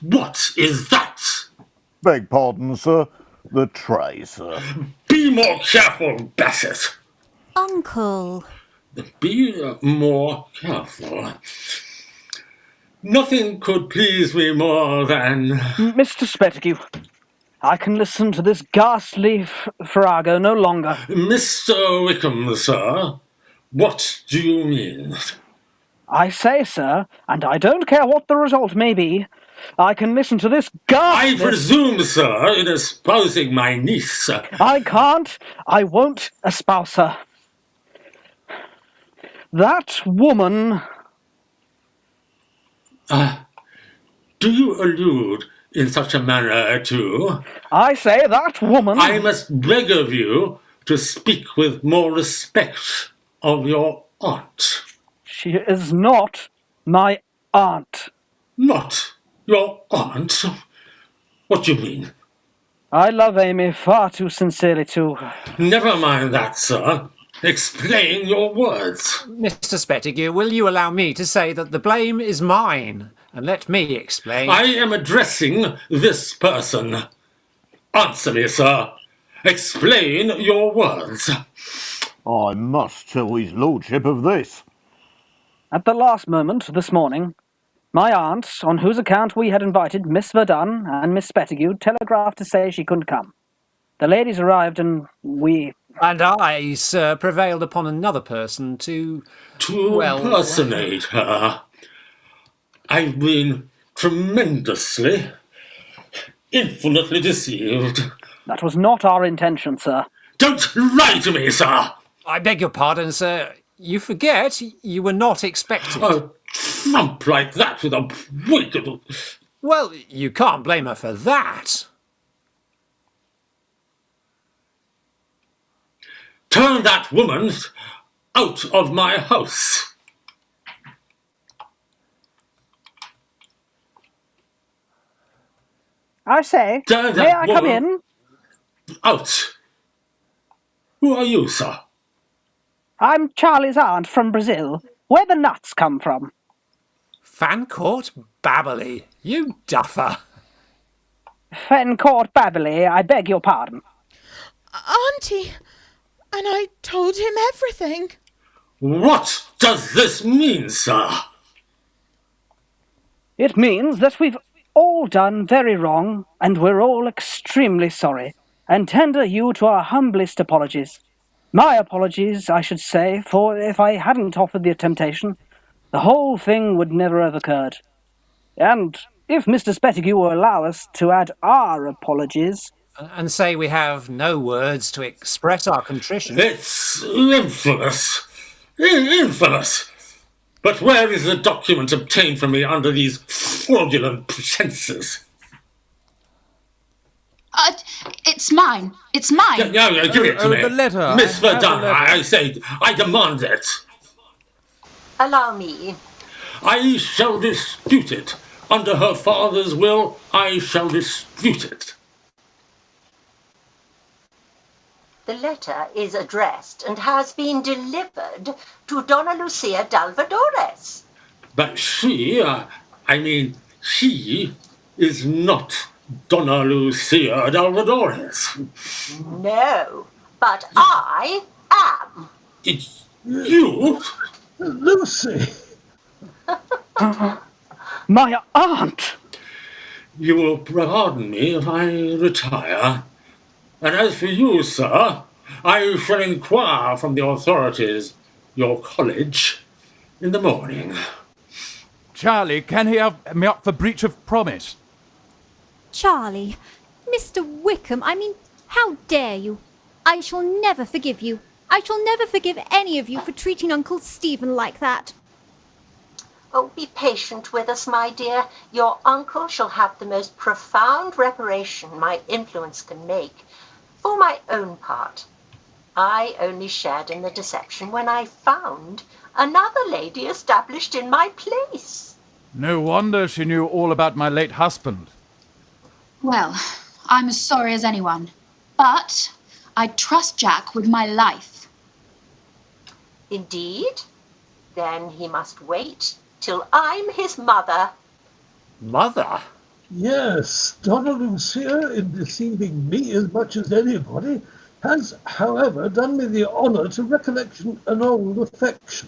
What is that? Beg pardon, sir. The tray, sir. Be more careful, Bassett. Uncle. Be more careful. Nothing could please me more than... Mr. Spettigue, I can listen to this ghastly farrago no longer. Mr. Wickham, sir, what do you mean? I say, sir, and I don't care what the result may be, I can listen to this ghastly... I presume, sir, in espousing my niece... I can't. I won't espouse her. That woman... do you allude in such a manner to... I say that woman... I must beg of you to speak with more respect of your aunt. She is not my aunt. Not your aunt? What do you mean? I love Amy far too sincerely to... Never mind that, sir. Explain your words. Mr. Spettigue, will you allow me to say that the blame is mine, and let me explain? I am addressing this person. Answer me, sir. Explain your words. I must tell his lordship of this. At the last moment, this morning, my aunt, on whose account we had invited Miss Verdun and Miss Spettigue, telegraphed to say she couldn't come. The ladies arrived and we... And I, sir, prevailed upon another person to... personate her. I've been tremendously, infinitely deceived. That was not our intention, sir. Don't lie to me, sir! I beg your pardon, sir. You forget you were not expected. A trump like that with a wicked... Well, you can't blame her for that. Turn that woman out of my house. I say, may I come in? Out. Who are you, sir? I'm Charley's aunt from Brazil. Where the nuts come from? FANCOURT BABBERLEY, you duffer. FANCOURT BABBERLEY, I beg your pardon. Auntie, and I told him everything. What does this mean, sir? It means that we've all done very wrong, and we're all extremely sorry, and tender you to our humblest apologies. My apologies, I should say, for if I hadn't offered the temptation, the whole thing would never have occurred. And if Mr. Spettigue will allow us to add our apologies... And say we have no words to express our contrition. It's infamous. Infamous. But where is the document obtained from me under these fraudulent pretences? It's mine. It's mine. No, give it to me. The letter. Miss Verdun, I say, I demand it. Allow me. I shall dispute it. Under her father's will, I shall dispute it. The letter is addressed and has been delivered to Donna-LUCIA d'Alvadores. But she is not Donna-LUCIA d'Alvadores. No, but I am. It's you? Lucy! My aunt! You will pardon me if I retire. And as for you, sir, I shall inquire from the authorities, your college, in the morning. Charley, can he have me up for breach of promise? Charley, Mr. Wickham, how dare you? I shall never forgive you. I shall never forgive any of you for treating Uncle Stephen like that. Oh, be patient with us, my dear. Your uncle shall have the most profound reparation my influence can make. For my own part, I only shared in the deception when I found another lady established in my place. No wonder she knew all about my late husband. Well, I'm as sorry as anyone, but I trust Jack with my life. Indeed? Then he must wait till I'm his mother. Mother? Yes, DONNA-LUCIA, in deceiving me as much as anybody, has, however, done me the honour to recollection an old affection,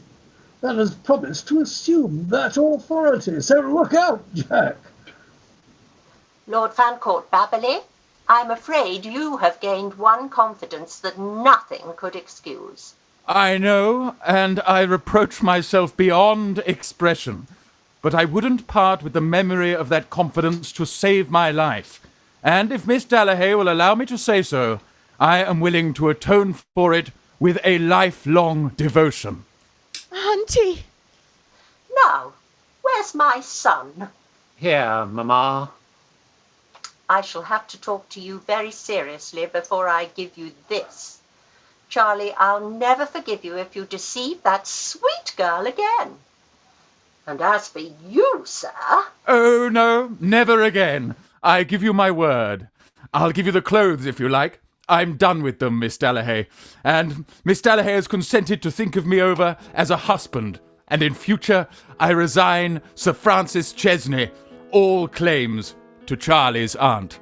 and has promised to assume that authority. So look out, Jack. Lord FANCOURT BABBERLEY, I'm afraid you have gained one confidence that nothing could excuse. I know, and I reproach myself beyond expression. But I wouldn't part with the memory of that confidence to save my life. And if Miss Dalloway will allow me to say so, I am willing to atone for it with a lifelong devotion. Auntie! Now, where's my son? Here, Mamma. I shall have to talk to you very seriously before I give you this. Charley, I'll never forgive you if you deceive that sweet girl again. And as for you, sir... Oh, no, never again. I give you my word. I'll give you the clothes if you like. I'm done with them, Miss Dalloway. And Miss Dalloway has consented to think of me over as a husband. And in future, I resign Sir Francis Chesney all claims to Charley's aunt.